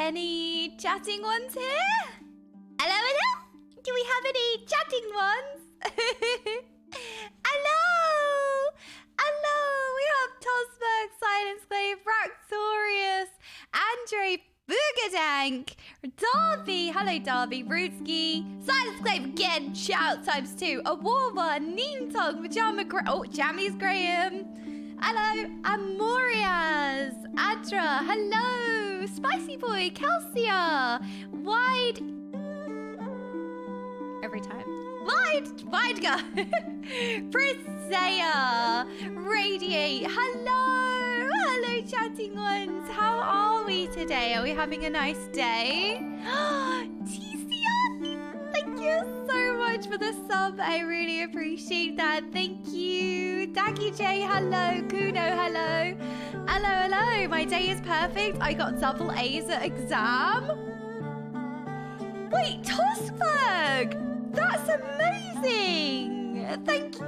any chatting ones here? Hello, hello? Do we have any chatting ones? Hello! Hello! We have Tosberg, Silence Glaive, Raxorius, Andre Boogadank, Darby, hello Darby, Rootski, Silence Glaive again, shout ×2, Awarwa, Neentog, Pajama oh, Jammies Graham, hello, Amorias, Adra, hello, Spicy Boy, Kelsia, Wide, every time. Wide go. Prisaya, Radiate, hello chatting ones. How are we today? Are we having a nice day? TCS, thank you so much for the sub. I really appreciate that. Thank you. Daggy J, hello. Kuno, hello. Hello. My day is perfect. I got double A's at exam. Wait, Tosberg! That's amazing! Thank you.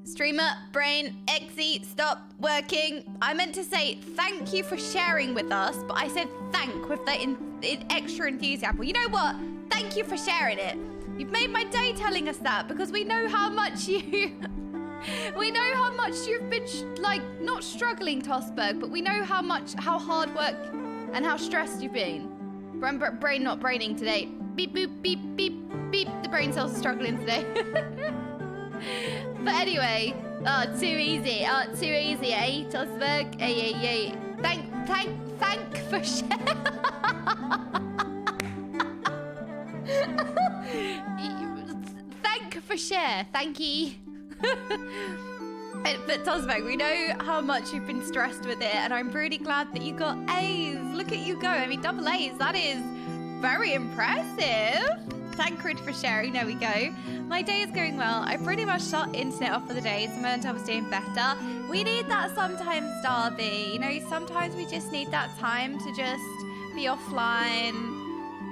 Streamer, brain, Xe, stop working. I meant to say thank you for sharing with us, but I said thank with the extra enthusiasm. Well, you know what? Thank you for sharing it. You've made my day telling us that because we know how much you... we know how much you've been, like, not struggling, Tosberg, but we know how hard work and how stressed you've been. Brain not braining today. Beep, boop, beep, beep, beep. The brain cells are struggling today. But anyway, too easy, eh, Tosberg? Hey. Thank for sharing. Thank for share, thank you. But Tosberg, we know how much you've been stressed with it, and I'm really glad that you got A's. Look at you go. I mean, double A's, that is very impressive. Tancred for sharing, there we go. My day is going well. I pretty much shut internet off for the day, so I was doing better. We need that sometimes, Darby. You know, sometimes we just need that time to just be offline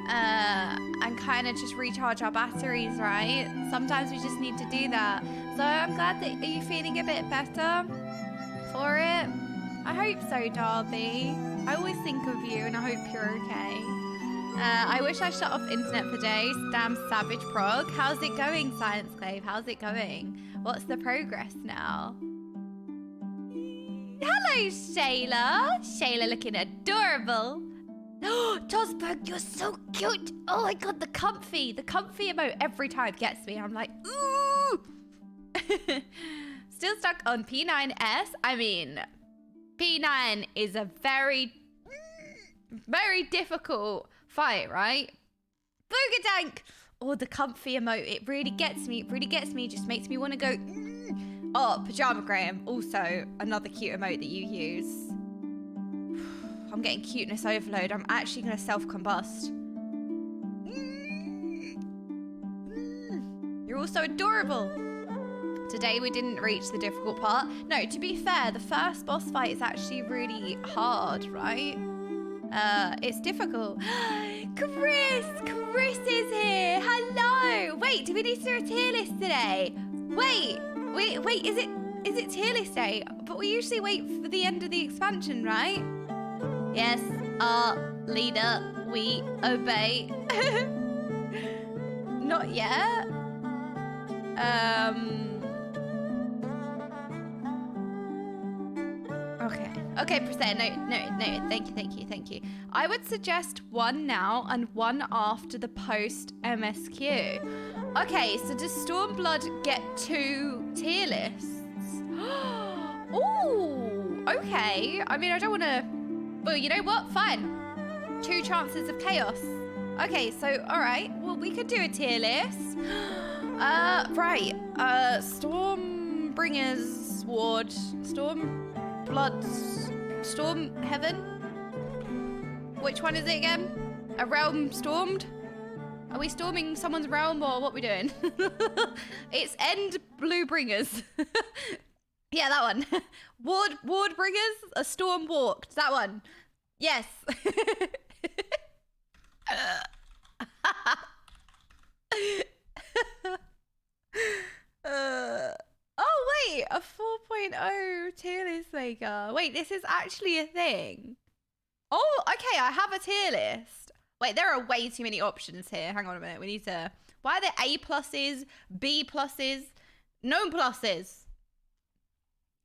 and kind of just recharge our batteries, right? Sometimes we just need to do that. So I'm glad that are you feeling a bit better for it? I hope so, Darby. I always think of you and I hope you're okay. I wish I shut off internet for days. Damn savage prog. How's it going, Silence Clave? How's it going? What's the progress now? Hello, Shayla. Shayla looking adorable. Oh, Tosberg, you're so cute. Oh my god, the comfy emote every time gets me. I'm like, ooh. Still stuck on P9S. I mean, P9 is a very difficult fight, right? Boogadank! Oh, the comfy emote. It really gets me. It just makes me want to go. Oh, Pajama Graham. Also, another cute emote that you use. I'm getting cuteness overload. I'm actually going to self-combust. You're also adorable. Today we didn't reach the difficult part. No, to be fair, the first boss fight is actually really hard, right? It's difficult. Chris is here. Hello. Wait, do we need to do a tier list today? Wait, is it tier list day? But we usually wait for the end of the expansion, right? Yes, our leader, we obey. Not yet. Okay, Priscilla, no, thank you. I would suggest one now and one after the post MSQ. Okay, so does Stormblood get 2 tier lists? Ooh, okay. I mean, I don't want to... Well, you know what? Fine. 2 chances of chaos. Okay, so, all right. Well, we could do a tier list. Right. Stormbringer's Ward. Stormblood. Storm Heaven? Which one is it again? A realm stormed? Are we storming someone's realm or what are we doing? It's End Bluebringers. Yeah, that one. Ward Bringers, a storm walked. That one. Yes. Oh wait, a 4.0 tier list. my god. Wait, this is actually a thing. Oh, okay, I have a tier list. Wait, there are way too many options here. Hang on a minute. We need to... Why are there A pluses, B pluses, no pluses?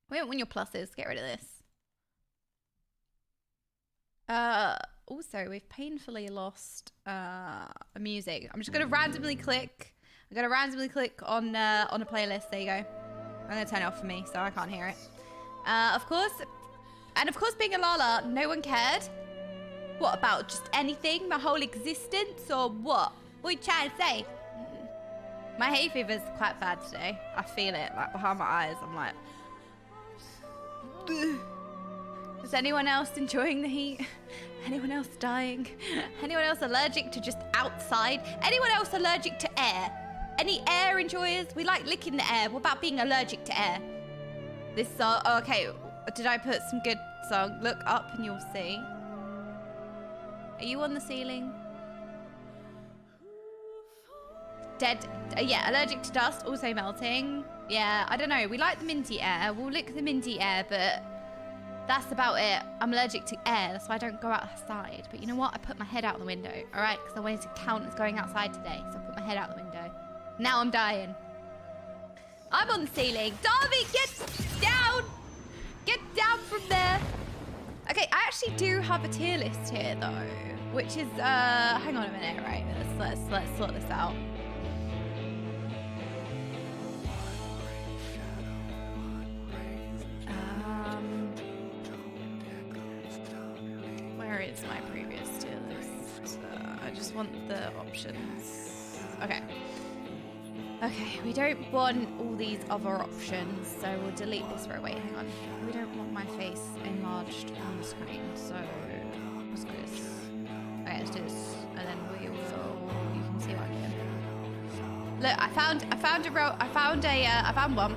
We don't want your pluses. Get rid of this. Also, we've painfully lost music. I'm just going to randomly click. I'm going to randomly click on a playlist. There you go. I'm going to turn it off for me so I can't hear it. Of course. And of course, being a Lala, no one cared. What about just anything? My whole existence or what? What are you trying to say? My hay fever's quite bad today. I feel it, like behind my eyes. I'm like... Is anyone else enjoying the heat? Anyone else dying? Anyone else allergic to just outside? Anyone else allergic to air? Any air enjoyers? We like licking the air. What about being allergic to air? This song... Oh, okay, did I put some good song? Look up and you'll see. Are you on the ceiling? Dead. Yeah, allergic to dust, also melting. Yeah, I don't know. We like the minty air. We'll lick the minty air, but that's about it. I'm allergic to air. That's why I don't go outside. But you know what? I put my head out the window, all right? Because I wanted to count as going outside today. So I put my head out the window. Now I'm dying. I'm on the ceiling. Darby, get down. Get down from there. Okay, I actually do have a tier list here, though. Which is, hang on a minute, right? Let's sort this out. Where is my previous tier list? I just want the options. Okay. Okay, we don't want all these other options, so we'll delete this for a wait, hang on. We don't want my face enlarged on the screen, so let's do this. Okay, let's do this, and then we will, you can see what I'm doing. Look, I found one.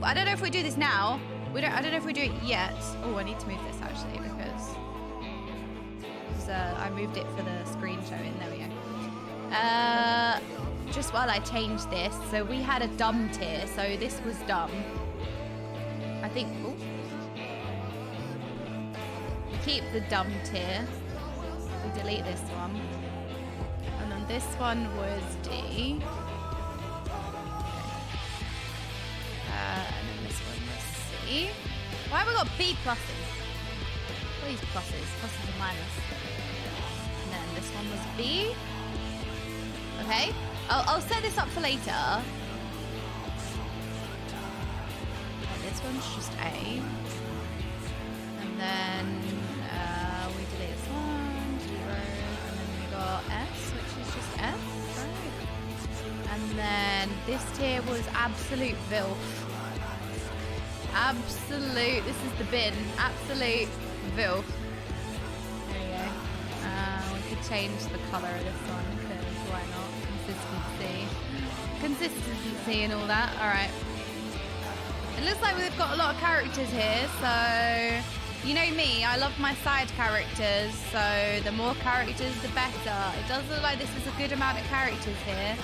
I don't know if we do this now. I don't know if we do it yet. Oh, I need to move this actually because I moved it for the screen showing. There we go. Just while I change this, so we had a dumb tier, so this was dumb. I think. Ooh. Keep the dumb tier. We delete this one, and then this one was D. And then this one was C. Why have we got B pluses? What are these pluses? Pluses and minus. And then this one was B. Okay. I'll set this up for later. And this one's just A. And then we delete this one, 0. And then we got S, which is just F, right? And then this tier was absolute filth. Absolute, this is the bin. Absolute filth. There you go. We could change the colour of this one, because why not? Consistency and all that. All right. It looks like we've got a lot of characters here, so you know me, I love my side characters, so the more characters the better. It does look like this is a good amount of characters here.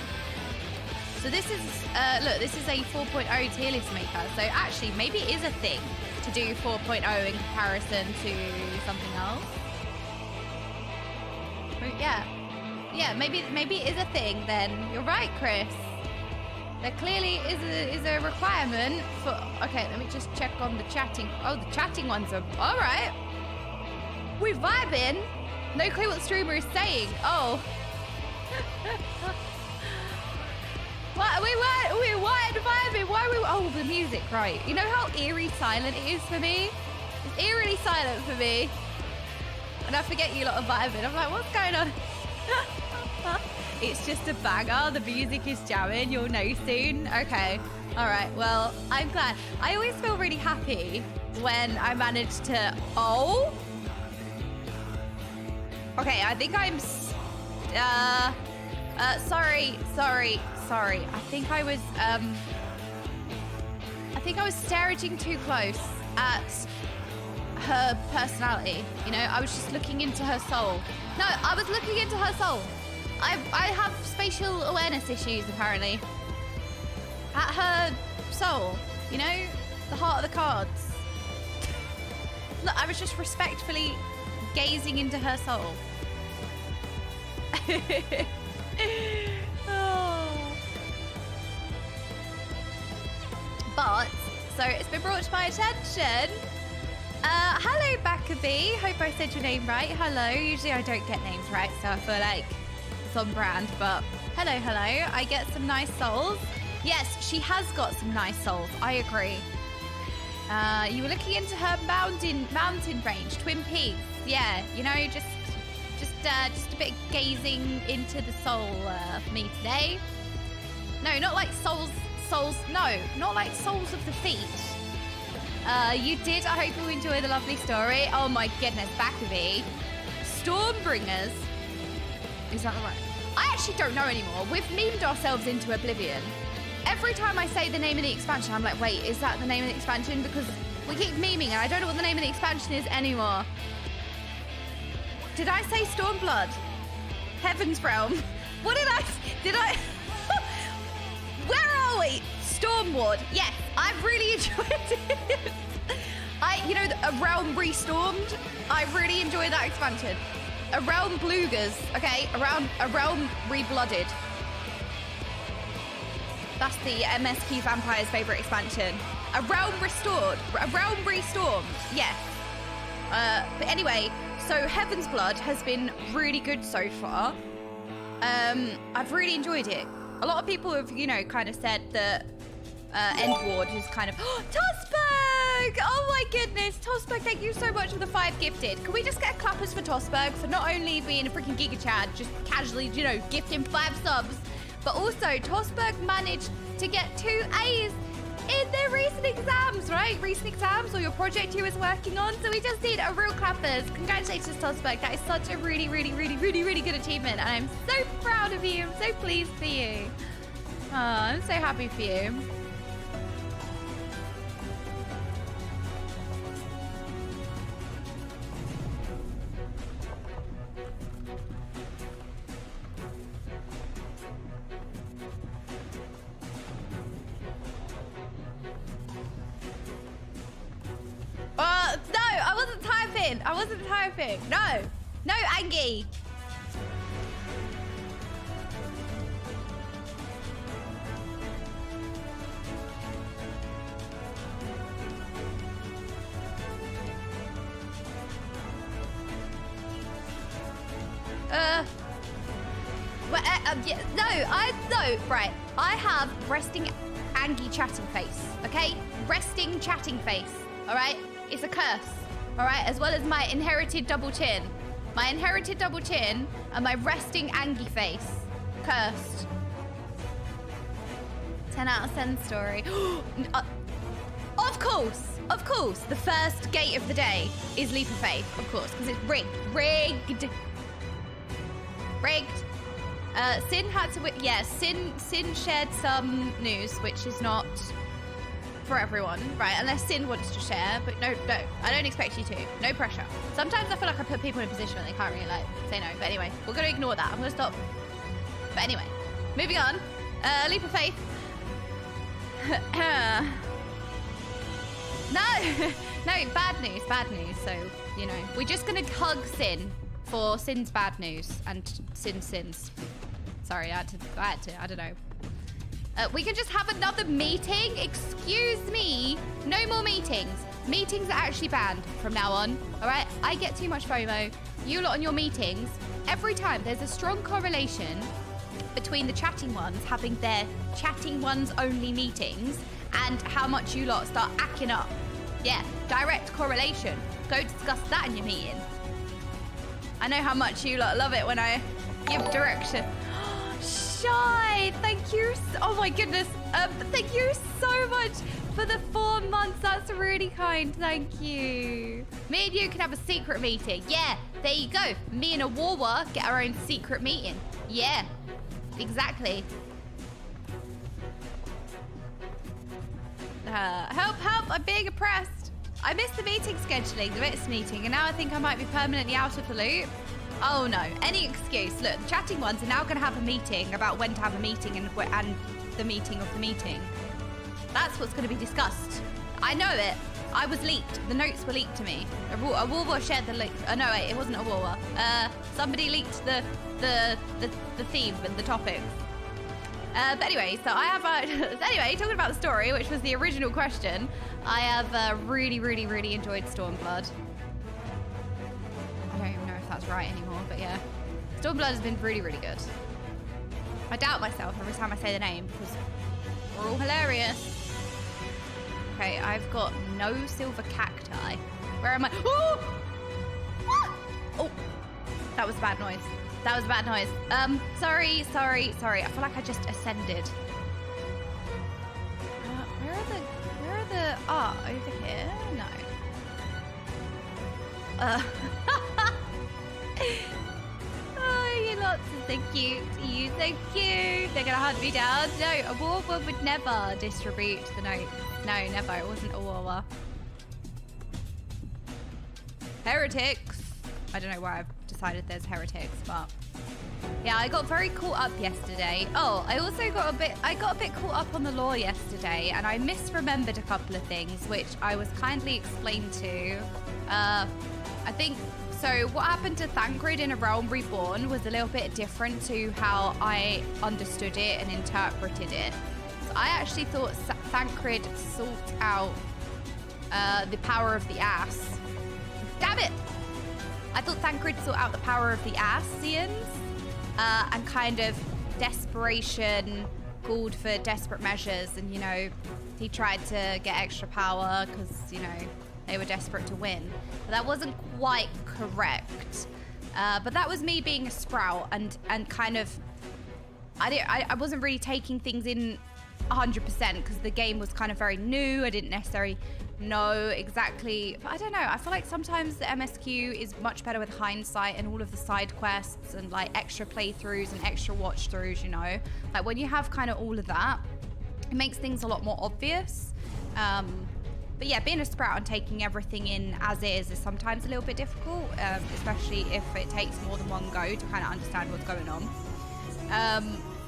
So this is look, this is a 4.0 tier list maker, so actually maybe it is a thing to do 4.0 in comparison to something else. But yeah, maybe it is a thing then. You're right, Chris. There clearly is a requirement for... Okay, let me just check on the chatting. Oh, the chatting ones are... All right. We're vibing. No clue what the streamer is saying. Oh. What? We weren't vibing. Why are we... Oh, the music, right. You know how eerie silent it is for me? It's eerily silent for me. And I forget you lot are vibing. I'm like, what's going on? It's just a banger. The music is jamming. You'll know soon. Okay. All right. Well, I'm glad. I always feel really happy when I manage to... Oh. Okay. I think I'm... Sorry. I think I was staring too close at her personality. You know, I was just looking into her soul. No, I was looking into her soul. I have spatial awareness issues, apparently. At her soul, you know? The heart of the cards. Look, I was just respectfully gazing into her soul. Oh. But, so it's been brought to my attention. Hello, Backaby. Hope I said your name right. Hello. Usually I don't get names right, so I feel like it's on brand. But hello, hello. I get some nice souls. Yes, she has got some nice souls. I agree. You were looking into her mountain range, Twin Peaks. Yeah, you know, just a bit gazing into the soul for me today. No, not like souls. No, not like soles of the feet. You did. I hope you enjoy the lovely story. Oh my goodness, Backaby. Stormbringers. Is that the right? I actually don't know anymore. We've memed ourselves into oblivion. Every time I say the name of the expansion, I'm like, wait, is that the name of the expansion? Because we keep memeing and I don't know what the name of the expansion is anymore. Did I say Stormblood? Heaven's Realm. What did I... Where are we? Stormward. Yes, I've really enjoyed it. You know, A Realm Restormed. I really enjoyed that expansion. A Realm Bloogers. Okay, A Realm Reblooded. That's the MSQ Vampire's favorite expansion. A Realm Restored. A Realm Restormed. Yes. But anyway, so Heaven's Blood has been really good so far. I've really enjoyed it. A lot of people have, you know, kind of said that End Ward is kind of... Oh, Tosberg! Oh my goodness, Tosberg, thank you so much for the 5 gifted. Can we just get clappers for Tosberg for not only being a freaking Giga Chad, just casually, you know, gifting 5 subs, but also Tosberg managed to get 2 A's in their recent exams, right? Recent exams or your project you was working on. So we just need a real clappers. Congratulations, Tosberg. That is such a really good achievement. And I'm so proud of you. I'm so pleased for you. Oh, I'm so happy for you. No, I wasn't typing. No, Angie. Right. I have resting Angie chatting face, okay? Resting chatting face, all right? It's a curse, all right? As well as my inherited double chin. My inherited double chin and my resting Angie face. Cursed. 10 out of 10 story. Of course. The first gate of the day is Leap of Faith, of course, because it's rigged. Rigged. Sin had to... Yeah, Sin shared some news, which is not... for everyone, right? Unless Sin wants to share, but no, I don't expect you to. No pressure. Sometimes I feel like I put people in a position where they can't really like say no. But anyway, we're gonna ignore that. I'm gonna stop. But anyway, moving on. Leap of Faith. No, bad news. So you know, we're just gonna hug Sin for Sin's bad news and Sin's sins. Sorry, I had to. I don't know. We can just have another meeting? Excuse me. No more meetings. Meetings are actually banned from now on, all right? I get too much FOMO. You lot on your meetings, every time there's a strong correlation between the chatting ones having their chatting ones only meetings and how much you lot start acting up. Yeah, direct correlation. Go discuss that in your meeting. I know how much you lot love it when I give direction. Shy, thank you. Oh my goodness. Thank you so much for the 4 months. That's really kind. Thank you. Me and you can have a secret meeting. Yeah, there you go. Me and a Wawa get our own secret meeting. Yeah, exactly. Help, I'm being oppressed. I missed the meeting scheduling, the Ritz meeting, and now I think I might be permanently out of the loop. Oh no, any excuse. Look, the chatting ones are now going to have a meeting about when to have a meeting and the meeting of the meeting. That's what's going to be discussed. I know it. I was leaked. The notes were leaked to me. A Warwar shared the link. Oh, no, wait, it wasn't a Warwar. Somebody leaked the theme and the topics. But anyway, so I have, anyway, talking about the story, which was the original question, I have really, really, really enjoyed Stormblood. I don't even know if that's right anymore, but yeah. Stormblood has been really, really good. I doubt myself every time I say the name because we're all hilarious. Okay, I've got no silver cacti. Where am I? Oh! Oh! That was a bad noise. That was a bad noise. Sorry. I feel like I just ascended. Where are the... Ah, over here? No. Oh, you lots are so cute. You so cute. They're gonna hunt me down. No, a Warwar would never distribute the notes. No, never. It wasn't a Warwar. Heretics. I don't know why I've decided there's heretics, but yeah, I got very caught up yesterday. Oh, I also got a bit caught up on the lore yesterday, and I misremembered a couple of things, which I was kindly explained to. I think so. What happened to Thancred in A Realm Reborn was a little bit different to how I understood it and interpreted it. So I actually thought Thancred sought out the power of the ass. Damn it! I thought Thancred sought out the power of the Asians and kind of desperation called for desperate measures, and you know, he tried to get extra power because, you know, they were desperate to win. But that wasn't quite correct. But that was me being a sprout and kind of, I wasn't really taking things in 100% because the game was kind of very new. I didn't necessarily know exactly, but I don't know. I feel like sometimes the MSQ is much better with hindsight and all of the side quests and like extra playthroughs and extra watch throughs, you know? Like when you have kind of all of that, it makes things a lot more obvious. But yeah, being a sprout and taking everything in as is sometimes a little bit difficult, especially if it takes more than one go to kind of understand what's going on.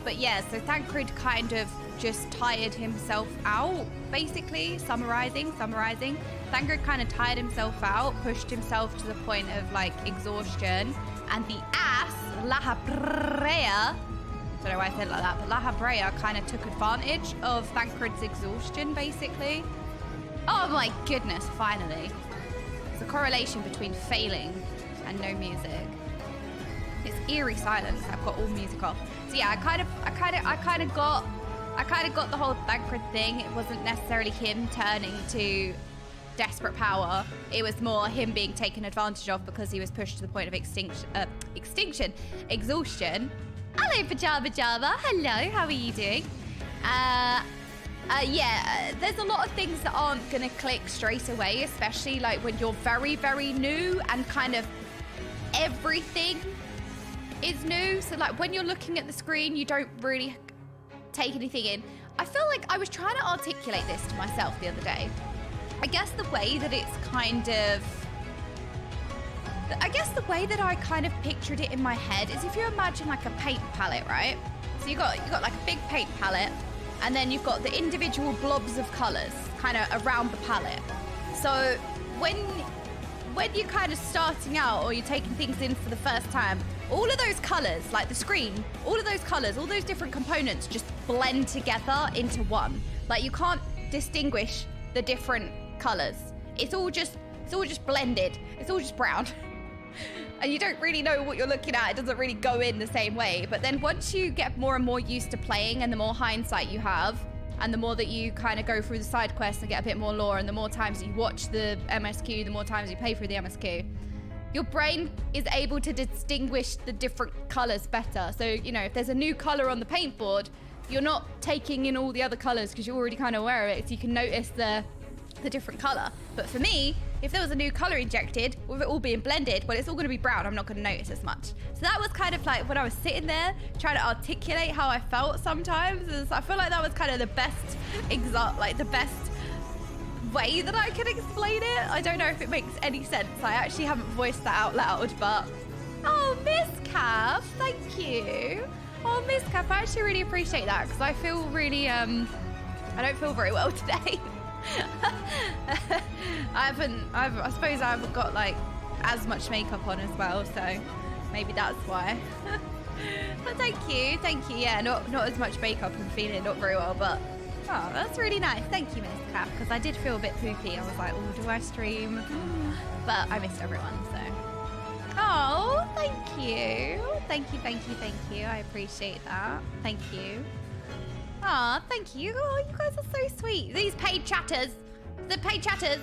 But yeah, so Thancred kind of just tired himself out, basically, summarizing. Thancred kind of tired himself out, pushed himself to the point of like exhaustion, and the ass, La Brea, I don't know why I said it like that, but La Brea kind of took advantage of Thancred's exhaustion, basically. Oh my goodness, finally. There's a correlation between failing and no music. It's eerie silence. I've got all music off. So yeah, I kind of got the whole Thancred thing. It wasn't necessarily him turning to desperate power. It was more him being taken advantage of because he was pushed to the point of exhaustion. Hello, Pajama Java. Hello, how are you doing? Yeah, there's a lot of things that aren't gonna click straight away, especially like when you're very, very new and kind of everything is new. So like when you're looking at the screen, you don't really take anything in. I feel like I was trying to articulate this to myself the other day. I guess the way that it's kind of, the way that I kind of pictured it in my head is if you imagine like a paint palette, right? So you got like a big paint palette, and then you've got the individual blobs of colors kind of around the palette. So when you're kind of starting out or you're taking things in for the first time, all of those colors, like the screen, all of those colors, all those different components just blend together into one. Like you can't distinguish the different colors. It's all just blended. It's all just brown. And you don't really know what you're looking at. It doesn't really go in the same way. But then once you get more and more used to playing, and the more hindsight you have, and the more that you kind of go through the side quests and get a bit more lore, and the more times you watch the MSQ, the more times you play through the MSQ, your brain is able to distinguish the different colors better. So, you know, if there's a new color on the paint board, you're not taking in all the other colors because you're already kind of aware of it, so you can notice the different color. But for me, if there was a new color injected, with it all being blended, well, it's all gonna be brown. I'm not gonna notice as much. So that was kind of like when I was sitting there trying to articulate how I felt sometimes. I feel like that was kind of the best way that I could explain it. I don't know if it makes any sense. I actually haven't voiced that out loud, but oh, Miss Cav, thank you. Oh, Miss Cav, I actually really appreciate that because I feel really I don't feel very well today. I suppose I haven't got like as much makeup on as well, so maybe that's why. But thank you. Yeah, not as much makeup. I'm feeling not very well, but oh, that's really nice. Thank you, Mr. Cap, because I did feel a bit poopy. I was like, oh, do I stream? But I missed everyone, so. Oh, thank you. Thank you. I appreciate that. Thank you. Oh, thank you. Oh, you guys are so sweet. These paid chatters. The paid chatters.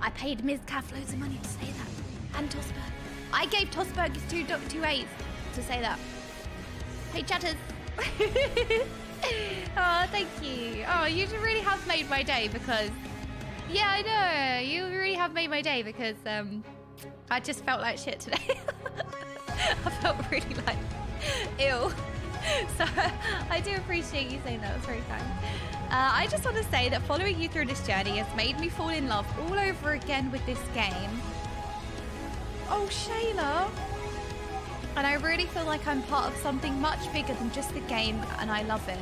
I paid Ms. Caff loads of money to say that. And Tosberg. I gave Tosberg his two A's to say that. Paid chatters. Oh, thank you. Oh, you really have made my day because... Yeah, I know. You really have made my day because I just felt like shit today. I felt really like ill. So I do appreciate you saying that. That's very kind. I just want to say that following you through this journey has made me fall in love all over again with this game. Oh, Shayla. And I really feel like I'm part of something much bigger than just the game, and I love it.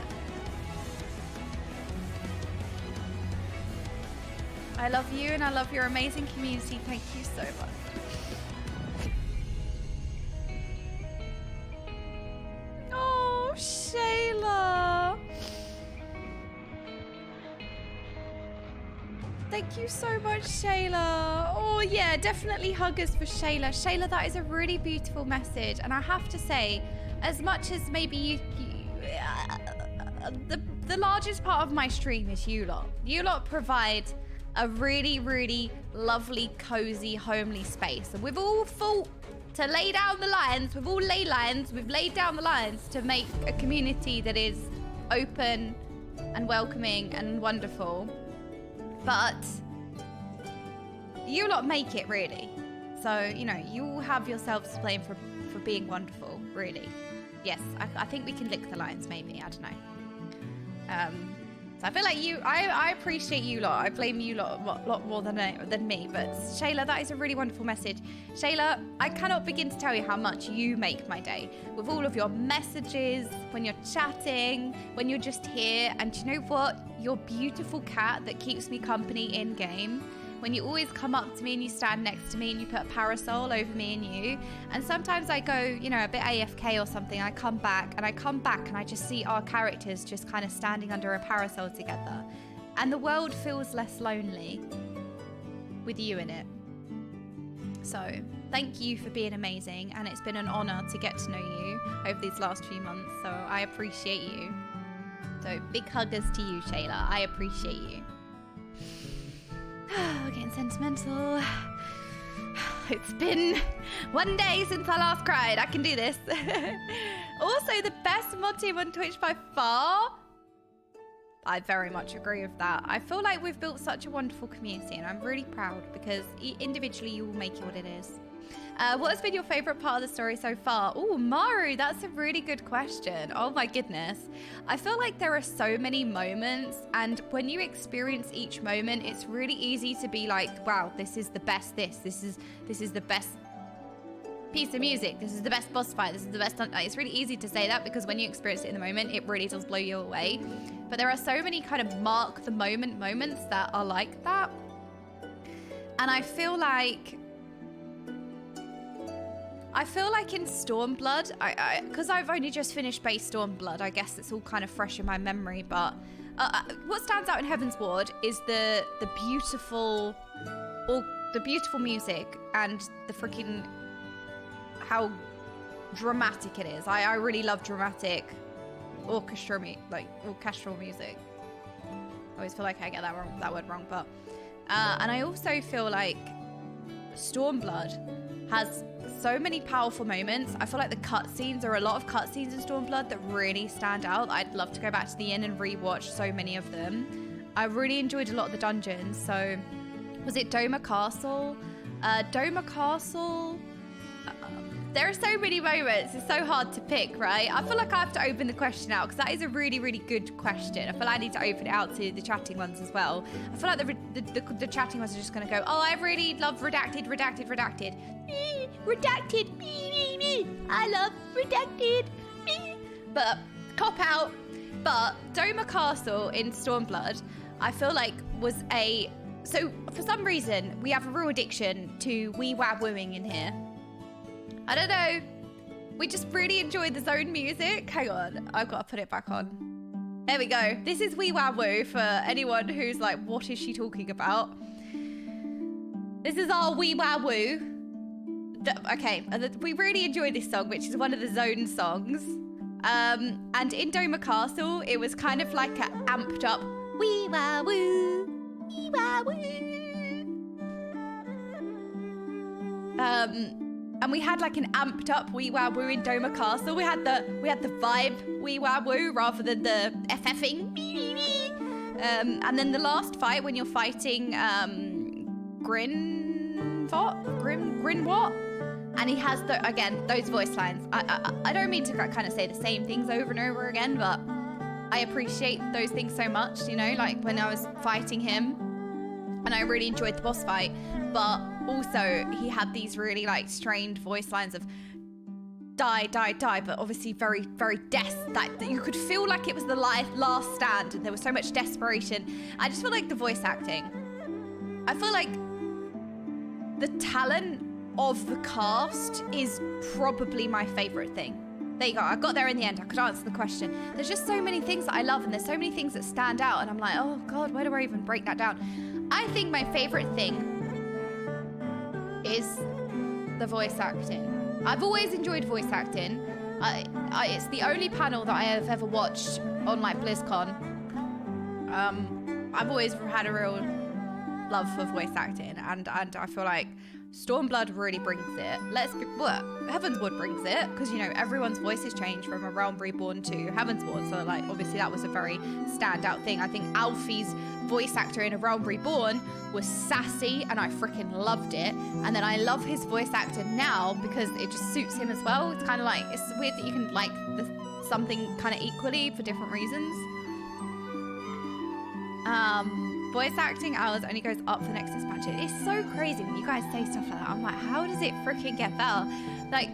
I love you, and I love your amazing community. Thank you so much. Oh, Shayla. Thank you so much, Shayla. Oh, yeah, definitely huggers for Shayla. Shayla, that is a really beautiful message. And I have to say, as much as maybe the largest part of my stream is you lot. You lot provide a really, really lovely, cozy, homely space. And we've all fought to lay down the lines. We've all laid lines. We've laid down the lines to make a community that is open and welcoming and wonderful. But you lot make it, really. So, you know, you all have yourselves to blame for being wonderful, really. Yes, I think we can lick the lines, maybe. I don't know. So I feel like I appreciate you lot. I blame you lot a lot more than me. But Shayla, that is a really wonderful message. Shayla, I cannot begin to tell you how much you make my day. With all of your messages, when you're chatting, when you're just here. And you know what? Your beautiful cat that keeps me company in game. When you always come up to me and you stand next to me and you put a parasol over me and you. And sometimes I go, you know, a bit AFK or something. I come back and I just see our characters just kind of standing under a parasol together. And the world feels less lonely with you in it. So thank you for being amazing. And it's been an honor to get to know you over these last few months. So I appreciate you. So big huggers to you, Shayla. I appreciate you. We're getting sentimental. It's been one day since I last cried. I can do this. Also, the best mod team on Twitch by far. I very much agree with that. I feel like we've built such a wonderful community and I'm really proud because individually you will make it what it is. What has been your favorite part of the story so far? Oh, Maru, that's a really good question. Oh my goodness. I feel like there are so many moments and when you experience each moment, it's really easy to be like, wow, this is the best this is the best piece of music. This is the best boss fight. This is the best. It's really easy to say that because when you experience it in the moment, it really does blow you away. But there are so many kind of mark the moment moments that are like that. And I feel like in Stormblood, because I've only just finished base Stormblood, I guess it's all kind of fresh in my memory, but what stands out in Heaven's Ward is the beautiful music and the freaking how dramatic it is. I really love dramatic orchestral music. I always feel like I get that word wrong, but and I also feel like Stormblood has so many powerful moments. I feel like the cutscenes, there are a lot of cutscenes in Stormblood that really stand out. I'd love to go back to the inn and rewatch so many of them. I really enjoyed a lot of the dungeons. So was it Doma Castle? Doma Castle. There are so many moments. It's so hard to pick, right? I feel like I have to open the question out because that is a really, really good question. I feel like I need to open it out to the chatting ones as well. I feel like the chatting ones are just going to go, oh, I really love redacted. Redacted. I love redacted. But cop out. But Doma Castle in Stormblood, I feel like was a So for some reason, we have a real addiction to wee-wah-wooing in here. I don't know. We just really enjoy the zone music. Hang on, I've got to put it back on. There we go. This is wee-wah-woo for anyone who's like, what is she talking about? This is our wee-wah-woo. Okay, we really enjoy this song, which is one of the zone songs. And in Doma Castle, it was kind of like an amped up wee-wah-woo. And we had like an amped up wee-wah-woo in Doma Castle. We had the vibe wee-wah-woo rather than the FFing. And then the last fight when you're fighting Grinwot, and he has those voice lines. I don't mean to kind of say the same things over and over again, but I appreciate those things so much, you know, like when I was fighting him and I really enjoyed the boss fight, but also he had these really like strained voice lines of die, die, die, but obviously very, very that you could feel like it was the last stand and there was so much desperation. I just feel like the voice acting, I feel like the talent of the cast is probably my favorite thing. There you go. I got there in the end. I could answer the question. There's just so many things that I love and there's so many things that stand out and I'm like, oh God, where do I even break that down? I think my favorite thing is the voice acting. I've always enjoyed voice acting. It's the only panel that I have ever watched on like BlizzCon. I've always had a real love for voice acting and I feel like Stormblood really brings it. Heavensward brings it because, you know, everyone's voices change from A Realm Reborn to Heavensward. So, like, obviously that was a very standout thing. I think Alfie's voice actor in A Realm Reborn was sassy and I freaking loved it. And then I love his voice actor now because it just suits him as well. It's kind of like, it's weird that you can like something kind of equally for different reasons. Voice acting hours only goes up for the next expansion. It's so crazy when you guys say stuff like that. I'm like, how does it freaking get better? Like,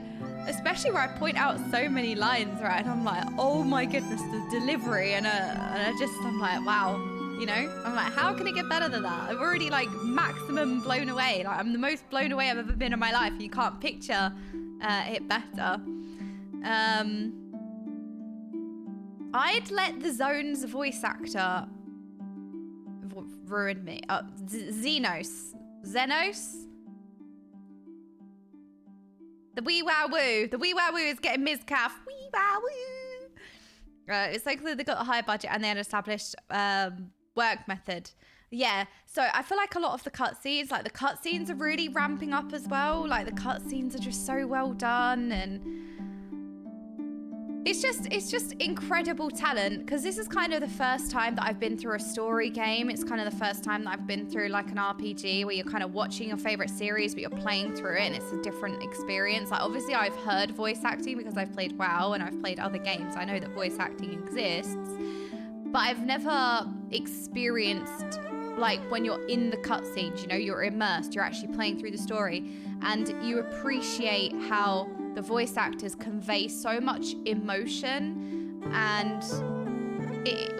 especially where I point out so many lines, right? And I'm like, oh my goodness, the delivery. And I'm like, wow, you know? I'm like, how can it get better than that? I'm already like maximum blown away. Like, I'm the most blown away I've ever been in my life. You can't picture it better. I'd let the Zone's voice actor ruined me. Xenos. The wee-wah-woo. The wee-wah-woo is getting miscaf. Wee-wah-woo. It's like they got a higher budget and they had an established work method. Yeah, so I feel like a lot of the cutscenes, like the cutscenes are really ramping up as well. Like the cutscenes are just so well done and it's just incredible talent because this is kind of the first time that I've been through a story game. It's kind of the first time that I've been through like an RPG where you're kind of watching your favorite series but you're playing through it and it's a different experience. Like obviously I've heard voice acting because I've played WoW and I've played other games. I know that voice acting exists, but I've never experienced like when you're in the cutscenes, you know, you're immersed, you're actually playing through the story and you appreciate how the voice actors convey so much emotion and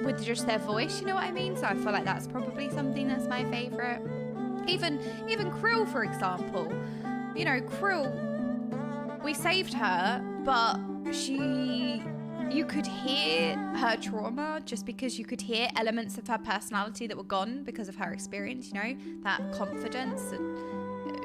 with just their voice, you know what I mean? So I feel like that's probably something that's my favorite. Even Krill, for example. You know, Krill, we saved her, but you could hear her trauma just because you could hear elements of her personality that were gone because of her experience, you know, that confidence and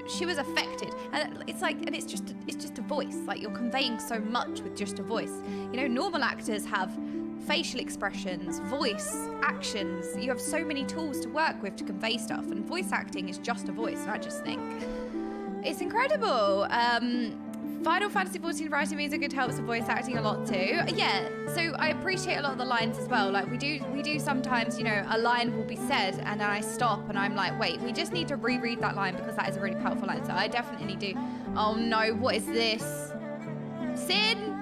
she was affected and it's like, and it's just a voice, like you're conveying so much with just a voice. You know, normal actors have facial expressions, voice, actions. You have so many tools to work with to convey stuff and voice acting is just a voice. And I just think it's incredible. Final Fantasy XIV writing music, it helps with voice acting a lot too. Yeah, so I appreciate a lot of the lines as well. Like we do sometimes, you know, a line will be said and then I stop and I'm like, wait, we just need to reread that line because that is a really powerful line. So I definitely do. Oh no, what is this? Sin?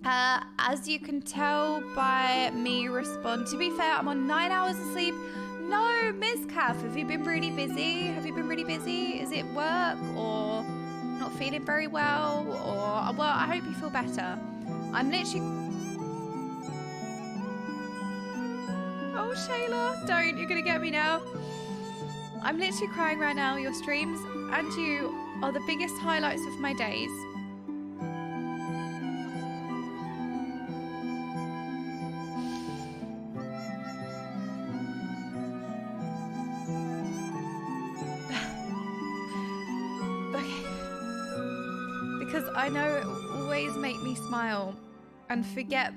As you can tell by me respond, to be fair, I'm on 9 hours of sleep. No, Miss Kath, have you been really busy? Is it work or not feeling very well? Or, well, I hope you feel better. I'm literally... Oh Oh, Shayla, don't. You're going to get me now. I'm literally crying right now. Your streams and you are the biggest highlights of my days. Because I know it will always make me smile and forget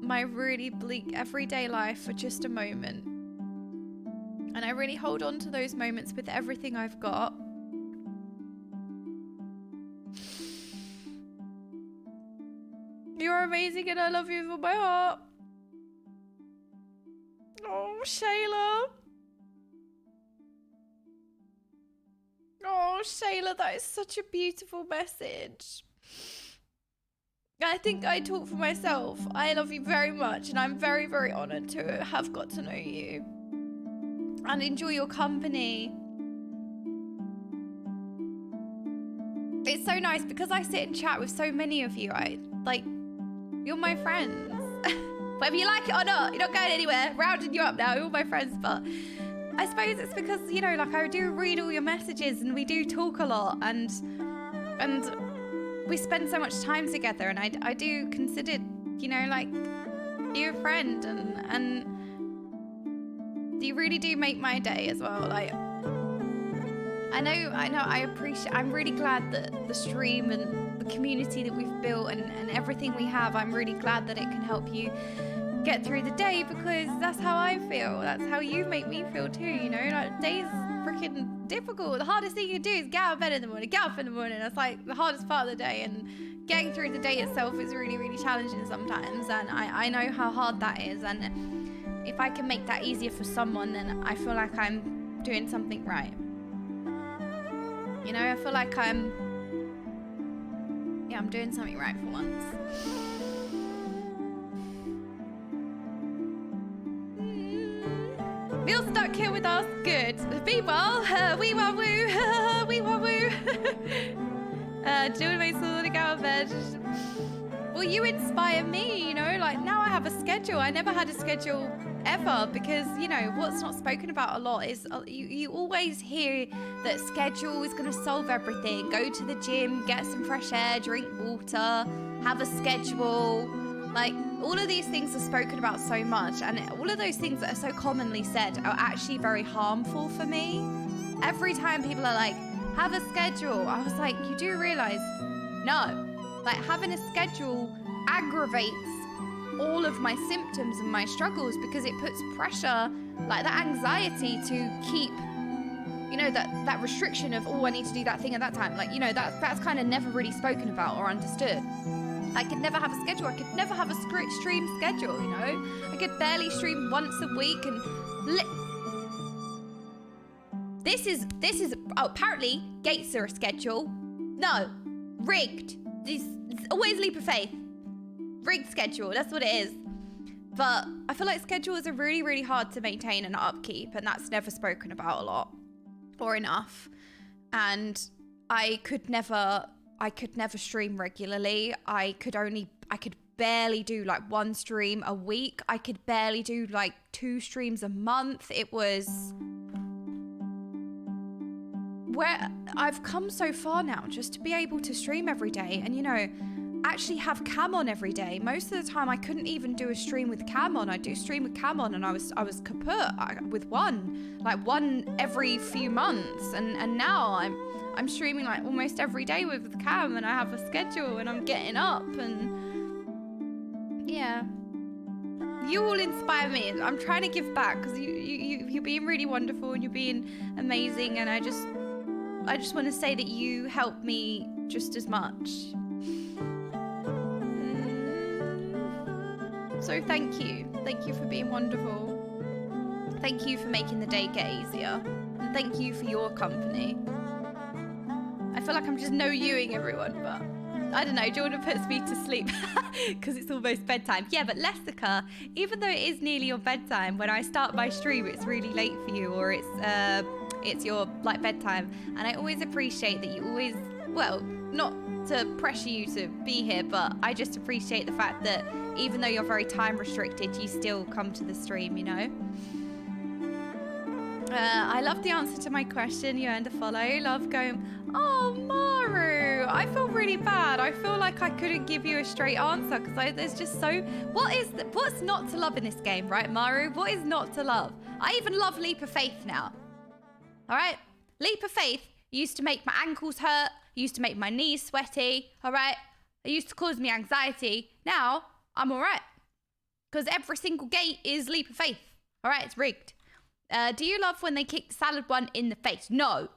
my really bleak everyday life for just a moment. And I really hold on to those moments with everything I've got. You're amazing and I love you with my heart. Oh, Shayla. Oh, Shayla, that is such a beautiful message. I think I talk for myself. I love you very much and I'm very, very honoured to have got to know you and enjoy your company. It's so nice because I sit and chat with so many of you. You're my friends. Whether you like it or not, you're not going anywhere. Rounding you up now, you're my friends. But I suppose it's because, you know, like I do read all your messages and we do talk a lot and we spend so much time together, and I do consider, you know, like you a friend, and you really do make my day as well. Like I appreciate. I'm really glad that the stream and the community that we've built and everything we have, I'm really glad that it can help you get through the day, because that's how I feel. That's how you make me feel too, you know? Like, days freaking difficult. The hardest thing you can do is get out of bed in the morning, get up in the morning. That's like the hardest part of the day, and getting through the day itself is really, really challenging sometimes, and I know how hard that is, and if I can make that easier for someone, then I feel like I'm doing something right. You know, I feel like I'm doing something right for once. You're stuck here with us. Good. Be well. Wee wah woo. Wee wah woo. Doing my sword to go out of bed. Well, you inspire me, you know, like now I have a schedule. I never had a schedule ever, because, you know, what's not spoken about a lot is you always hear that schedule is going to solve everything. Go to the gym, get some fresh air, drink water, have a schedule. Like, all of these things are spoken about so much, and all of those things that are so commonly said are actually very harmful for me. Every time people are like, have a schedule, I was like, you do realize, no. Like, having a schedule aggravates all of my symptoms and my struggles, because it puts pressure, like that anxiety to keep, you know, that restriction of, oh, I need to do that thing at that time. Like, you know, that's kind of never really spoken about or understood. I could never have a schedule. I could never have a stream schedule, you know? I could barely stream once a week, and this is oh, apparently gates are a schedule. No, rigged. This always leap of faith. Rigged schedule, that's what it is. But I feel like schedules are really, really hard to maintain and upkeep, and that's never spoken about a lot or enough. And I could never stream regularly. I could barely do like one stream a week. I could barely do like 2 streams a month. It was where I've come so far now, just to be able to stream every day and, you know, actually have cam on every day. Most of the time I couldn't even do a stream with cam on. I do stream with cam on and I was kaput with one every few months, and now I'm streaming like almost every day with the cam, and I have a schedule and I'm getting up, and yeah, you all inspire me. I'm trying to give back, because you're being really wonderful and you're being amazing, and I just want to say that you help me just as much. So thank you for being wonderful. Thank you for making the day get easier, and thank you for your company. I feel like I'm just no-youing everyone, but I don't know, Jordan puts me to sleep because it's almost bedtime. Yeah, but Lessica, even though it is nearly your bedtime, when I start my stream, it's really late for you, or it's your like bedtime. And I always appreciate that you always, well, not to pressure you to be here, but I just appreciate the fact that even though you're very time restricted, you still come to the stream, you know? I love the answer to my question. You earned a follow. Love going, oh, Maru. I feel really bad. I feel like I couldn't give you a straight answer because there's just so... What's not to love in this game, right, Maru? What is not to love? I even love Leap of Faith now. All right? Leap of Faith used to make my ankles hurt. Used to make my knees sweaty. All right? It used to cause me anxiety. Now, I'm all right. Because every single gate is Leap of Faith. All right? It's rigged. Do you love when they kick the salad one in the face? No,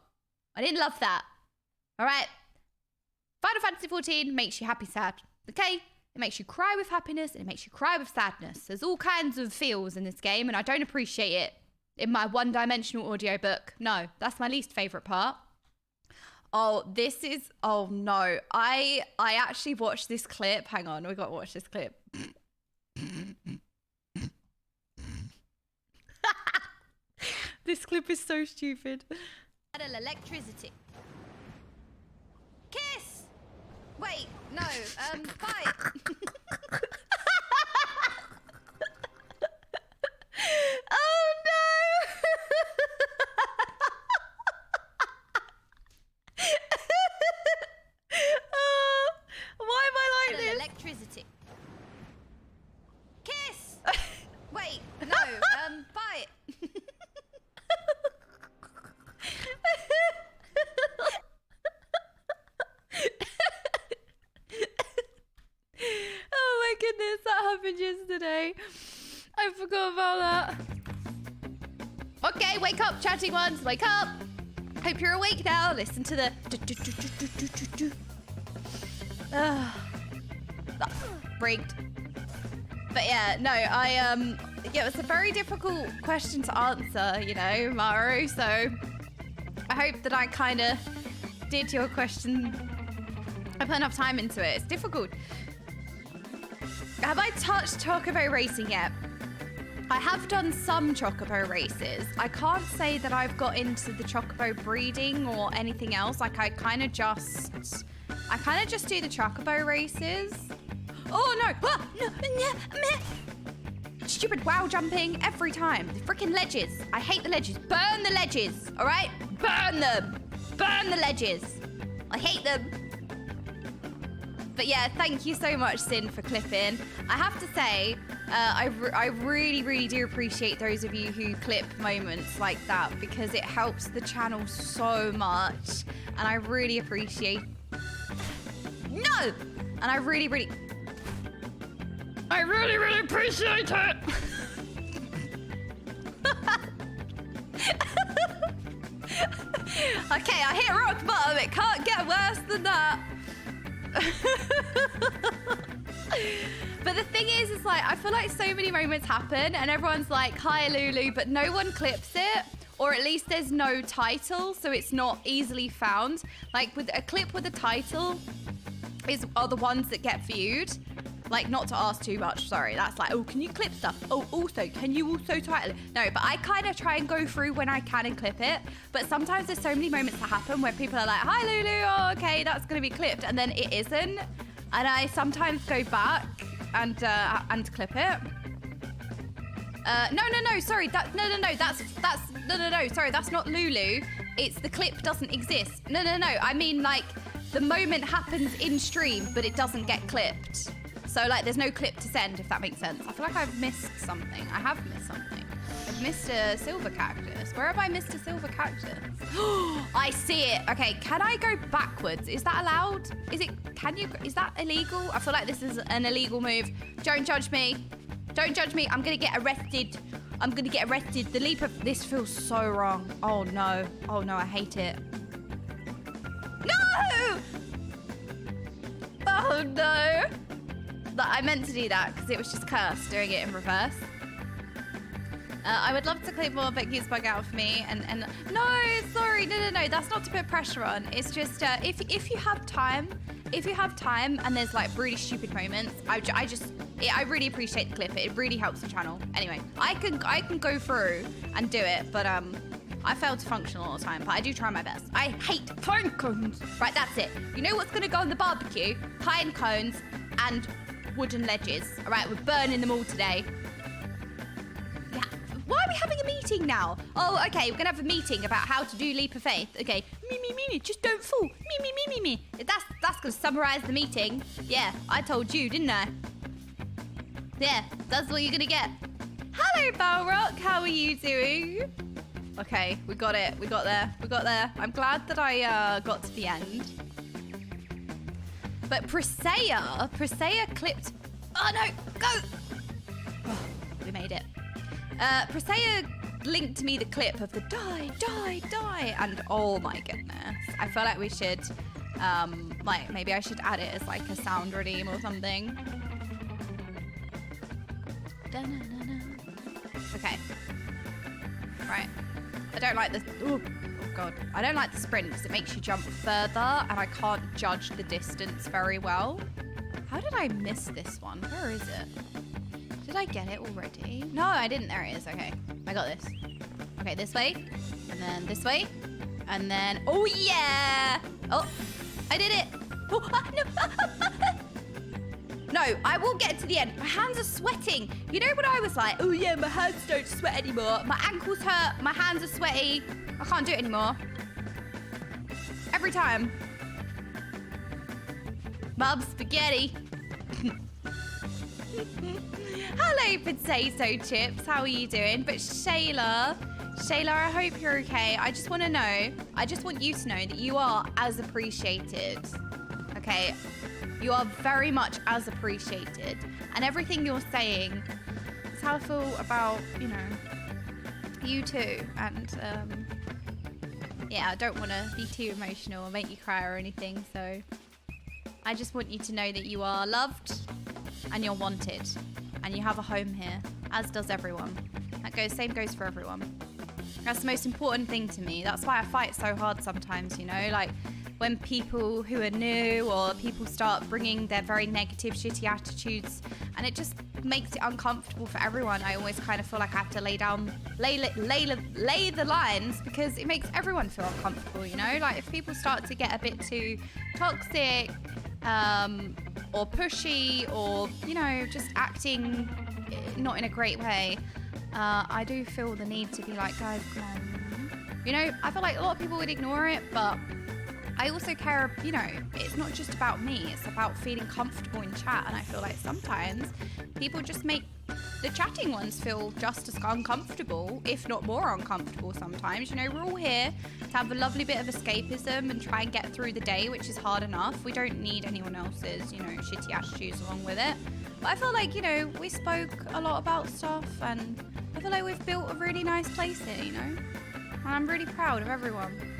I didn't love that. All right. Final Fantasy XIV makes you happy, sad. Okay? It makes you cry with happiness and it makes you cry with sadness. There's all kinds of feels in this game and I don't appreciate it in my one-dimensional audiobook. No, that's my least favorite part. Oh, this is... Oh, no. I actually watched this clip. Hang on, we got to watch this clip. This clip is so stupid. Electricity. Kiss! Wait, no, fight. Oh no! Why am I like this? Electricity. Kiss! Wait, no, fight. Oh my goodness, that happened yesterday. I forgot about that. Okay, wake up, chatting ones, wake up. Hope you're awake now. Listen to the rigged. But yeah, no, yeah, it was a very difficult question to answer, you know, Maru, so I hope that I kind of did your question. I put enough time into it. It's difficult. Have I touched Chocobo racing yet? I have done some Chocobo races. I can't say that I've got into the Chocobo breeding or anything else. Like I kind of just do the Chocobo races. Oh no! Ah, no, no. Stupid wow jumping every time. The freaking ledges. I hate the ledges. Burn the ledges, all right? Burn them. Burn the ledges. I hate them. But yeah, thank you so much, Sin, for clipping. I have to say, I really, really do appreciate those of you who clip moments like that because it helps the channel so much. And I really appreciate... No! And I really, really appreciate it! Okay, I hit rock bottom. It can't get worse than that. But the thing is like, I feel like so many moments happen and everyone's like, hi, Lulu, but no one clips it. Or at least there's no title, so it's not easily found. Like with a clip with a title are the ones that get viewed. Like, not to ask too much, sorry. That's like, oh, can you clip stuff? Oh, also, can you also title it? No, but I kind of try and go through when I can and clip it. But sometimes there's so many moments that happen where people are like, hi, Lulu, oh, okay, that's going to be clipped. And then it isn't. And I sometimes go back and clip it. No, sorry. Sorry, that's not Lulu. It's the clip doesn't exist. No. I mean, like, the moment happens in stream, but it doesn't get clipped. So, like, there's no clip to send, if that makes sense. I feel like I've missed something. I have missed something. I've missed a silver cactus. Where have I missed a silver cactus? I see it. Okay, can I go backwards? Is that allowed? Is that illegal? I feel like this is an illegal move. Don't judge me. Don't judge me. I'm going to get arrested. The leap of... This feels so wrong. Oh, no. Oh, no, I hate it. No! Oh, no. I meant to do that because it was just cursed doing it in reverse. I would love to clip more, but Goose bug out for me. And no, sorry, no. That's not to put pressure on. It's just if you have time, and there's like really stupid moments, I really appreciate the clip. It really helps the channel. Anyway, I can go through and do it, but I fail to function all the time, but I do try my best. I hate pine cones. Right, that's it. You know what's gonna go on the barbecue? Pine cones and wooden ledges. All right, we're burning them all today. Yeah. Why am are we having a meeting now? Oh, okay, we're gonna have a meeting about how to do Leap of Faith. Okay, me, just don't fall. Me. That's gonna summarize the meeting. Yeah, I told you, didn't I? Yeah, that's what you're gonna get. Hello, Balrock, how are you doing? Okay, we got it, we got there. I'm glad that I got to the end. But Presea clipped, oh no, go! Oh, we made it. Presea linked me the clip of the die, and oh my goodness. I feel like we should, like maybe I should add it as like a sound redeem or something. Okay. Right. I don't like this. Oh god. I don't like the sprint because it makes you jump further and I can't judge the distance very well. How did I miss this one? Where is it? Did I get it already? No, I didn't. There it is. Okay. I got this. Okay, this way. And then this way. And then... Oh, yeah! Oh, I did it! Oh, no! No, I will get to the end. My hands are sweating. You know when I was like, oh yeah, my hands don't sweat anymore. My ankles hurt. My hands are sweaty. I can't do it anymore. Every time. Mum spaghetti. Hello, potato chips. How are you doing? But Shayla, I hope you're okay. I just want to know, I just want you to know that you are as appreciated. Okay? You are very much as appreciated. And everything you're saying is how I feel about, you know, you too. And, yeah, I don't want to be too emotional or make you cry or anything. So I just want you to know that you are loved and you're wanted. And you have a home here, as does everyone. Same goes for everyone. That's the most important thing to me. That's why I fight so hard sometimes, you know, like when people who are new or people start bringing their very negative, shitty attitudes, and it just makes it uncomfortable for everyone. I always kind of feel like I have to lay the lines because it makes everyone feel uncomfortable, you know? Like if people start to get a bit too toxic, or pushy, or, you know, just acting not in a great way, I do feel the need to be like, guys, come on. You know, I feel like a lot of people would ignore it, but I also care, you know, it's not just about me, it's about feeling comfortable in chat, and I feel like sometimes people just make the chatting ones feel just as uncomfortable, if not more uncomfortable sometimes. You know, we're all here to have a lovely bit of escapism and try and get through the day, which is hard enough. We don't need anyone else's, you know, shitty attitudes along with it. But I feel like, you know, we spoke a lot about stuff, and I feel like we've built a really nice place here, you know? And I'm really proud of everyone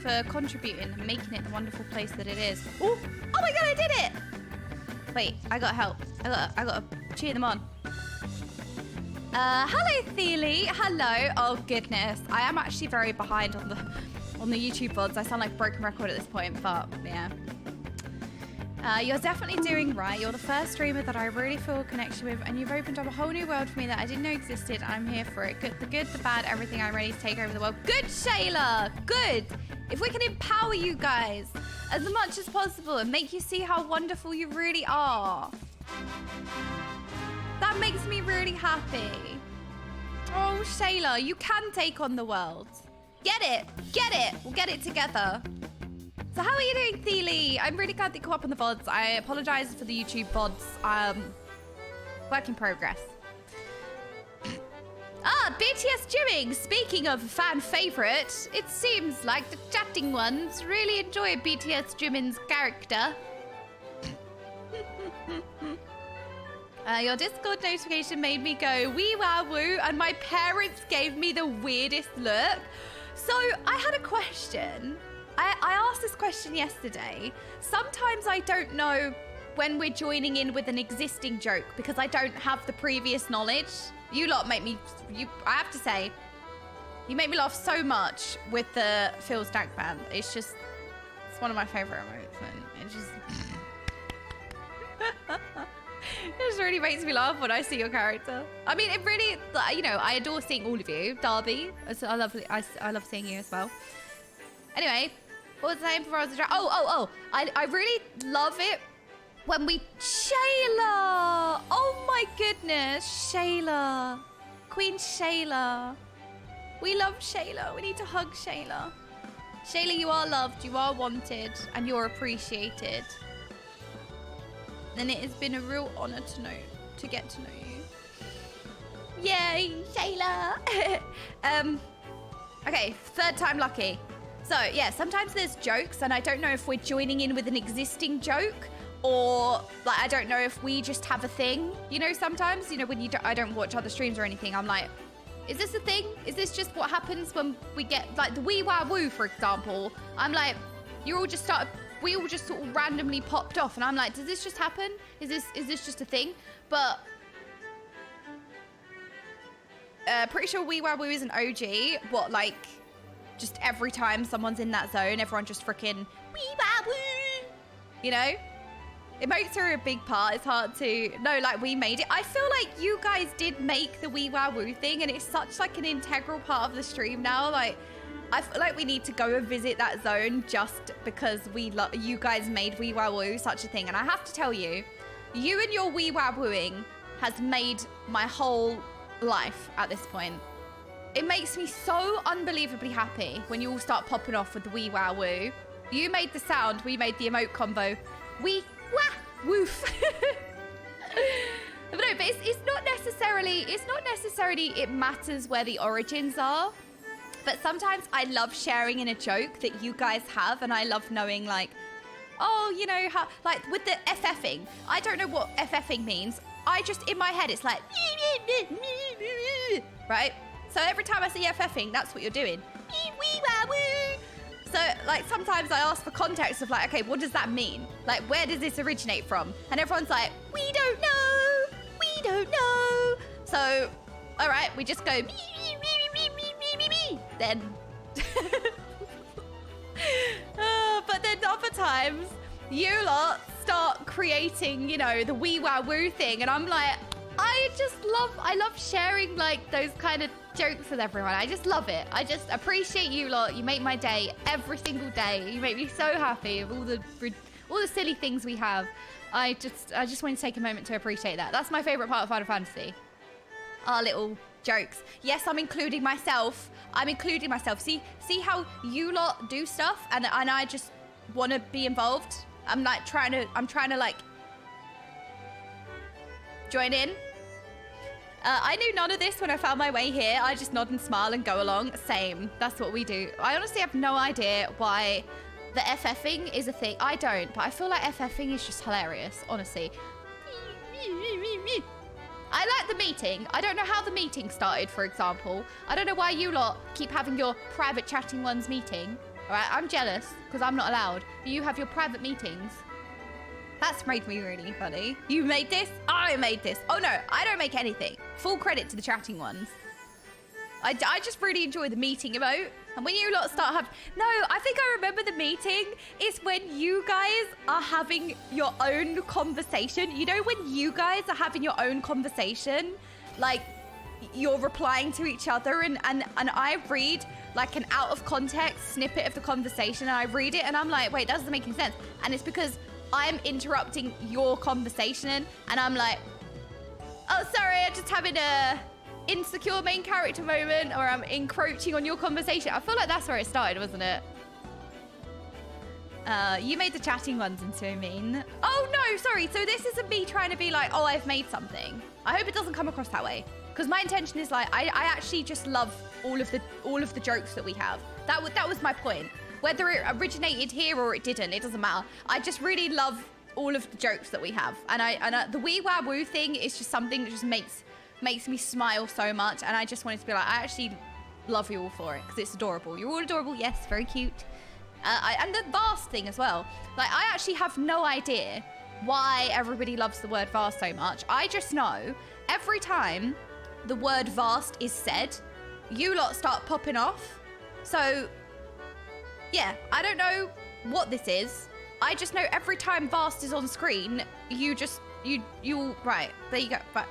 for contributing and making it the wonderful place that it is. Oh my god, I did it! Wait, I got help. I got to cheer them on. Hello, Theely. Hello. Oh goodness, I am actually very behind on the YouTube VODs. I sound like a broken record at this point, but yeah. You're definitely doing right. You're the first streamer that I really feel a connection with, and you've opened up a whole new world for me that I didn't know existed, and I'm here for it. The good, the bad, everything. I'm ready to take over the world. Good, Shayla. Good. If we can empower you guys as much as possible and make you see how wonderful you really are, that makes me really happy. Oh, Shayla, you can take on the world. Get it. Get it. We'll get it together. So how are you doing, Theely? I'm really glad that you caught up on the VODs. I apologize for the YouTube VODs. Work in progress. BTS Jimming. Speaking of fan favorite, it seems like the chatting ones really enjoy BTS Jimming's character. Your Discord notification made me go wee wow woo, and my parents gave me the weirdest look. So I had a question. I asked this question yesterday. Sometimes I don't know when we're joining in with an existing joke because I don't have the previous knowledge. You lot make me, I have to say, you make me laugh so much with the Phil Stank band. It's just, it's one of my favorite emotes, and it just really makes me laugh when I see your character. I mean, it really, you know, I adore seeing all of you. Darby, I love seeing you as well. Anyway, what was the name for us? I really love it when we... Shayla! Oh my goodness, Shayla. Queen Shayla. We love Shayla. We need to hug Shayla. Shayla, you are loved, you are wanted, and you're appreciated. And it has been a real honor to get to know you. Yay, Shayla! Okay, third time lucky. So yeah, sometimes there's jokes, and I don't know if we're joining in with an existing joke, or like I don't know if we just have a thing. You know, sometimes, you know, when I don't watch other streams or anything, I'm like, is this a thing? Is this just what happens when we get like the wee wow woo, for example? I'm like, we all just sort of randomly popped off, and I'm like, does this just happen? Is this just a thing? But pretty sure wee wow woo is an OG. What, like, just every time someone's in that zone, everyone just freaking wee wow woo, you know? Emotes are a big part. It's hard to... No, like, we made it. I feel like you guys did make the wee wow woo thing, and it's such, like, an integral part of the stream now. Like, I feel like we need to go and visit that zone just because you guys made wee wow woo such a thing. And I have to tell you, you and your wee wow wooing has made my whole life at this point. It makes me so unbelievably happy when you all start popping off with the wee wow woo. You made the sound, we made the emote combo. Wee wah woof. But no, but it's not necessarily it matters where the origins are. But sometimes I love sharing in a joke that you guys have, and I love knowing, like, oh, you know, how, like with the FFing. I don't know what FFing means. I just, in my head, it's like, right? So every time I see FFing, that's what you're doing. So, like, sometimes I ask for context of, like, okay, what does that mean? Like, where does this originate from? And everyone's like, we don't know. We don't know. So, all right, we just go, then. But then other times, you lot start creating, you know, the wee wow woo thing. And I'm like, I love sharing, like, those kind of jokes with everyone. I just love it. I just appreciate you lot. You make my day every single day. You make me so happy with all the silly things we have. I just want to take a moment to appreciate that. That's my favorite part of Final Fantasy. Our little jokes. Yes, I'm including myself. See how you lot do stuff, and I just want to be involved. I'm trying to like join in. I knew none of this when I found my way here. I just nod and smile and go along. Same. That's what we do. I honestly have no idea why the FFing is a thing. I don't, but I feel like FFing is just hilarious, honestly. I like the meeting. I don't know how the meeting started, for example. I don't know why you lot keep having your private chatting ones meeting. All right, I'm jealous because I'm not allowed. You have your private meetings. That's made me really funny. You made this? I made this. Oh no, I don't make anything. Full credit to the chatting ones. I just really enjoy the meeting emote. And when you lot start having... No, I think I remember the meeting is when you guys are having your own conversation. You know when you guys are having your own conversation? Like, you're replying to each other and I read like an out of context snippet of the conversation, and I read it and I'm like, wait, that doesn't make any sense. And it's because I'm interrupting your conversation and I'm like, oh, sorry, I'm just having a insecure main character moment, or I'm encroaching on your conversation. I feel like that's where it started, wasn't it? You made the chatting ones into a meme. Oh no, sorry. So this isn't me trying to be like, oh, I've made something. I hope it doesn't come across that way. Because my intention is like, I actually just love all of the jokes that we have. That was my point. Whether it originated here or it didn't, it doesn't matter. I just really love all of the jokes that we have. And the wee wow woo thing is just something that just makes me smile so much. And I just wanted to be like, I actually love you all for it because it's adorable. You're all adorable. Yes, very cute. And the vast thing as well. Like, I actually have no idea why everybody loves the word vast so much. I just know every time the word vast is said, you lot start popping off. So yeah, I don't know what this is. I just know every time vast is on screen, you right, there you go. But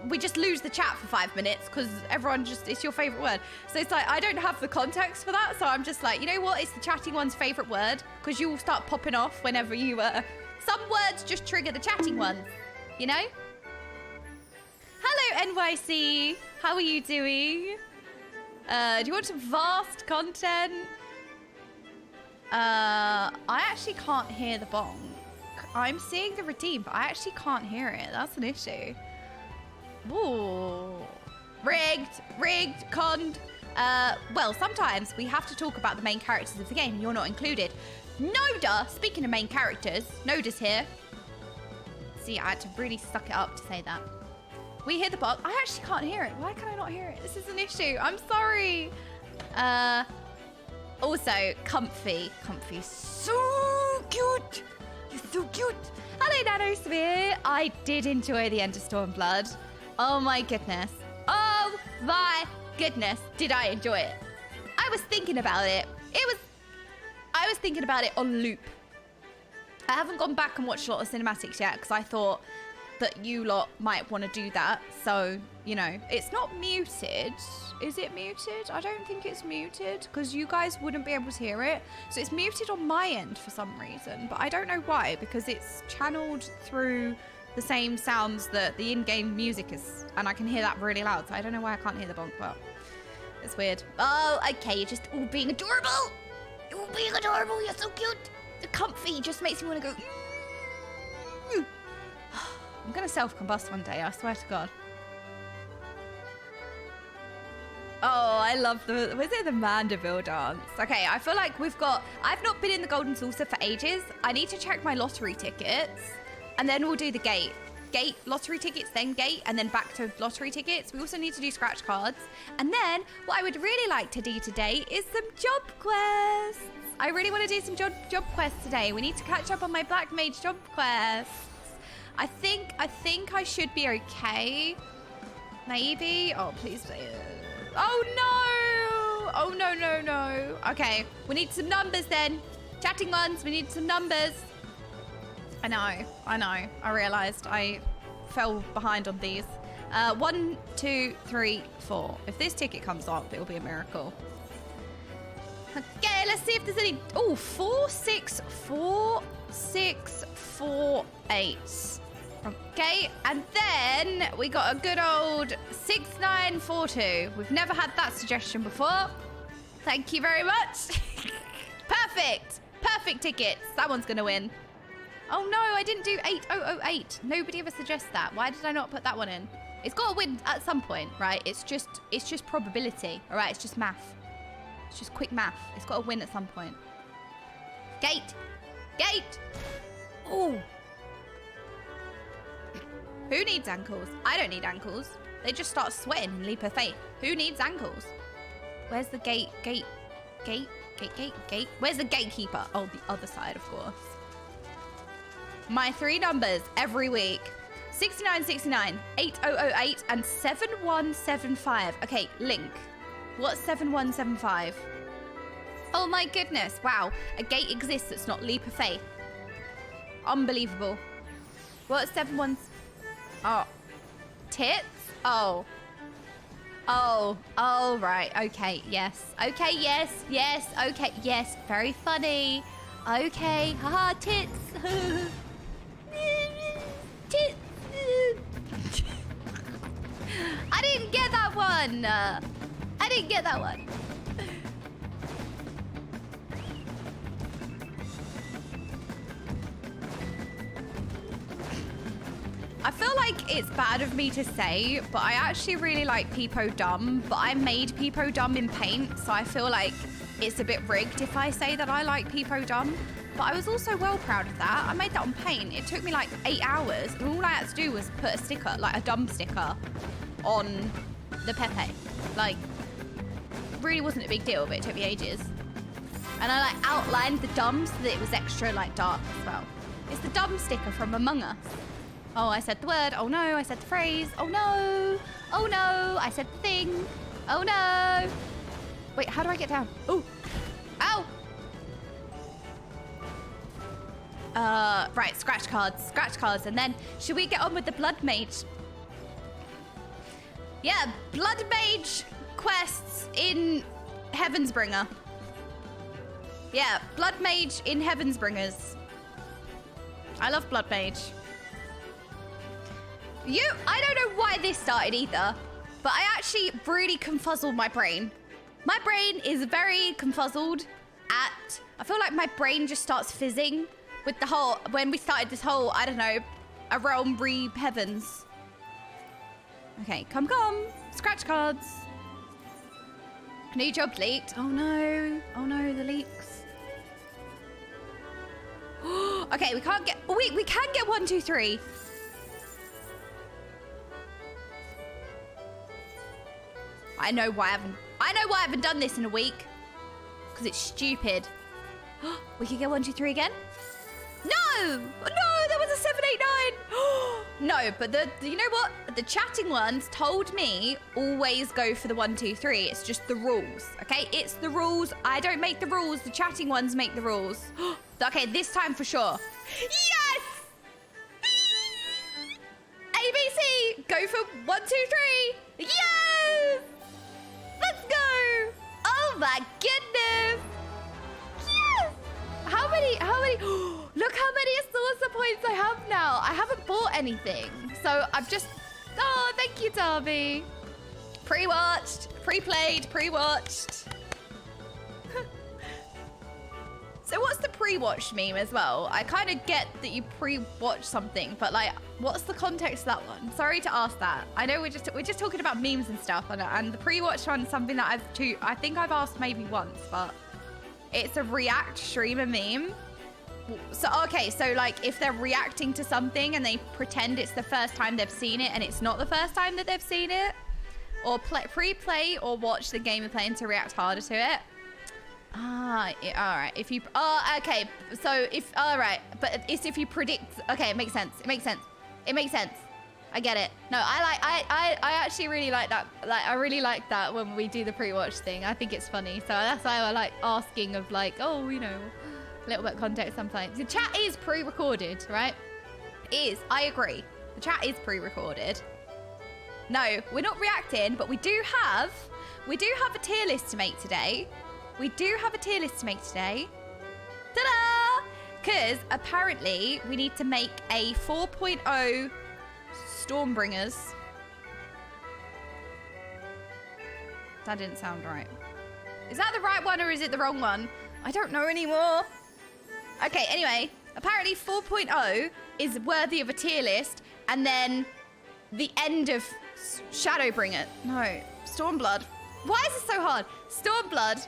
we just lose the chat for 5 minutes because everyone just, it's your favorite word. So it's like, I don't have the context for that. So I'm just like, you know what? It's the chatting one's favorite word because you will start popping off whenever you, some words just trigger the chatting ones, you know? Hello, NYC. How are you doing? Do you want some vast content? I actually can't hear the bonk. I'm seeing the redeem, but I actually can't hear it. That's an issue. Ooh. Rigged, conned. Well, sometimes we have to talk about the main characters of the game. You're not included. Noda, speaking of main characters, Noda's here. See, I had to really suck it up to say that. We hear the bot. I actually can't hear it. Why can I not hear it? This is an issue. I'm sorry. Also, Comfy. Comfy's so cute. You're so cute. Hello, Nanosphere. I did enjoy the end of Stormblood. Oh my goodness. Oh my goodness. Did I enjoy it? I was thinking about it. I was thinking about it on loop. I haven't gone back and watched a lot of cinematics yet because I thought that you lot might want to do that. So, you know, it's not muted. Is it muted? I don't think it's muted because you guys wouldn't be able to hear it. So it's muted on my end for some reason, but I don't know why, because it's channeled through the same sounds that the in-game music is, and I can hear that really loud. So I don't know why I can't hear the bonk, but it's weird. Oh, okay, you're just all being adorable. You're all being adorable. You're so cute. The Comfy just makes me want to go. I'm gonna self-combust one day, I swear to God. Oh, I love was it the Mandeville dance? Okay, I feel like I've not been in the Golden Saucer for ages. I need to check my lottery tickets, and then we'll do the gate. Gate, lottery tickets, then gate, and then back to lottery tickets. We also need to do scratch cards. And then, what I would really like to do today is some job quests. I really want to do some job quests today. We need to catch up on my Black Mage job quests. I think I should be okay. Maybe. Oh, please. Oh, no. Oh, no. Okay. We need some numbers then. Chatting ones. We need some numbers. I know. I realized I fell behind on these. 1, 2, 3, 4. If this ticket comes up, it'll be a miracle. Okay, let's see if there's any. Oh, 4, 6, 4, 6, 4, 8. Okay, and then we got a good old 6942. We've never had that suggestion before. Thank you very much. Perfect tickets. That one's gonna win. Oh no, I didn't do 8008. Nobody ever suggests that. Why did I not put that one in? It's got to win at some point, right? It's just probability. All right, it's just math. It's just quick math. It's got to win at some point. Gate. Oh. Who needs ankles? I don't need ankles. They just start sweating and leap of faith. Who needs ankles? Where's the gate? Where's the gatekeeper? Oh, the other side, of course. My 3 numbers every week. 6969, 8008, and 7175. Okay, Link. What's 7175? Oh my goodness. Wow. A gate exists that's not leap of faith. Unbelievable. What's 71... Oh. Tits? Oh, right. Okay, yes. Okay, yes. Okay, yes. Very funny. Okay. Haha, tits. Tits. I didn't get that one. I feel like it's bad of me to say, but I actually really like Peepo Dumb, but I made Peepo Dumb in Paint, so I feel like it's a bit rigged if I say that I like Peepo Dumb. But I was also well proud of that. I made that on Paint. It took me like 8 hours, and all I had to do was put a sticker, like a dumb sticker, on the Pepe. Like, really wasn't a big deal, but it took me ages. And I like outlined the dumb so that it was extra like dark as well. It's the dumb sticker from Among Us. Oh, I said the word. Oh no, I said the phrase. Oh no. Oh no, I said the thing. Oh no. Wait, how do I get down? Oh. Ow. Right, scratch cards. And then, should we get on with the Blood Mage? Yeah, Blood Mage quests in Heavensbringer. Yeah, Blood Mage in Heavensbringers. I love Blood Mage. I don't know why this started either, but I actually really confuzzled my brain. My brain is very confuzzled I feel like my brain just starts fizzing with the whole, when we started this whole, I don't know, A Realm Re Heavens. Okay, come. Scratch cards. New job leaked. Oh no, the leaks. Okay, we can't get, oh wait, we can get 1, 2, 3. I know why I haven't done this in a week. Because it's stupid. We could get 1, 2, 3 again? No, there was a 7, 8, 9. No, but you know what? The chatting ones told me always go for the 1, 2, 3. It's just the rules, okay? It's the rules. I don't make the rules. The chatting ones make the rules. Okay, this time for sure. Yes! ABC, go for 1, 2, 3. Yes! Let's go! Oh my goodness! Yes! How many? Look how many saucer points I have now. I haven't bought anything. So I've just, oh, thank you, Darby. Pre-watched, pre-played, pre-watched. So what's the pre-watch meme as well? I kind of get that you pre-watch something, but like, what's the context of that one? Sorry to ask that. I know we're just talking about memes and stuff, and the pre-watch one is something that I think I've asked maybe once, but it's a React streamer meme. So okay, so like if they're reacting to something and they pretend it's the first time they've seen it and it's not the first time that they've seen it, or pre-play or watch the game and playing to react harder to it. Ah, yeah, all right. If you, okay. So if, all right, but it's if you predict. Okay, it makes sense. It makes sense. I get it. No, I actually really like that. Like, I really like that when we do the pre-watch thing. I think it's funny. So that's why I like asking of like, oh, you know, a little bit of context sometimes. The chat is pre-recorded, right? It is. I agree. The chat is pre-recorded. No, we're not reacting, but we do have a tier list to make today. Ta-da! Because apparently we need to make a 4.0 Stormbringers. That didn't sound right. Is that the right one or is it the wrong one? I don't know anymore. Okay, anyway, apparently 4.0 is worthy of a tier list, and then the end of Shadowbringer. No, Stormblood. Why is this so hard? Stormblood.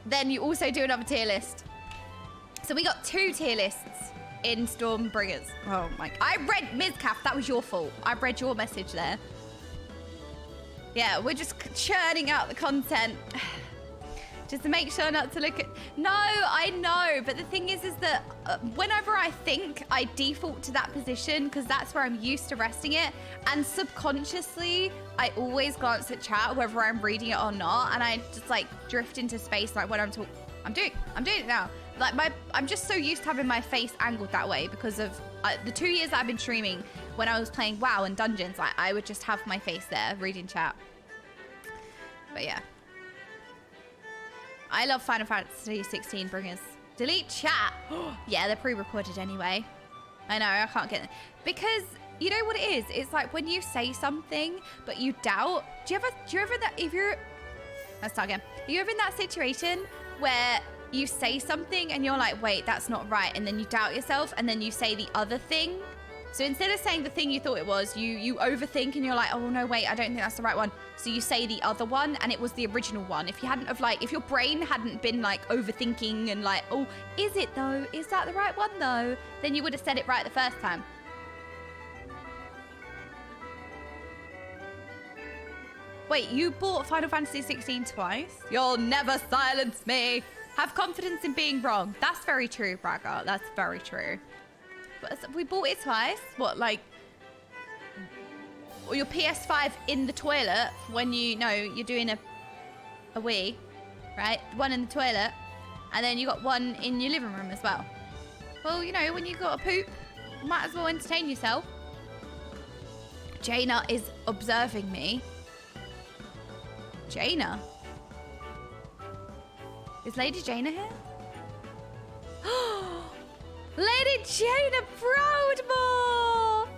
Then you also do another tier list. So we got 2 tier lists in Stormbringers. Oh my, I read Mizcaf, that was your fault. I read your message there. Yeah, we're just churning out the content. Just to make sure not to look at, no, I know. But the thing is that whenever I think, I default to that position because that's where I'm used to resting it. And subconsciously, I always glance at chat, whether I'm reading it or not. And I just like drift into space. Like when I'm talking, I'm doing it now. Like I'm just so used to having my face angled that way because of the 2 years that I've been streaming. When I was playing WoW and Dungeons, like I would just have my face there reading chat. But yeah. I love Final Fantasy 16 bringers. Delete chat. Yeah, they're pre-recorded anyway. I know, I can't get it. Because you know what it is? It's like when you say something, but you doubt. Do you ever that, let's start again. Are you ever in that situation where you say something and you're like, wait, that's not right. And then you doubt yourself and then you say the other thing. So instead of saying the thing you thought it was, you overthink and you're like, oh no, wait, I don't think that's the right one. So you say the other one and it was the original one. If you hadn't have like, if your brain hadn't been like overthinking and like, oh, is it though? Is that the right one though? Then you would have said it right the first time. Wait, you bought Final Fantasy 16 twice? You'll never silence me. Have confidence in being wrong. That's very true, Braga. That's very true. But we bought it twice. What, like, or your PS5 in the toilet when you're doing a wee, right? One in the toilet, and then you got one in your living room as well. Well, you know, when you got a poop, you might as well entertain yourself. Jaina is observing me. Jaina? Is Lady Jaina here? Lady Jaina Proudmore!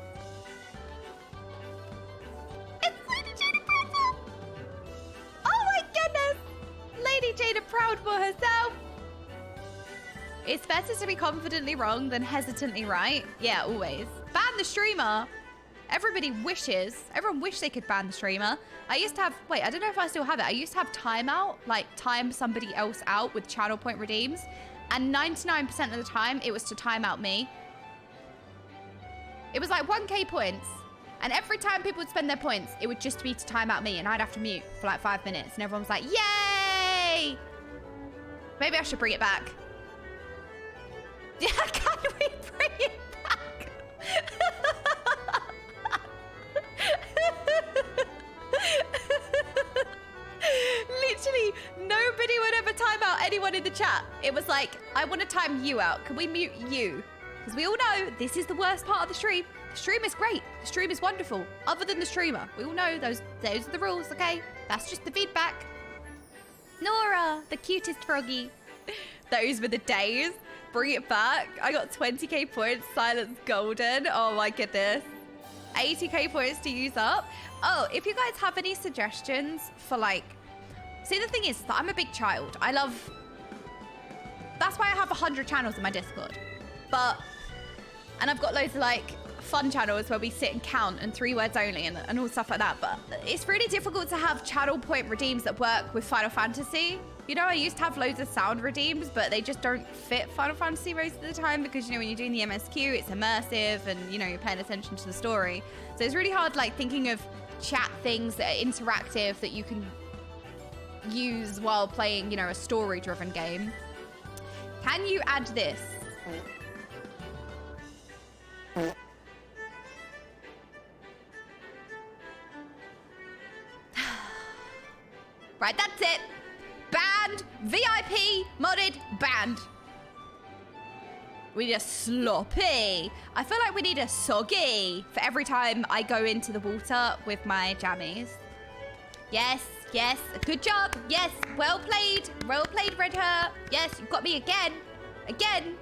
It's better to be confidently wrong than hesitantly right. Yeah, always. Ban the streamer. Everyone wish they could ban the streamer. I used to have, wait, I don't know if I still have it. I used to have timeout, like time somebody else out with channel point redeems. And 99% of the time, it was to time out me. It was like 1K points. And every time people would spend their points, it would just be to time out me. And I'd have to mute for like 5 minutes. And everyone was like, yay! Maybe I should bring it back. Yeah, can we bring it back? Literally, nobody would ever time out anyone in the chat. It was like, I want to time you out. Can we mute you? Because we all know this is the worst part of the stream. The stream is great. The stream is wonderful. Other than the streamer. We all know those are the rules, okay? That's just the feedback. Nora, the cutest froggy. Those were the days. Bring it back. I got 20k points. Silence golden. Oh my goodness. 80k points to use up. Oh, if you guys have any suggestions for like... See, the thing is that I'm a big child. I love... That's why I have 100 channels in my Discord. But... And I've got loads of like fun channels where we sit and count and 3 words only and all stuff like that. But it's really difficult to have channel point redeems that work with Final Fantasy. You know, I used to have loads of sound redeems, but they just don't fit Final Fantasy most of the time because, you know, when you're doing the MSQ, it's immersive and, you know, you're paying attention to the story. So it's really hard, like, thinking of chat things that are interactive that you can use while playing, you know, a story-driven game. Can you add this? Right, that's it. Banned, VIP, modded, banned. We need a sloppy. I feel like we need a soggy for every time I go into the water with my jammies. Yes, yes, good job. Yes, well played, Red Hair. Yes, you got me again. Again.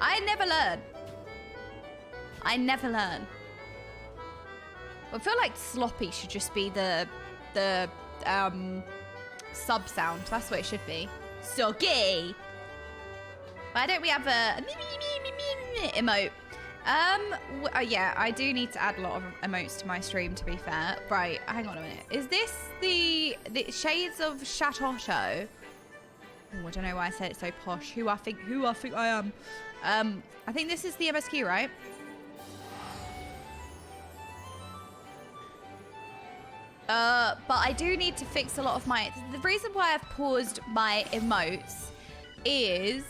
I never learn. I never learn. I feel like sloppy should just be the sub sound. That's what it should be. Soggy. Why don't we have a emote? Oh yeah, I do need to add a lot of emotes to my stream, to be fair. Right, hang on a minute. Is this the Shades of Chateauneuf? Oh, I don't know why I said it so posh. Who I think I am. I think this is the MSQ, right? But I do need to fix a lot of my... The reason why I've paused my emotes is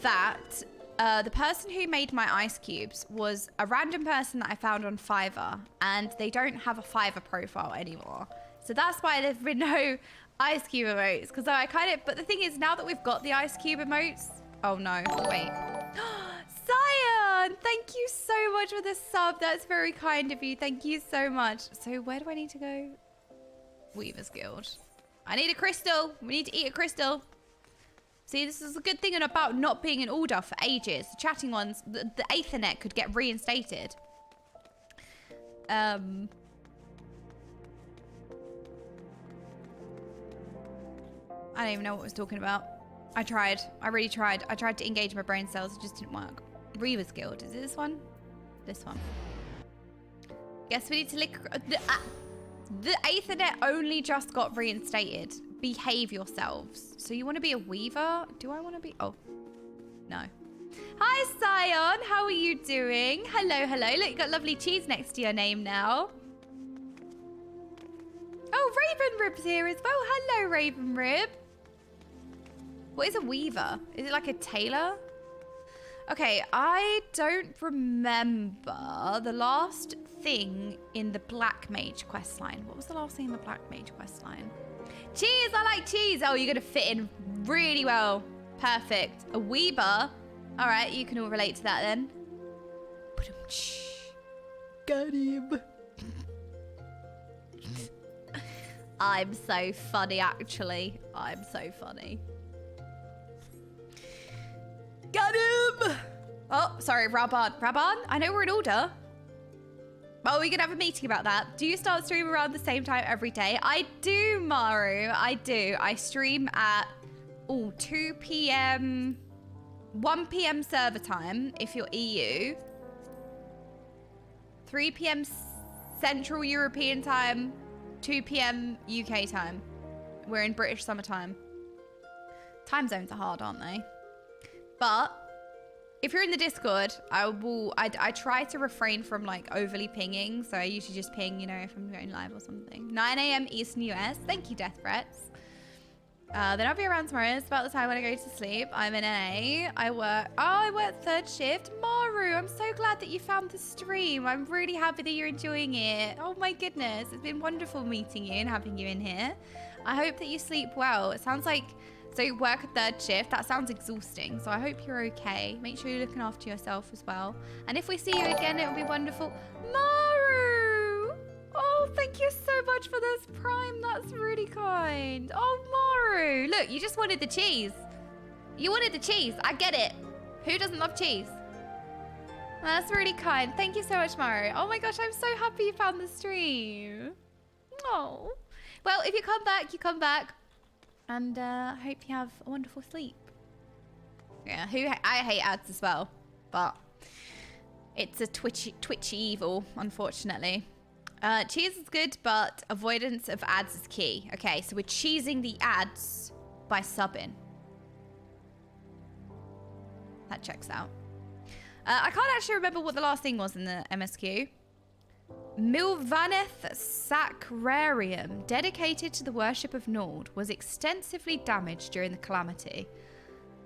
that the person who made my ice cubes was a random person that I found on Fiverr, and they don't have a Fiverr profile anymore. So that's why there's been no ice cube emotes, because I kind of... But the thing is, now that we've got the ice cube emotes... Oh no, wait. Sion, thank you so much for the sub. That's very kind of you. Thank you so much. So where do I need to go? Weaver's Guild. I need a crystal. We need to eat a crystal. See, this is a good thing about not being in order for ages. The chatting ones, the Ethernet could get reinstated. I don't even know what I was talking about. I tried. I really tried. I tried to engage my brain cells. It just didn't work. Reaver's Guild. Is it this one? This one. Guess we need to lick... The Ethernet only just got reinstated. Behave yourselves. So you want to be a weaver? Do I want to be... Oh. No. Hi, Sion. How are you doing? Hello, hello. Look, you got lovely cheese next to your name now. Oh, Raven Rib's here as well. Hello, Raven Rib. What is a weaver? Is it like a tailor? Okay, I don't remember the last thing in the Black Mage questline. What was the last thing in the Black Mage questline? Cheese! I like cheese! Oh, you're gonna fit in really well. Perfect. A weaver. All right, you can all relate to that then. Got him. I'm so funny, actually. I'm so funny. Got him! Oh, sorry, Raban. Raban, I know we're in order. Oh, we can have a meeting about that. Do you start streaming around the same time every day? I do, Maru. I do. I stream at 2 p.m. 1 p.m. server time if you're EU. 3 p.m. Central European time. 2 p.m. UK time. We're in British summertime. Time zones are hard, aren't they? But if you're in the Discord, I try to refrain from like overly pinging. So I usually just ping, you know, if I'm going live or something. 9 a.m. Eastern US. Thank you, Death Threats. Then I'll be around tomorrow. It's about the time when I go to sleep. I'm in NA. I work third shift. Maru, I'm so glad that you found the stream. I'm really happy that you're enjoying it. Oh my goodness. It's been wonderful meeting you and having you in here. I hope that you sleep well. It sounds like, so you work a third shift. That sounds exhausting. So I hope you're okay. Make sure you're looking after yourself as well. And if we see you again, it will be wonderful. Maru! Oh, thank you so much for this Prime. That's really kind. Oh, Maru. Look, you just wanted the cheese. You wanted the cheese. I get it. Who doesn't love cheese? That's really kind. Thank you so much, Maru. Oh my gosh, I'm so happy you found the stream. Oh. Well, if you come back, you come back. And I hope you have a wonderful sleep. Yeah, I hate ads as well. But it's a twitchy evil, unfortunately. Cheese is good, but avoidance of ads is key. Okay, so we're cheesing the ads by subbing. That checks out. I can't actually remember what the last thing was in the MSQ. Milvaneth Sacrarium, dedicated to the worship of Nord, was extensively damaged during the calamity.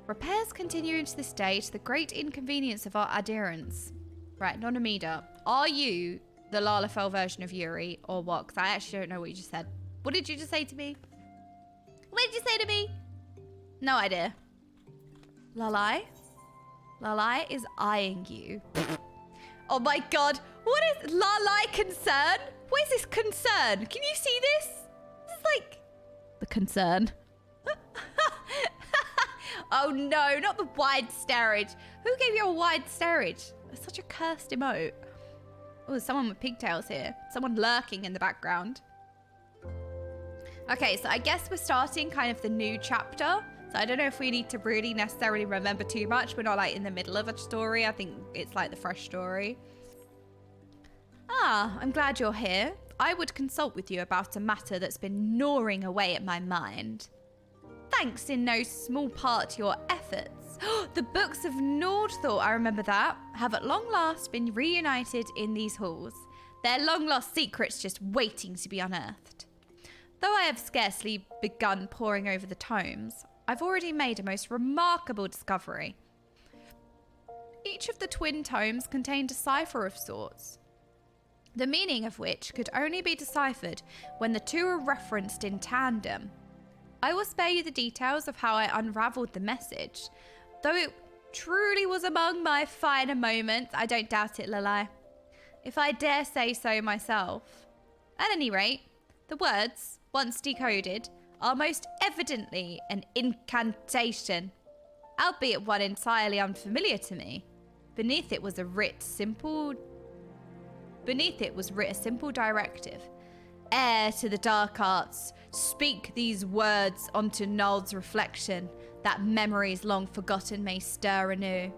Repairs continue into this day to the great inconvenience of our adherents. Right, Nonamida, are you the Lalafell version of Yuri or what? Because I actually don't know what you just said. What did you just say to me? What did you say to me? No idea. Lalai? Lalai is eyeing you. Oh my god. What is Lalai concern? What is this concern? Can you see this? This is like the concern. Oh no, not the wide starage. Who gave you a wide starage? It's such a cursed emote. Oh, there's someone with pigtails here. Someone lurking in the background. Okay, so I guess we're starting kind of the new chapter. So I don't know if we need to really necessarily remember too much. We're not like in the middle of a story. I think it's like the fresh story. Ah, I'm glad you're here. I would consult with you about a matter that's been gnawing away at my mind. Thanks in no small part to your efforts. The books of Nordthor, I remember that, have at long last been reunited in these halls. Their long-lost secrets just waiting to be unearthed. Though I have scarcely begun poring over the tomes, I've already made a most remarkable discovery. Each of the twin tomes contained a cipher of sorts, the meaning of which could only be deciphered when the two are referenced in tandem. I will spare you the details of how I unravelled the message, though it truly was among my finer moments. I don't doubt it, Lalai, if I dare say so myself. At any rate, the words, once decoded, are most evidently an incantation, albeit one entirely unfamiliar to me. Beneath it was writ a simple directive. Heir to the dark arts, speak these words onto Nold's reflection, that memories long forgotten may stir anew.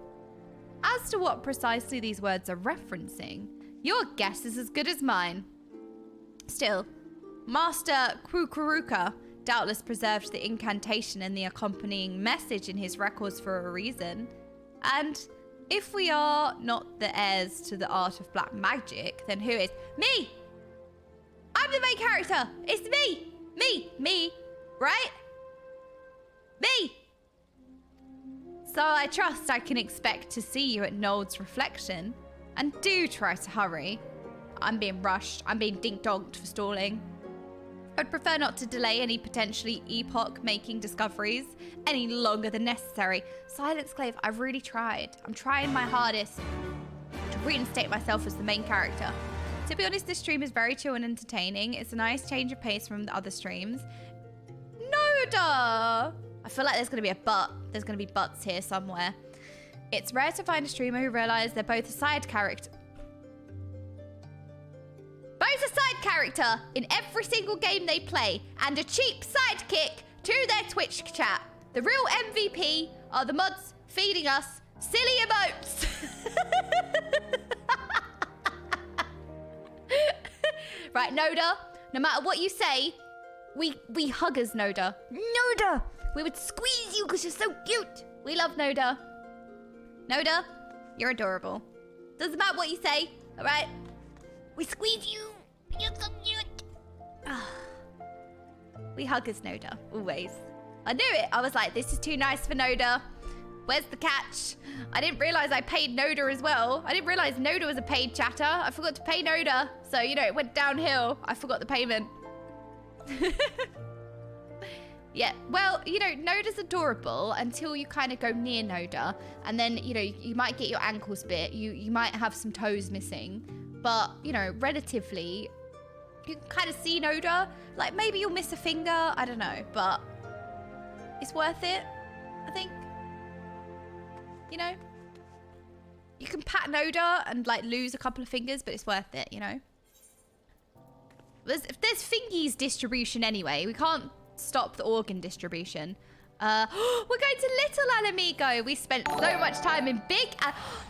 As to what precisely these words are referencing, your guess is as good as mine. Still, Master Kukuruka doubtless preserved the incantation and the accompanying message in his records for a reason. And if we are not the heirs to the art of black magic, then who is? Me! I'm the main character! It's me! Me, right? Me! So I trust I can expect to see you at Nold's reflection. And do try to hurry. I'm being rushed. I'm being dink-donked for stalling. I'd prefer not to delay any potentially epoch-making discoveries any longer than necessary. Silence Clave, I've really tried. I'm trying my hardest to reinstate myself as the main character. To be honest, this stream is very chill and entertaining. It's a nice change of pace from the other streams. Noda! I feel like there's going to be a but. There's going to be buts here somewhere. It's rare to find a streamer who realizes they're both a side character. Both a side character in every single game they play and a cheap sidekick to their Twitch chat. The real MVP are the mods feeding us silly emotes. Right, Noda, no matter what you say, we huggers, Noda. Noda! We would squeeze you because you're so cute. We love Noda. Noda, you're adorable. Doesn't matter what you say, all right? We squeeze you. You're so cute. We huggers, Noda, always. I knew it. I was like, this is too nice for Noda. Where's the catch? I didn't realize I paid Noda as well. I didn't realize Noda was a paid chatter. I forgot to pay Noda. So, you know, it went downhill. I forgot the payment. Yeah, well, you know, Noda's adorable until you kind of go near Noda. And then, you know, you might get your ankles bit. You might have some toes missing. But, you know, relatively, you can kind of see Noda. Like, maybe you'll miss a finger. I don't know. But it's worth it, I think. You know? You can pat Noda and, like, lose a couple of fingers, but it's worth it, you know? If there's fingies distribution anyway, we can't stop the organ distribution. We're going to Little Alamigo. We spent so much time in Big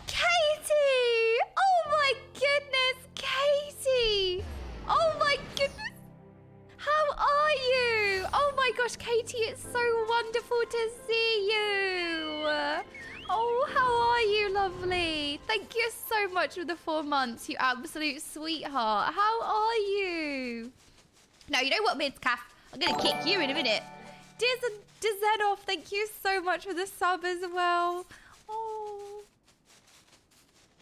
Katie! Oh my goodness, Katie! Oh my goodness! How are you? Oh my gosh, Katie, it's so wonderful to see you. Oh, how are you, lovely? Thank you so much for the 4 months, you absolute sweetheart. How are you? No, you know what, Midscaf? I'm going to kick you in a minute. Dizenoff, thank you so much for the sub as well. Oh,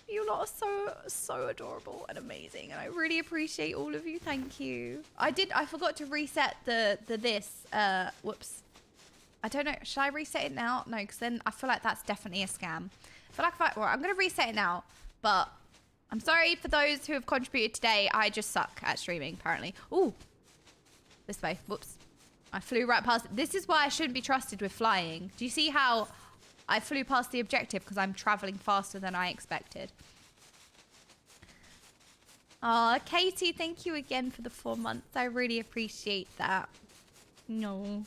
you lot are so adorable and amazing, and I really appreciate all of you. Thank you. I forgot to reset this. Whoops. I don't know. Should I reset it now? No, because then I feel like that's definitely a scam. I feel like well, I'm going to reset it now, but I'm sorry for those who have contributed today. I just suck at streaming, apparently. Ooh. This way. Whoops. I flew right past it. This is why I shouldn't be trusted with flying. Do you see how I flew past the objective because I'm traveling faster than I expected? Aw, Katie, thank you again for the 4 months. I really appreciate that. No.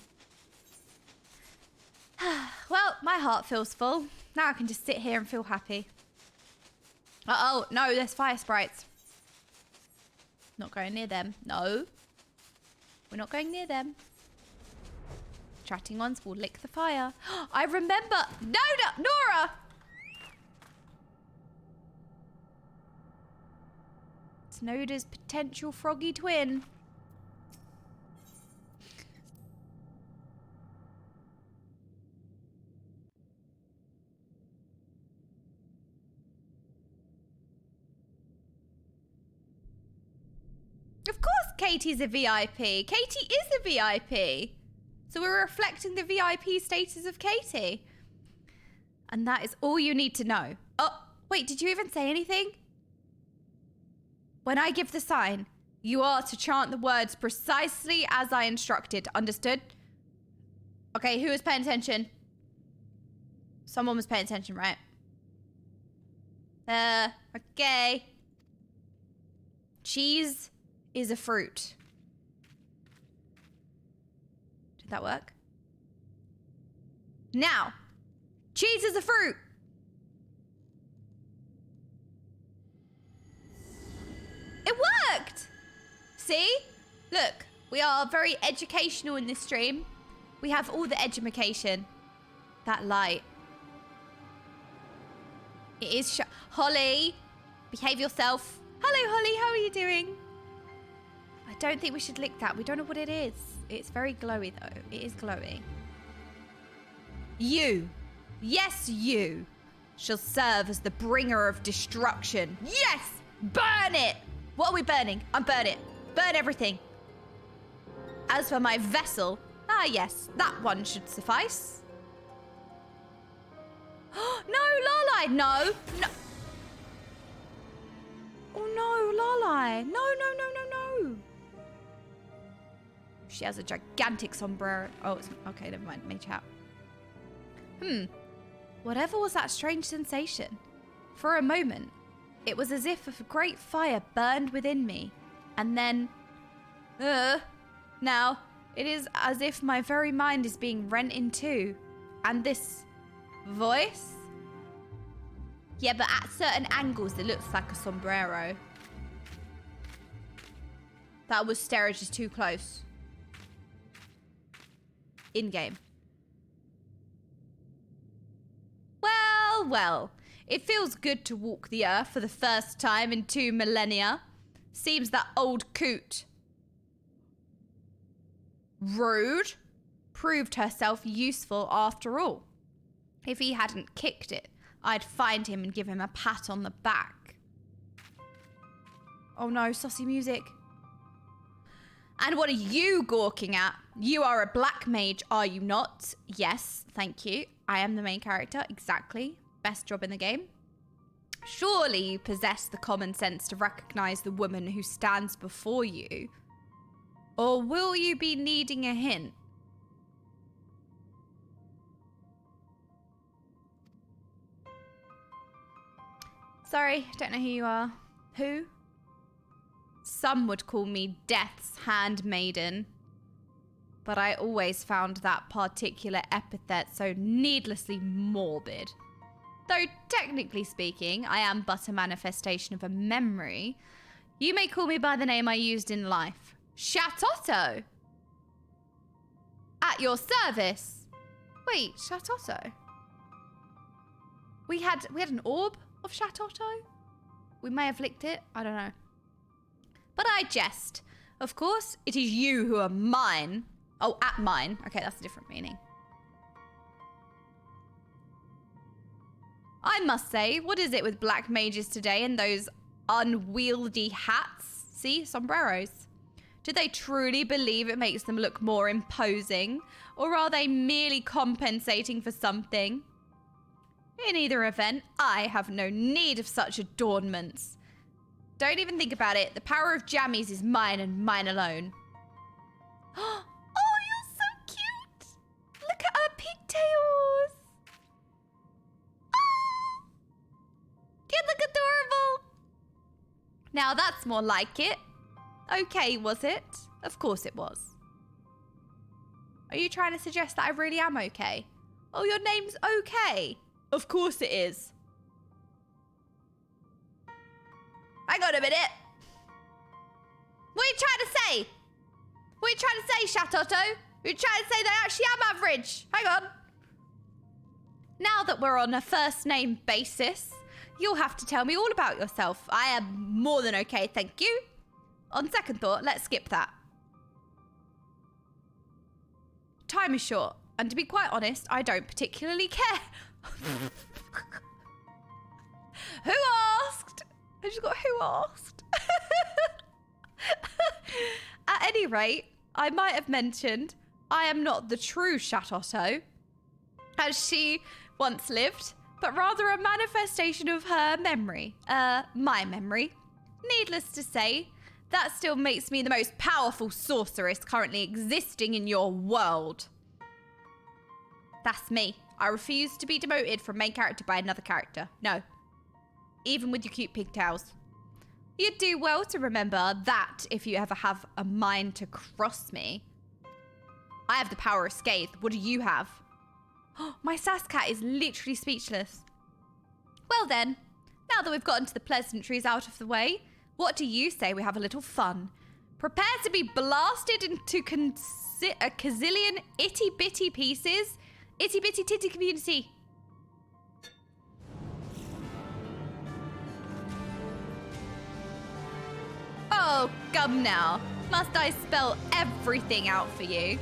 Well, my heart feels full. Now I can just sit here and feel happy. Uh-oh, no, there's fire sprites. Not going near them. No. We're not going near them. Chatting ones will lick the fire. I remember. Nora! It's Noda's potential froggy twin. Of course Katie's a VIP. Katie is a VIP. So we're reflecting the VIP status of Katie. And that is all you need to know. Oh, wait, did you even say anything? When I give the sign, you are to chant the words precisely as I instructed. Understood? Okay, who was paying attention? Someone was paying attention, right? Okay. Cheese is a fruit. Did that work? Now, cheese is a fruit. It worked. See? Look, we are very educational in this stream. We have all the edumacation. That light. It is Holly, behave yourself. Hello, Holly, how are you doing? I don't think we should lick that. We don't know what it is. It's very glowy, though. It is glowy. You, yes, you, shall serve as the bringer of destruction. Yes! Burn it! What are we burning? Unburn it. Burn everything. As for my vessel, yes, that one should suffice. No, Lalai, no. Oh, no, Lalai. No. She has a gigantic sombrero. Oh, it's okay, never mind. Mage hat. Whatever was that strange sensation? For a moment, it was as if a great fire burned within me. And then... now, it is as if my very mind is being rent in two. And this voice. Yeah, but at certain angles, it looks like a sombrero. That was staring just too close. In-game. Well, well. It feels good to walk the earth for the first time in 2 millennia. Seems that old coot, rude, proved herself useful after all. If he hadn't kicked it, I'd find him and give him a pat on the back. Oh no, saucy music. And what are you gawking at? You are a black mage, are you not? Yes, thank you. I am the main character, exactly. Best job in the game. Surely you possess the common sense to recognize the woman who stands before you. Or will you be needing a hint? Sorry, don't know who you are. Who? Some would call me Death's Handmaiden. But I always found that particular epithet so needlessly morbid. Though technically speaking, I am but a manifestation of a memory. You may call me by the name I used in life. Shatotto! At your service! Wait, Shatotto? We had an orb of Shatotto? We may have licked it, I don't know. But I jest. Of course, it is you who are mine. Oh, at mine. Okay, that's a different meaning. I must say, what is it with black mages today and those unwieldy hats? See, sombreros. Do they truly believe it makes them look more imposing? Or are they merely compensating for something? In either event, I have no need of such adornments. Don't even think about it. The power of jammies is mine and mine alone. Oh, you're so cute. Look at her pigtails. Oh, you look adorable. Now that's more like it. Okay, was it? Of course it was. Are you trying to suggest that I really am okay? Oh, your name's okay. Of course it is. Hang on a minute. What are you trying to say? What are you trying to say, Shatotto? Are you trying to say that I actually am average? Hang on. Now that we're on a first name basis, you'll have to tell me all about yourself. I am more than okay, thank you. On second thought, let's skip that. Time is short, and to be quite honest, I don't particularly care. Who asked? I just got who asked. At any rate, I might have mentioned I am not the true Shatotto, as she once lived, but rather a manifestation of her memory. My memory. Needless to say, that still makes me the most powerful sorceress currently existing in your world. That's me. I refuse to be demoted from main character by another character. No. Even with your cute pigtails. You'd do well to remember that if you ever have a mind to cross me. I have the power of Scathe. What do you have? Oh, my Sascat is literally speechless. Well then, now that we've gotten to the pleasantries out of the way, what do you say we have a little fun? Prepare to be blasted into a gazillion itty-bitty pieces. Itty-bitty titty community. Oh, come now. Must I spell everything out for you?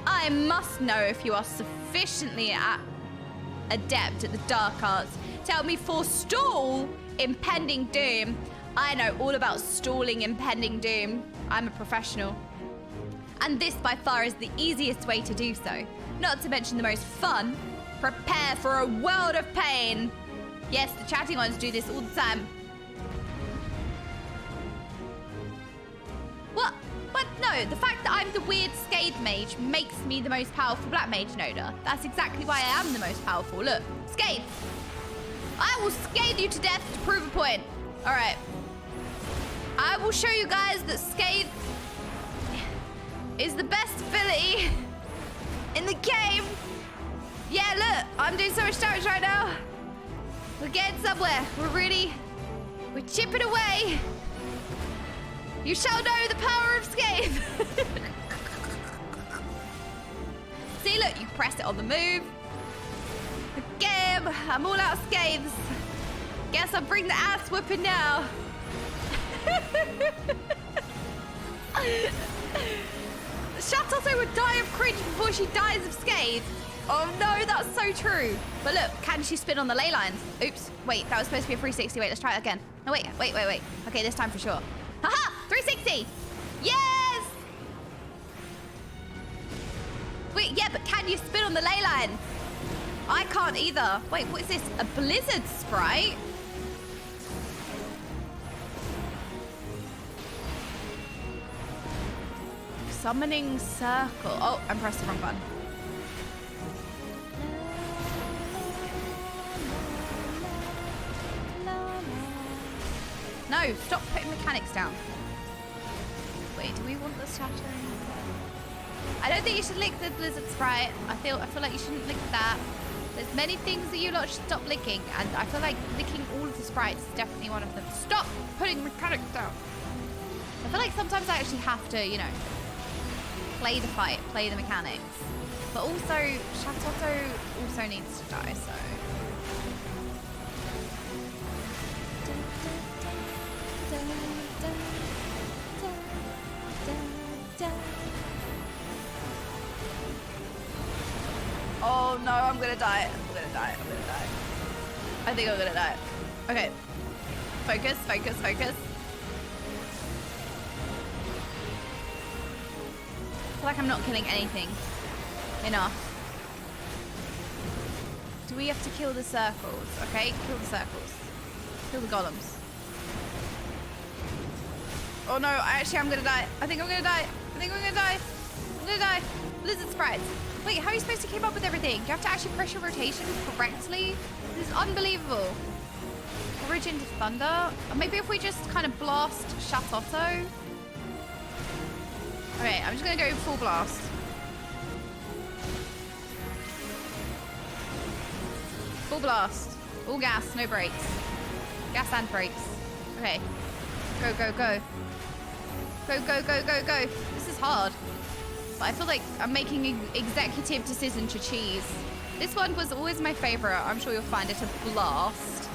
I must know if you are sufficiently adept at the dark arts to help me forestall impending doom. I know all about stalling impending doom. I'm a professional. And this by far is the easiest way to do so. Not to mention the most fun. Prepare for a world of pain. Yes, the chatty ones do this all the time. What? But no, the fact that I'm the weird Scathe mage makes me the most powerful black mage Noda. That's exactly why I am the most powerful. Look, Scathe. I will scathe you to death to prove a point. All right. I will show you guys that Scathe is the best ability in the game. Yeah, look, I'm doing so much damage right now. We're getting somewhere. We're chipping away. You shall know the power of Scathe. See, look, you press it on the move. Again, I'm all out of Scathes. Guess I'll bring the ass whooping now. Shatotto would die of cringe before she dies of Scathe. Oh no, that's so true. But look, can she spin on the ley lines? Oops, wait, that was supposed to be a 360. Wait, let's try it again. No, wait. Okay, this time for sure. Haha, 360. Yes! Wait, yeah, but can you spin on the ley lines? I can't either. Wait, what is this? A blizzard sprite? Summoning circle. Oh, I pressed the wrong button. No, stop putting mechanics down. Wait, do we want the shattering? I don't think you should lick the blizzard sprite. I feel like you shouldn't lick that. There's many things that you lot should stop licking, and I feel like licking all of the sprites is definitely one of them. Stop putting mechanics down. I feel like sometimes I actually have to, you know, play the fight, play the mechanics. But also, Shatotto also needs to die, so. Oh no, I'm gonna die. I think I'm gonna die. Okay. Focus. I feel like I'm not killing anything enough. Do we have to kill the circles? Okay, kill the circles. Kill the golems. Oh no, I'm gonna die. I think I'm gonna die. I'm gonna die. Blizzard sprites. Wait, how are you supposed to keep up with everything? You have to actually press your rotation correctly? This is unbelievable. Origin to Thunder. Or maybe if we just kind of blast Shatotto. Okay, I'm just gonna go full blast. Full blast. All gas, no brakes. Gas and brakes. Okay. Go. Go. This is hard. But I feel like I'm making an executive decision to cheese. This one was always my favorite. I'm sure you'll find it a blast.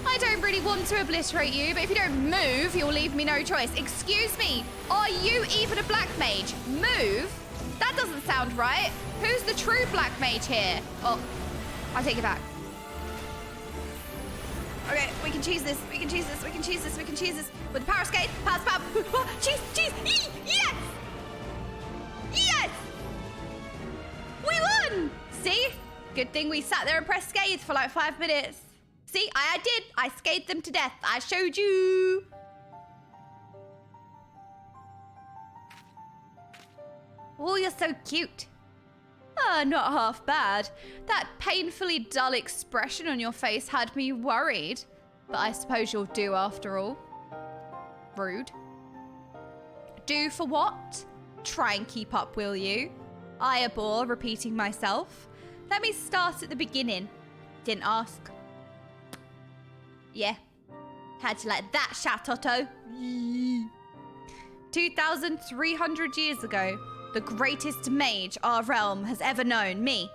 I don't really want to obliterate you, but if you don't move, you'll leave me no choice. Excuse me, are you even a black mage? Move? That doesn't sound right. Who's the true black mage here? Oh, I'll take it back. Okay, we can cheese this. We can cheese this. With the power skate, power. Cheese. Yes! Yes! We won! See? Good thing we sat there and pressed Scathe for like 5 minutes. See, I did. I scathed them to death. I showed you. Oh, you're so cute. Ah, not half bad. That painfully dull expression on your face had me worried. But I suppose you'll do after all. Rude. Do for what? Try and keep up, will you? I abhor repeating myself. Let me start at the beginning. Didn't ask. Yeah. How'd you like that, Shatotto? 2,300 years ago, the greatest mage our realm has ever known, me.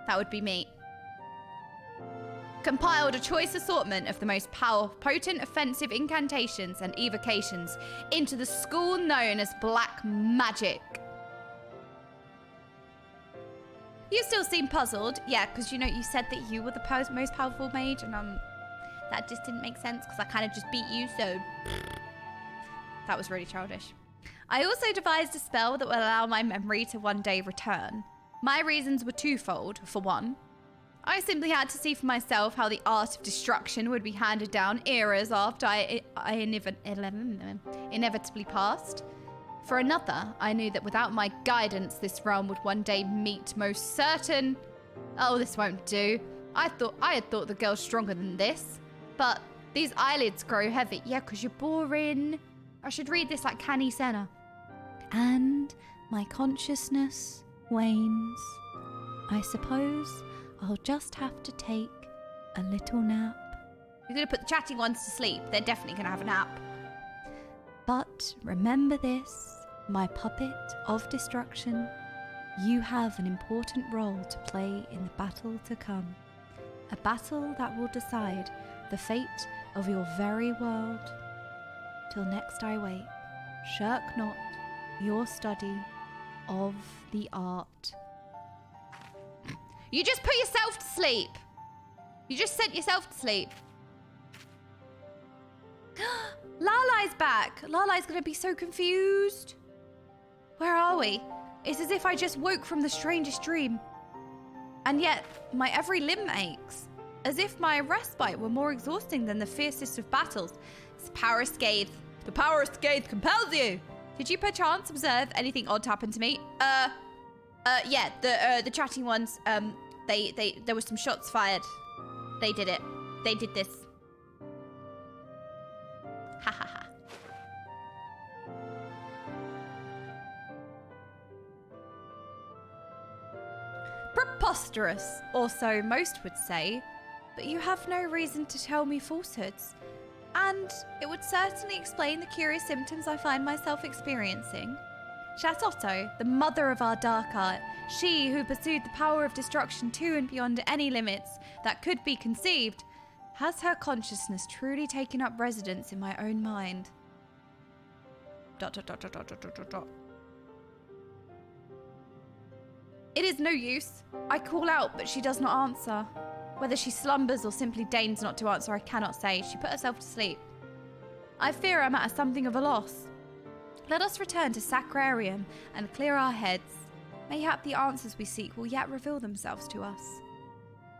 That would be me. Compiled a choice assortment of the most potent offensive incantations and evocations into the school known as Black Magic. You still seem puzzled. Yeah, because you know, you said that you were the most powerful mage, and that just didn't make sense because I kind of just beat you, so that was really childish. I also devised a spell that will allow my memory to one day return. My reasons were twofold. For one, I simply had to see for myself how the art of destruction would be handed down eras after I inevitably passed. For another, I knew that without my guidance, this realm would one day meet most certain... Oh, this won't do. I had thought the girl's stronger than this. But these eyelids grow heavy. Yeah, because you're boring. I should read this like Canny Senna. And my consciousness wanes. I suppose I'll just have to take a little nap. You're going to put the chatty ones to sleep. They're definitely going to have a nap. But remember this, my puppet of destruction. You have an important role to play in the battle to come. A battle that will decide the fate of your very world. Till next I wake, shirk not your study of the art. You just put yourself to sleep. You just sent yourself to sleep. Lalai's back. Lalai's going to be so confused. Where are we? It's as if I just woke from the strangest dream. And yet, my every limb aches. As if my respite were more exhausting than the fiercest of battles. It's the power of Scathe. The power of Scathe compels you. Did you perchance observe anything odd happen to me? Yeah, the chatting ones, there were some shots fired. They did it. They did this. Ha ha ha. Preposterous, or so most would say, but you have no reason to tell me falsehoods. And it would certainly explain the curious symptoms I find myself experiencing. Shatotto, the mother of our dark art, she who pursued the power of destruction to and beyond any limits that could be conceived, has her consciousness truly taken up residence in my own mind? ... It is no use. I call out, but she does not answer. Whether she slumbers or simply deigns not to answer, I cannot say. She put herself to sleep. I fear I'm at something of a loss. Let us return to Sacrarium and clear our heads. Mayhap the answers we seek will yet reveal themselves to us.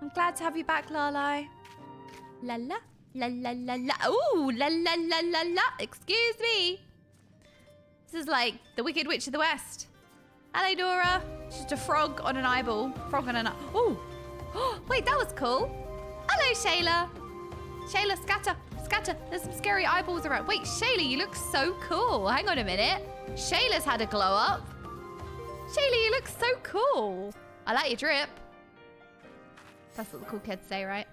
I'm glad to have you back, Lalai. La la, la la la la. Ooh, la la la la la. Excuse me. This is like the Wicked Witch of the West. Hello, Dora. Just a frog on an eyeball. Frog on an eye. Ooh. Wait, that was cool. Hello, Shayla. Shayla, scatter. Scatter. There's some scary eyeballs around. Wait, Shayla, you look so cool. Hang on a minute. Shayla's had a glow up. Shayla, you look so cool. I like your drip. That's what the cool kids say, right?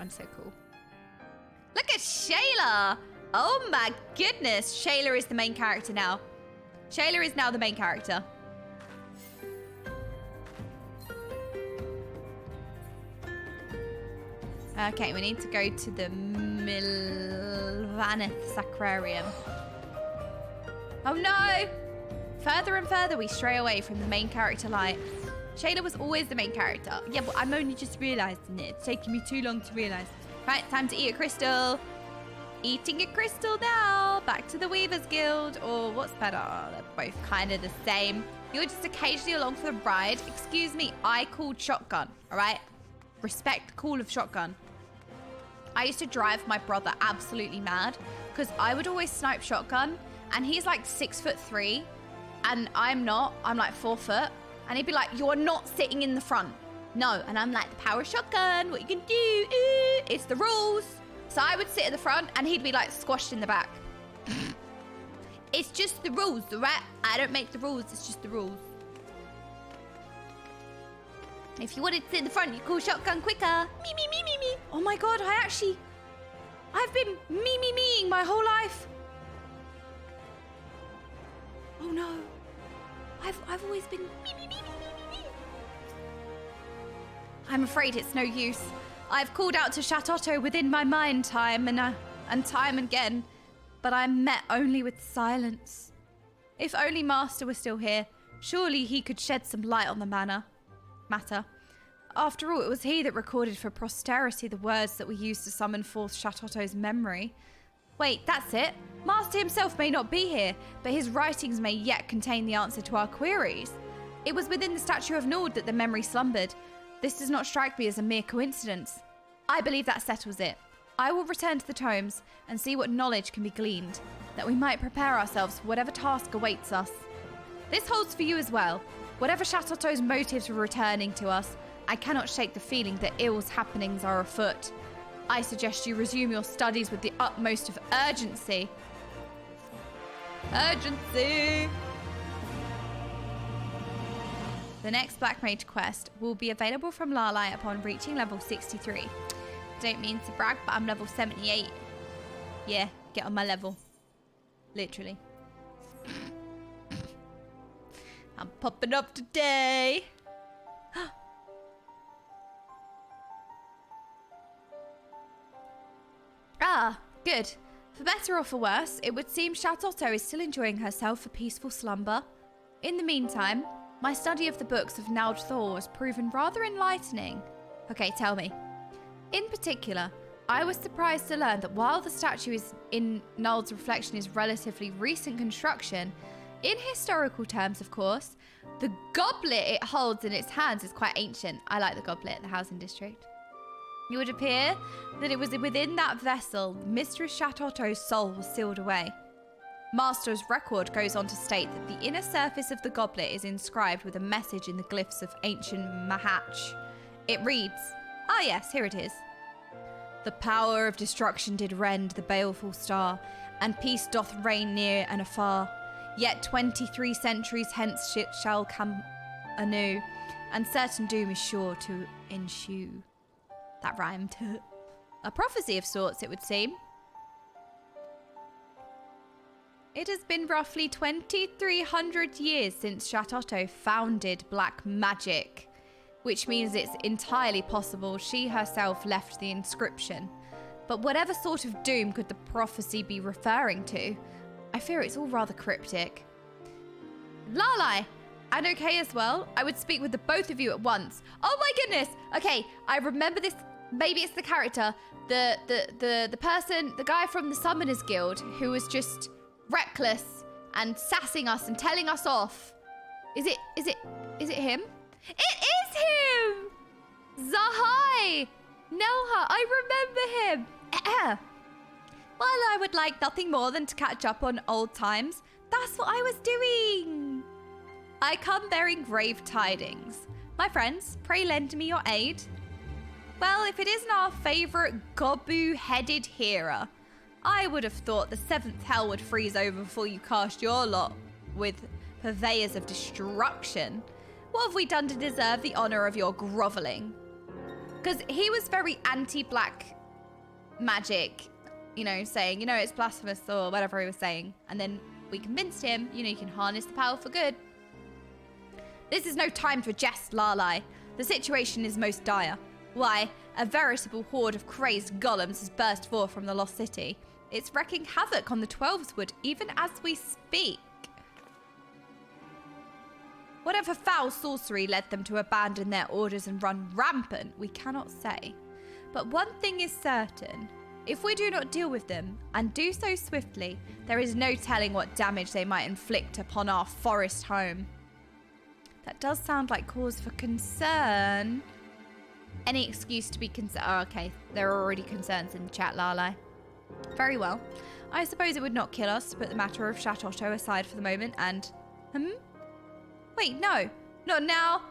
I'm so cool. Look at Shayla. Oh my goodness. Shayla is the main character now. Shayla is now the main character. Okay, we need to go to the Milvaneth Sacrarium. Oh no! Further and further we stray away from the main character light. Shayla was always the main character. Yeah, but I'm only just realising it. It's taking me too long to realise. Right, time to eat a crystal. Eating a crystal now. Back to the Weavers Guild. Or what's better? They're both kind of the same. You're just occasionally along for the ride. Excuse me, I called shotgun, all right? Respect the call of shotgun. I used to drive my brother absolutely mad because I would always snipe shotgun and he's like 6'3" and I'm not. I'm like 4 foot. And he'd be like, you're not sitting in the front. No. And I'm like, the power shotgun, what you can do? It's the rules. So I would sit at the front and he'd be like squashed in the back. It's just the rules, all right? I don't make the rules. It's just the rules. If you wanted to sit in the front, you call shotgun quicker. Me, me, me, me, me. Oh my God, I've been me-ing my whole life. Oh no. I've always been me. I'm afraid it's no use. I've called out to Shatotto within my mind time and time again, but I'm met only with silence. If only Master were still here, surely he could shed some light on the matter. After all, it was he that recorded for posterity the words that we used to summon forth Shatotto's memory. Wait, that's it. Master himself may not be here, but his writings may yet contain the answer to our queries. It was within the statue of Nord that the memory slumbered. This does not strike me as a mere coincidence. I believe that settles it. I will return to the tomes and see what knowledge can be gleaned, that we might prepare ourselves for whatever task awaits us. This holds for you as well. Whatever Shatotto's motives for returning to us, I cannot shake the feeling that ill's happenings are afoot. I suggest you resume your studies with the utmost of urgency. Urgency! The next Black Mage quest will be available from Lalai upon reaching level 63. Don't mean to brag, but I'm level 78. Yeah, get on my level. Literally. I'm popping up today. Ah, good. For better or for worse, it would seem Shatotto is still enjoying herself a peaceful slumber. In the meantime, my study of the books of Naud Thor has proven rather enlightening. Okay, tell me. In particular, I was surprised to learn that while the statue in Naud's reflection is relatively recent construction, in historical terms, of course, the goblet it holds in its hands is quite ancient. I like the goblet, the housing district. It would appear that it was within that vessel Mistress Shatotto's soul was sealed away. Master's record goes on to state that the inner surface of the goblet is inscribed with a message in the glyphs of ancient Mahach. It reads, ah yes, here it is. The power of destruction did rend the baleful star, and peace doth reign near and afar. Yet 23 centuries hence it shall come anew, and certain doom is sure to ensue. That rhymed. A prophecy of sorts, it would seem. It has been roughly 2,300 years since Shatotto founded black magic, which means it's entirely possible she herself left the inscription. But whatever sort of doom could the prophecy be referring to? I fear it's all rather cryptic. Lalai! And okay as well, I would speak with the both of you at once. Oh my goodness! Okay, I remember this. Maybe it's the character, the person, the guy from the Summoners Guild who was just reckless and sassing us and telling us off. Is it him? It is him! Zahai! Nelha, I remember him. While I would like nothing more than to catch up on old times, that's what I was doing. I come bearing grave tidings. My friends, pray lend me your aid. Well, if it isn't our favourite gobu-headed hearer, I would have thought the seventh hell would freeze over before you cast your lot with purveyors of destruction. What have we done to deserve the honour of your grovelling? Because he was very anti-black magic, you know, saying, you know, it's blasphemous or whatever he was saying. And then we convinced him, you know, you can harness the power for good. This is no time for jest, Lalai. The situation is most dire. Why, a veritable horde of crazed golems has burst forth from the lost city. It's wreaking havoc on the Twelveswood even as we speak. Whatever foul sorcery led them to abandon their orders and run rampant, we cannot say. But one thing is certain. If we do not deal with them, and do so swiftly, there is no telling what damage they might inflict upon our forest home. That does sound like cause for concern. Any excuse to be concerned. Oh, okay. There are already concerns in the chat, Lalai. Very well. I suppose it would not kill us to put the matter of Shatotto aside for the moment and... Wait, no. Not now.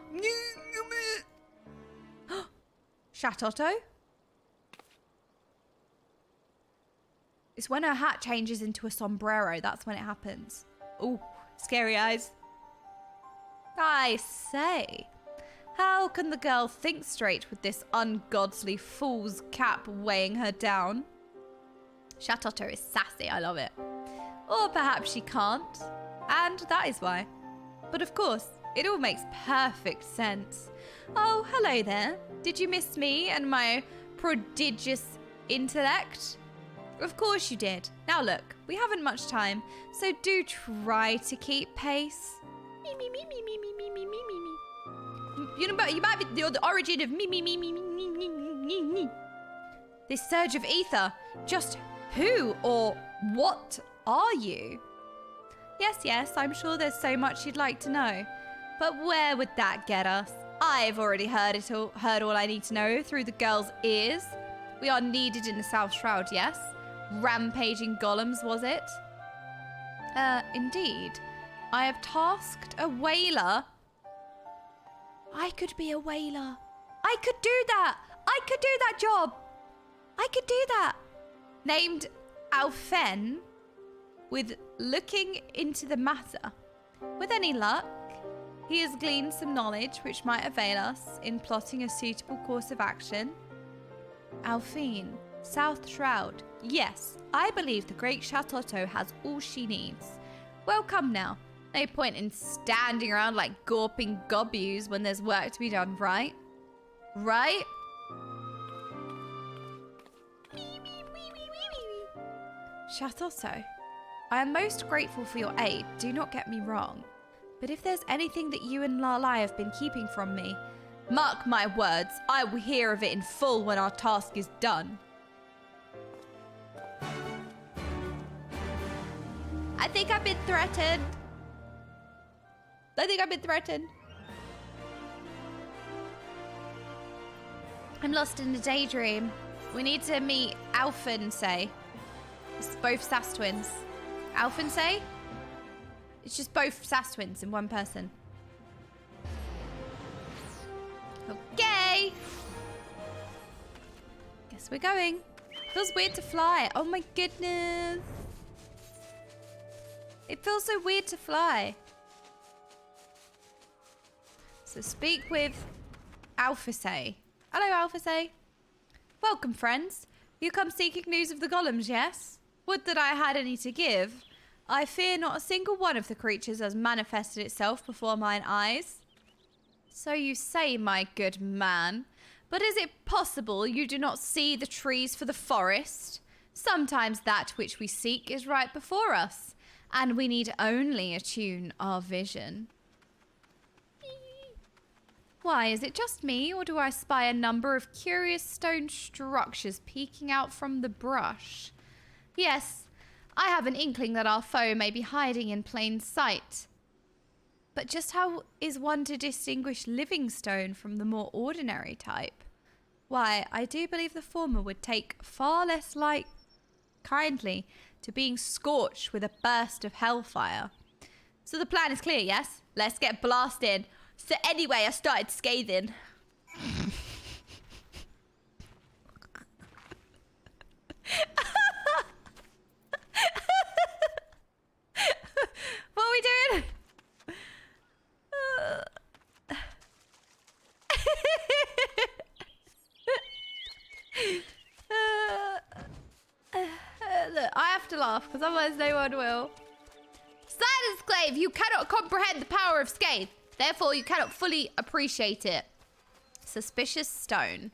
Shatotto? It's when her hat changes into a sombrero. That's when it happens. Ooh, scary eyes. I say... How can the girl think straight with this ungodly fool's cap weighing her down? Shatotto is sassy, I love it. Or perhaps she can't, and that is why. But of course, it all makes perfect sense. Oh, hello there. Did you miss me and my prodigious intellect? Of course you did. Now look, we haven't much time, so do try to keep pace. Me, me, me, me, me, me, me, me, me, me, me. You might be the origin of me. This surge of ether. Just who or what are you? Yes, I'm sure there's so much you'd like to know. But where would that get us? I've already heard all I need to know through the girl's ears. We are needed in the South Shroud, yes? Rampaging golems, was it? Indeed. I have tasked a whaler. I could be a whaler. I could do that. I could do that job. I could do that. Named Alfen, with looking into the matter. With any luck, He has gleaned some knowledge which might avail us in plotting a suitable course of action. Alphine, South Shroud. Yes, I believe the great Chateauteau has all she needs. Well, come now. No point in standing around like gawping gobbies when there's work to be done, right? Right? Chateauteau, I am most grateful for your aid, do not get me wrong. But if there's anything that you and Lalai have been keeping from me, mark my words, I will hear of it in full when our task is done. I think I've been threatened. I'm lost in a daydream. We need to meet Alphine. It's both Sass twins. Alphine? It's just both Sass twins in one person. Okay. Guess we're going. Feels weird to fly. Oh my goodness. It feels so weird to fly. So speak with Alphine. Hello, Alphine. Welcome, friends. You come seeking news of the golems, yes? Would that I had any to give. I fear not a single one of the creatures has manifested itself before mine eyes. So you say, my good man. But is it possible you do not see the trees for the forest? Sometimes that which we seek is right before us, and we need only attune our vision. Why, is it just me, or do I spy a number of curious stone structures peeking out from the brush? Yes, I have an inkling that our foe may be hiding in plain sight. But just how is one to distinguish living stone from the more ordinary type? Why, I do believe the former would take far less kindly to being scorched with a burst of hellfire. So the plan is clear, yes? Let's get blasted. So anyway, I started scathing. What are we doing? Look, I have to laugh because otherwise no one will. Silence, Clave! You cannot comprehend the power of Scathe. Therefore, you cannot fully appreciate it. Suspicious stone.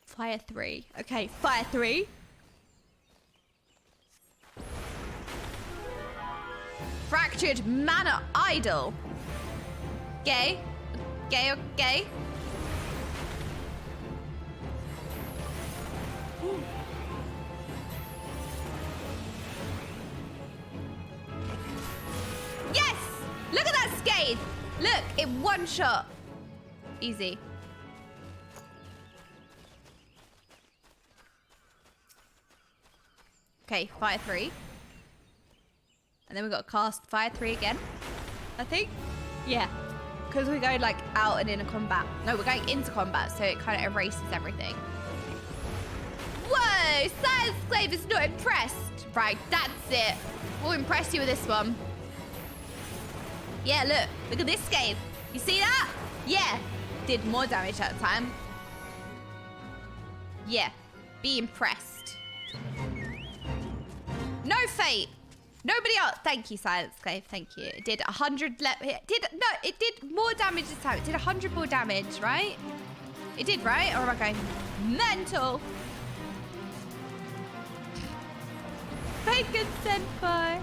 Fire 3. Okay, fire 3. Fractured Manor Idol. Gay. Gay, okay. Ooh. Yes! Look at that Scathe! Look, in one shot. Easy. Okay, fire 3. And then we got to cast fire 3 again. I think. Yeah. Because we're going like out and in a combat. No, we're going into combat, so it kind of erases everything. Whoa! Silence Clave is not impressed. Right, that's it. We'll impress you with this one. Yeah, look. Look at this Scathe. You see that? Yeah. Did more damage at the time. Yeah. Be impressed. No fate. Nobody else. Thank you, Silence Clave. Thank you. It did 100. It did more damage this time. It did 100 more damage, right? It did, right? Or am I going mental? Bacon Senpai.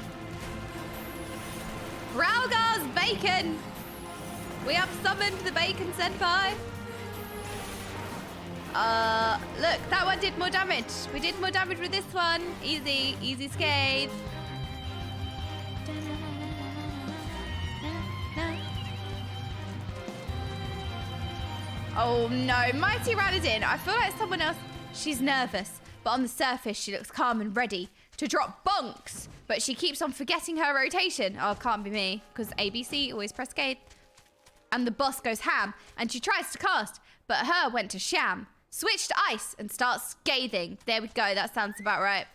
Ralgar's bacon. We have summoned the Bacon Senpai. Look, that one did more damage. We did more damage with this one. Easy, easy Scathe. Oh no, Mighty Ranadin. I feel like someone else. She's nervous, but on the surface she looks calm and ready to drop bonks. But she keeps on forgetting her rotation. Oh, can't be me, because ABC, always press Scathe. And the boss goes ham, and she tries to cast, but her went to sham. Switch to ice and start scathing. There we go, that sounds about right.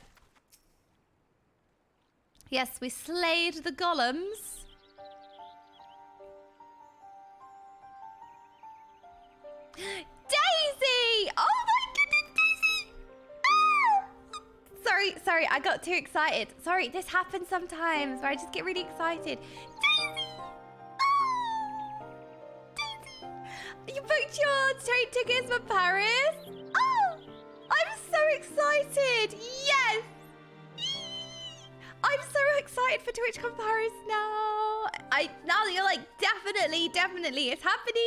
Yes, we slayed the golems. Daisy! Oh my goodness, Daisy! Ah! Sorry, I got too excited. Sorry, this happens sometimes where I just get really excited. Daisy! Oh! Daisy! You booked your train tickets for Paris? Oh! I'm so excited! Yes! I'm so excited for TwitchCon Paris now. Now that you're like, definitely, it's happening.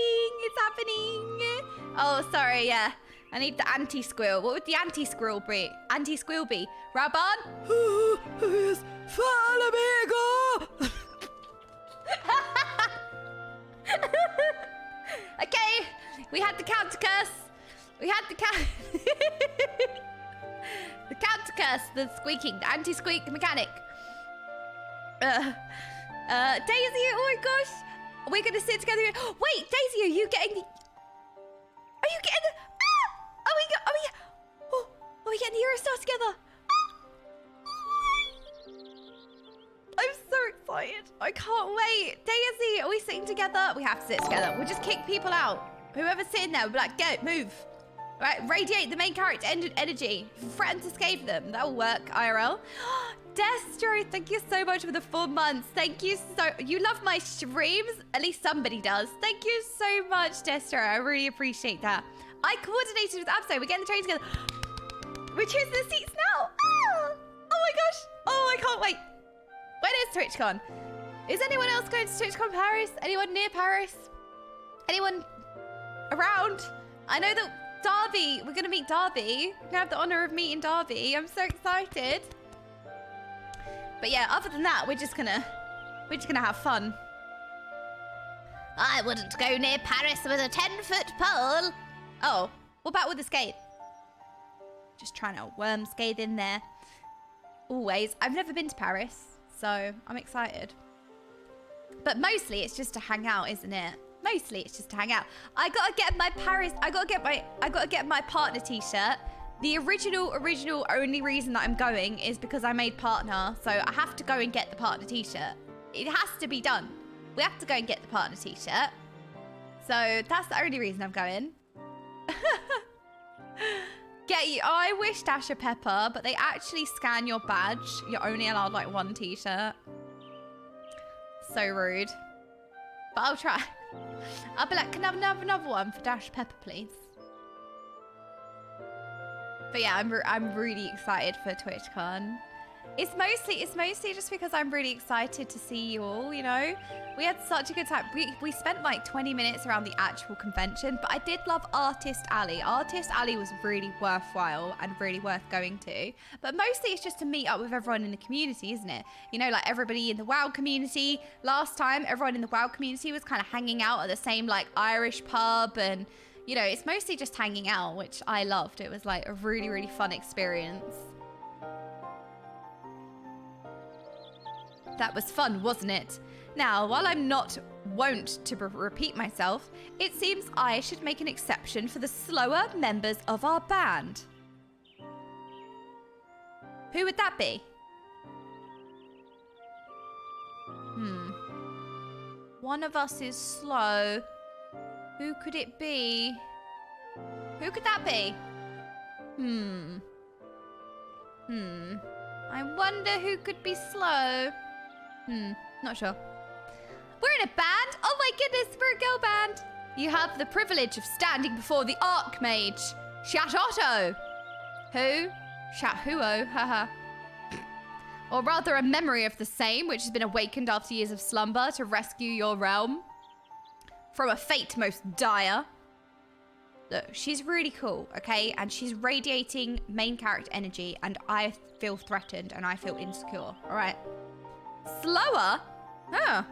Oh, sorry, yeah. I need the anti-squeal. What would the anti-squeal be? Anti-squeal be? Raban? Yes, amigo. Okay, we had the counter curse. The counter curse, the squeaking, the anti-squeak mechanic. Daisy, oh my gosh. We're gonna sit together. Wait, Daisy, are you getting the... Are we getting the Eurostar together? I'm so excited. I can't wait. Daisy, are we sitting together? We have to sit together. We'll just kick people out. Whoever's sitting there, we'll be like, go, move. Right, radiate the main character energy. Threaten to escape them. That'll work, IRL. Destro, thank you so much for the 4 months. Thank you so... You love my streams? At least somebody does. Thank you so much, Destro. I really appreciate that. I coordinated with Abso. We're getting the train together. We're choosing the seats now. Ah! Oh my gosh. Oh, I can't wait. When is TwitchCon? Is anyone else going to TwitchCon Paris? Anyone near Paris? Anyone around? I know that Darby, we're going to meet Darby. We're going to have the honor of meeting Darby. I'm so excited. But yeah, other than that, we're just gonna have fun. I wouldn't go near Paris with a 10-foot pole. Oh, what about with the skate? Just trying to worm skate in there. Always. I've never been to Paris, so I'm excited. But mostly it's just to hang out, isn't it? Mostly it's just to hang out. I gotta get my partner t-shirt. The original only reason that I'm going is because I made partner, so I have to go and get the partner t-shirt. It has to be done. We have to go and get the partner t-shirt. So that's the only reason I'm going. Get you. Oh, I wish Dasher Pepper, but they actually scan your badge. You're only allowed like 1 t-shirt. So rude. But I'll try. I'll be like, can I have another one for Dasher Pepper, please? But yeah, I'm really excited for TwitchCon. It's mostly just because I'm really excited to see you all, you know? We had such a good time. We spent like 20 minutes around the actual convention, but I did love Artist Alley. Artist Alley was really worthwhile and really worth going to. But mostly it's just to meet up with everyone in the community, isn't it? You know, like everybody in the WoW community. Last time, everyone in the WoW community was kind of hanging out at the same like Irish pub, and you know, it's mostly just hanging out, which I loved. It was like a really, really fun experience. That was fun, wasn't it? Now, while I'm not wont to repeat myself, it seems I should make an exception for the slower members of our band. Who would that be? One of us is slow. Who could it be? Who could that be? I wonder who could be slow. Not sure. We're in a band? Oh my goodness, we're a girl band. You have the privilege of standing before the Archmage, Shatotto. Who? Shathuo, haha. Or rather a memory of the same, which has been awakened after years of slumber to rescue your realm from a fate most dire. Look, she's really cool, okay? And she's radiating main character energy, and I feel threatened and I feel insecure, all right? Slower? Huh.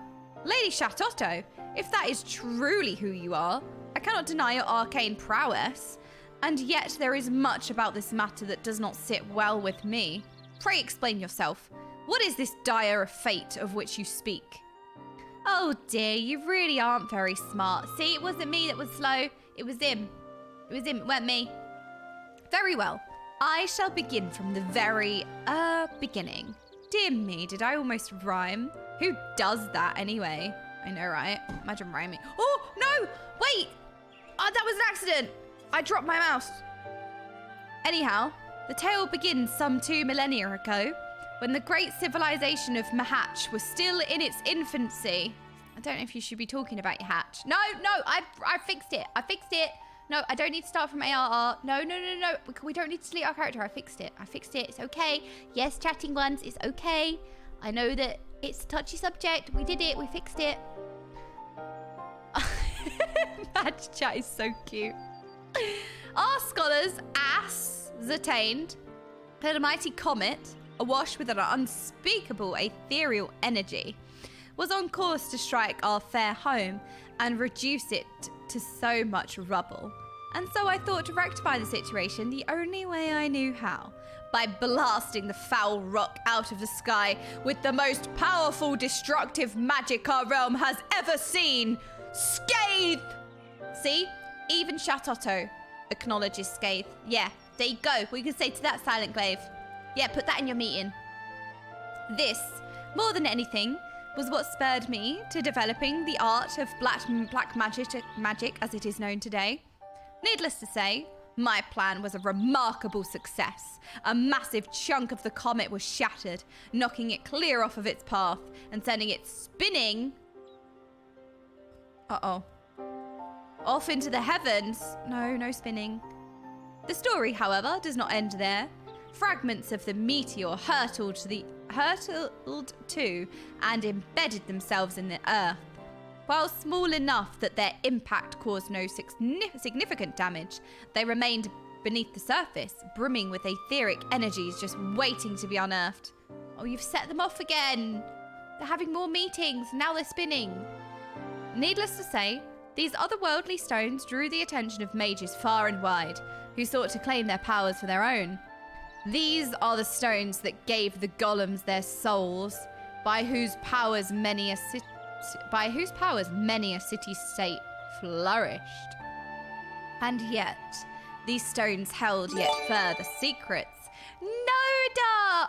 Lady Shatotto, if that is truly who you are, I cannot deny your arcane prowess, and yet there is much about this matter that does not sit well with me. Pray explain yourself. What is this dire fate of which you speak? Oh dear, you really aren't very smart. See, it wasn't me that was slow. It was him. It was him, it weren't me. Very well. I shall begin from the very, beginning. Dear me, did I almost rhyme? Who does that anyway? I know, right? Imagine rhyming. Oh, no! Wait! Oh, that was an accident. I dropped my mouse. Anyhow, the tale begins some 2 millennia ago, when the great civilization of Mahatch was still in its infancy. I don't know if you should be talking about your hatch. No, I fixed it. I fixed it. No, I don't need to start from ARR. No. We don't need to delete our character. I fixed it. It's okay. Yes, chatting ones, it's okay. I know that it's a touchy subject. We did it. We fixed it. Match chat is so cute. Our scholars ascertained that a mighty comet, awash with an unspeakable ethereal energy, was on course to strike our fair home and reduce it to so much rubble. And so I thought to rectify the situation the only way I knew how, by blasting the foul rock out of the sky with the most powerful destructive magic our realm has ever seen, Scathe! See? Even Shatotto acknowledges Scathe. Yeah, there you go. We can say to that, Silent Glaive. Yeah, put that in your meeting. This, more than anything, was what spurred me to developing the art of black magic as it is known today. Needless to say, my plan was a remarkable success. A massive chunk of the comet was shattered, knocking it clear off of its path and sending it spinning... off into the heavens. No spinning. The story, however, does not end there. Fragments of the meteor hurtled to and embedded themselves in the earth. While small enough that their impact caused no significant damage, they remained beneath the surface, brimming with etheric energies just waiting to be unearthed. Oh, you've set them off again. They're having more meetings. Now they're spinning. Needless to say, these otherworldly stones drew the attention of mages far and wide, who sought to claim their powers for their own. These are the stones that gave the golems their souls, by whose powers many a city-state flourished. And yet, these stones held yet further secrets. Noda!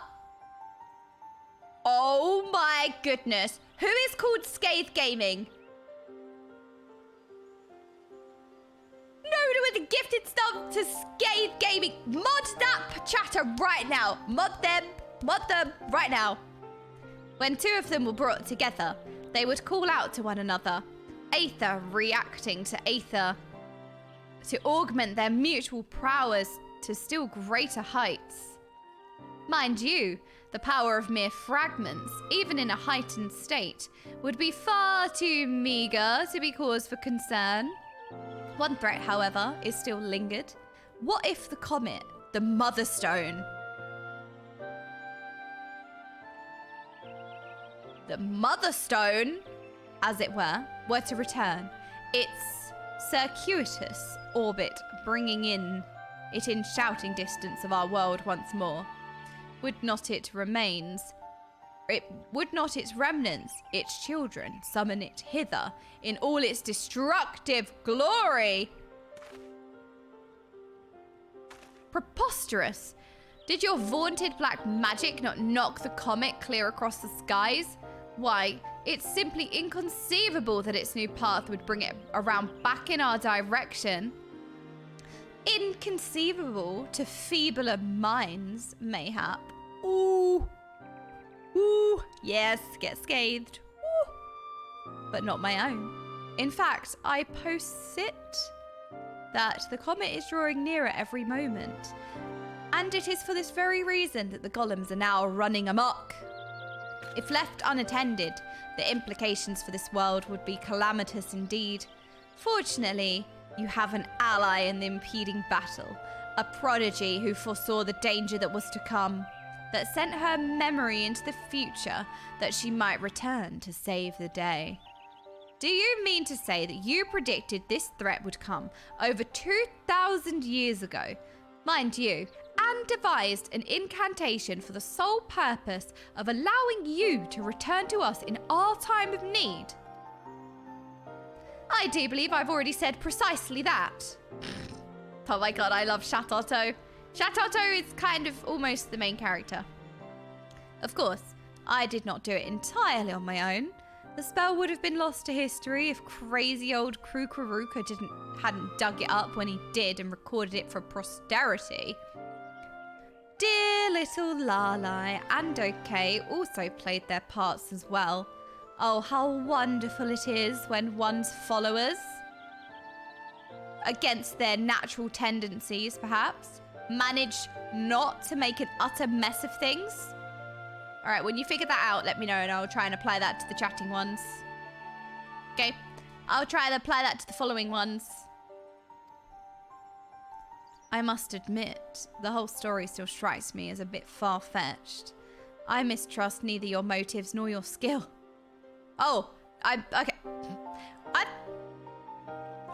Oh my goodness. Who is called Scathe Gaming? Noda with the gifted stuff to Scathe Gaming. Mod that chatter right now. Mod them right now. When two of them were brought together, they would call out to one another, Aether reacting to Aether, to augment their mutual prowess to still greater heights. Mind you, the power of mere fragments, even in a heightened state, would be far too meager to be cause for concern. One threat, however, is still lingered. What if the comet, the Mother Stone, as it were to return, its circuitous orbit bringing it in shouting distance of our world once more? Would not its remnants, its children, summon it hither in all its destructive glory? Preposterous! Did your vaunted black magic not knock the comet clear across the skies? Why, it's simply inconceivable that its new path would bring it around back in our direction. Inconceivable to feebler minds, mayhap. Ooh, yes, get scathed. Ooh. But not my own. In fact, I posit that the comet is drawing nearer every moment. And it is for this very reason that the golems are now running amok. If left unattended, the implications for this world would be calamitous indeed. Fortunately, you have an ally in the impeding battle, a prodigy who foresaw the danger that was to come, that sent her memory into the future that she might return to save the day. Do you mean to say that you predicted this threat would come over 2,000 years ago, mind you, and devised an incantation for the sole purpose of allowing you to return to us in our time of need? I do believe I've already said precisely that. Oh my god, I love Shatotto. Shatotto is kind of almost the main character. Of course, I did not do it entirely on my own. The spell would have been lost to history if crazy old Krukaruka hadn't dug it up when he did and recorded it for posterity. Dear little Lalai and Okay also played their parts as well. Oh, how wonderful it is when one's followers, against their natural tendencies perhaps, manage not to make an utter mess of things. All right, when you figure that out, let me know and I'll try and apply that to the chatting ones. Okay, I'll try and apply that to the following ones. I must admit, the whole story still strikes me as a bit far-fetched. I mistrust neither your motives nor your skill. Oh, okay.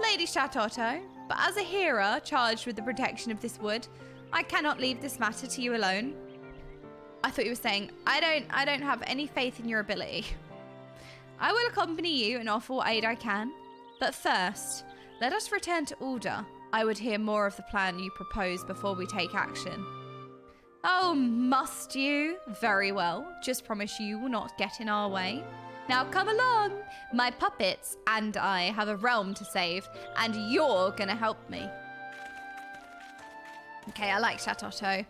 Lady Shatoto, but as a hearer charged with the protection of this wood, I cannot leave this matter to you alone. I thought you were saying, I don't have any faith in your ability. I will accompany you and offer what aid I can. But first, let us return to order. I would hear more of the plan you propose before we take action. Oh, must you? Very well. Just promise you will not get in our way. Now come along. My puppets and I have a realm to save, and you're gonna help me. Okay, I like Shatoto.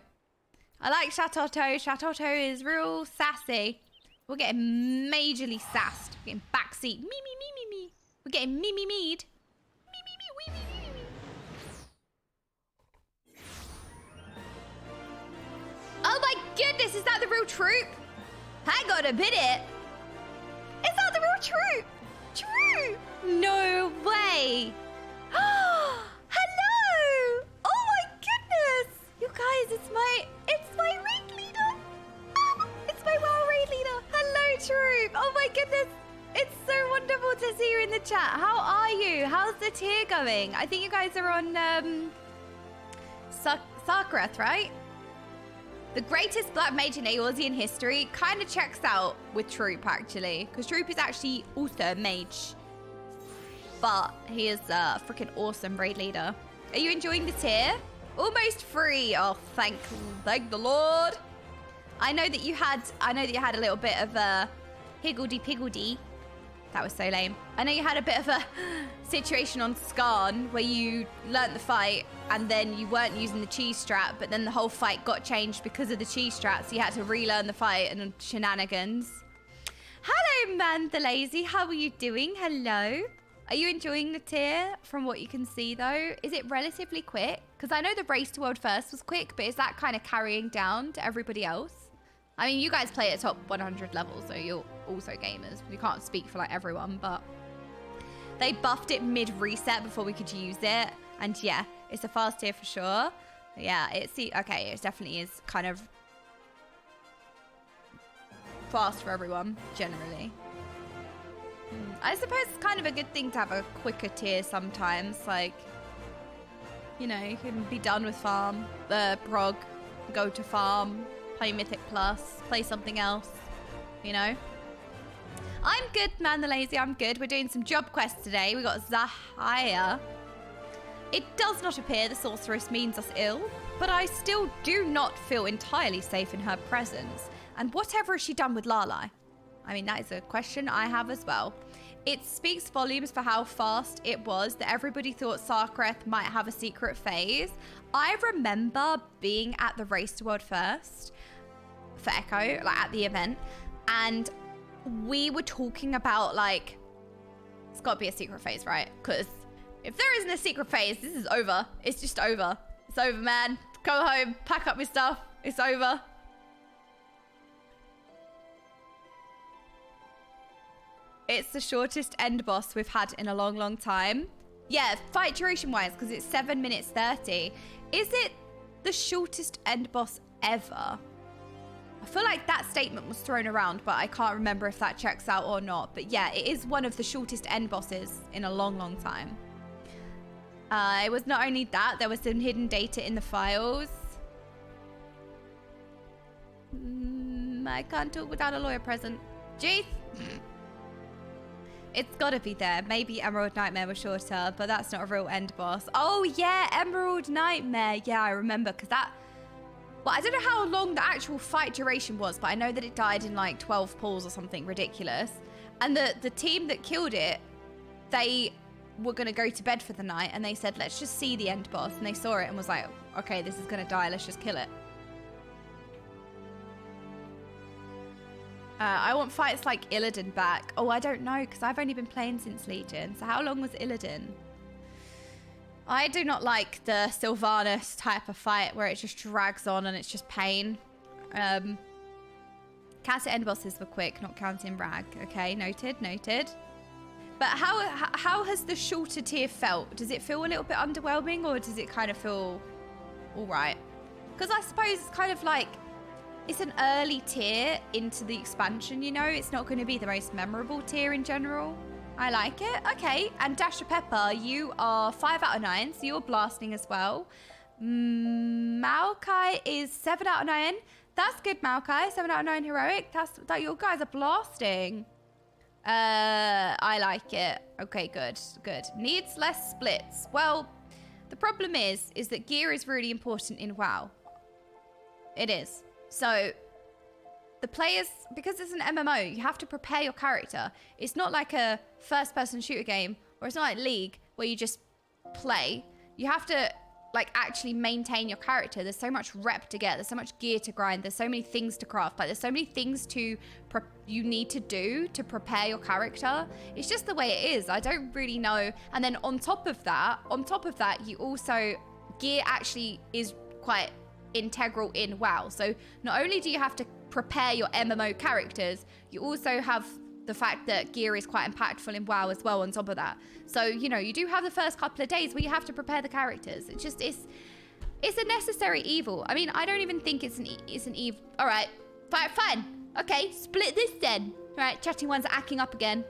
I like Shatoto. Shatoto is real sassy. We're getting majorly sassed. We're getting backseat. Me. We're getting me. Me. Oh my goodness, is that the real troop? Hang on a minute. Is that the real troop? Troop? No way. Hello. Oh my goodness. You guys, it's my raid leader. It's my WoW raid leader. Hello, troop. Oh my goodness. It's so wonderful to see you in the chat. How are you? How's the tier going? I think you guys are on Sarkareth, right? The greatest black mage in Eorzean history kind of checks out with Troop, actually. Because Troop is actually also a mage. But he is a freaking awesome raid leader. Are you enjoying the tier? Almost free. Oh, thank the Lord. I know that you had a little bit of a higgledy-piggledy. That was so lame. I know you had a bit of a situation on Skarn where you learnt the fight and then you weren't using the cheese strat, but then the whole fight got changed because of the cheese strat, so you had to relearn the fight and shenanigans. Hello, Man the Lazy. How are you doing? Hello. Are you enjoying the tier from what you can see, though? Is it relatively quick? Because I know the race to world first was quick, but is that kind of carrying down to everybody else? I mean, you guys play at top 100 level, so you're also gamers. You can't speak for like everyone, but they buffed it mid-reset before we could use it. And yeah, it's a fast tier for sure. Yeah, okay, it definitely is kind of fast for everyone, generally. I suppose it's kind of a good thing to have a quicker tier sometimes. Like, you know, you can be done with farm, the prog, go to farm, play Mythic Plus, play something else, you know? I'm good, Man the Lazy, I'm good. We're doing some job quests today. We got Zahaya. It does not appear the sorceress means us ill, but I still do not feel entirely safe in her presence. And whatever has she done with Lalai? I mean, that is a question I have as well. It speaks volumes for how fast it was that everybody thought Sarkareth might have a secret phase. I remember being at the Race to World First for Echo, like at the event, and we were talking about like, it's got to be a secret phase, right? Because if there isn't a secret phase, this is over. It's just over. It's over, man. Go home, pack up your stuff. It's over. It's the shortest end boss we've had in a long, long time. Yeah, fight duration wise, because it's 7 minutes 30. Is it the shortest end boss ever? I feel like that statement was thrown around, but I can't remember if that checks out or not. But yeah, it is one of the shortest end bosses in a long, long time. It was not only that, there was some hidden data in the files. I can't talk without a lawyer present. Jeez. It's got to be there. Maybe Emerald Nightmare was shorter, but that's not a real end boss. Oh, yeah, Emerald Nightmare. Yeah, I remember, because that... Well, I don't know how long the actual fight duration was, but I know that it died in like 12 pulls or something ridiculous. And the team that killed it, they were going to go to bed for the night, and they said, let's just see the end boss. And they saw it and was like, okay, this is going to die. Let's just kill it. I want fights like Illidan back. Oh, I don't know, because I've only been playing since Legion. So how long was Illidan? I do not like the Sylvanas type of fight where it just drags on and it's just pain. Cast end bosses were quick, not counting Rag. Okay, noted, noted. But how has the shorter tier felt? Does it feel a little bit underwhelming, or does it kind of feel all right? Because I suppose it's kind of like, it's an early tier into the expansion, you know? It's not going to be the most memorable tier in general. I like it. Okay, and Dasher Pepper, you are 5 out of 9, so you're blasting as well. Maokai is 7 out of 9. That's good, Maokai. 7 out of 9 heroic. That your guys are blasting. I like it. Okay, good, good. Needs less splits. Well, the problem is that gear is really important in WoW. It is. So the players, because it's an MMO, you have to prepare your character. It's not like a first-person shooter game, or it's not like League where you just play. You have to like actually maintain your character. There's so much rep to get. There's so much gear to grind. There's so many things to craft. Like there's so many things you need to do to prepare your character. It's just the way it is. I don't really know. And then on top of that, you also, gear actually is quite integral in WoW. So not only do you have to prepare your MMO characters, you also have the fact that gear is quite impactful in WoW as well on top of that. So, you know, you do have the first couple of days where you have to prepare the characters. It's just, it's a necessary evil. I mean, I don't even think it's an evil. All right, fine. Okay, split this then. All right, chatting ones are acting up again.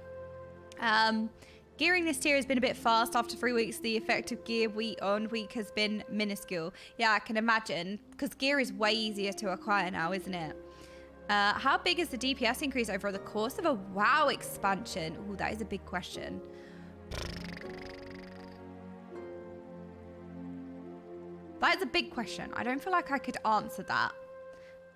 Gearing this tier has been a bit fast. After 3 weeks, the effect of gear week on week has been minuscule. Yeah, I can imagine, because gear is way easier to acquire now, isn't it? How big is the DPS increase over the course of a WoW expansion? Ooh, that is a big question. That is a big question. I don't feel like I could answer that.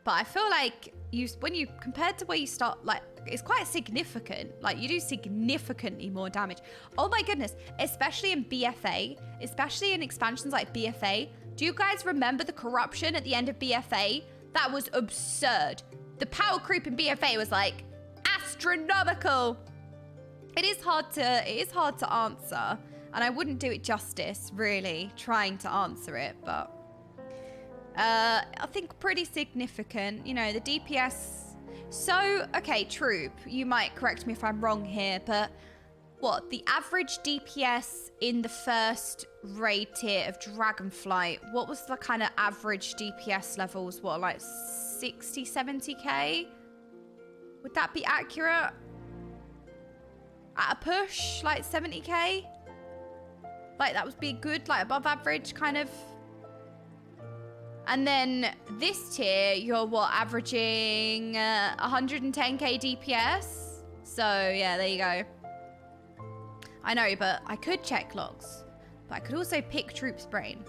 But I feel like when you compared to where you start, like, it's quite significant. Like, you do significantly more damage. Oh my goodness. Especially in BFA, especially in expansions like BFA. Do you guys remember the corruption at the end of BFA? That was absurd. The power creep in BFA was like astronomical. It is hard to answer, and I wouldn't do it justice really trying to answer it, but I think pretty significant. You know, the DPS. So, okay, Troop, you might correct me if I'm wrong here, but what, the average DPS in the first raid tier of Dragonflight, what was the kind of average DPS levels? What, like 60, 70k? Would that be accurate? At a push, like 70k? Like that would be good, like above average kind of. And then this tier, you're what, averaging 110k DPS? So yeah, there you go. I know, but I could check logs. But I could also pick Troop's brain.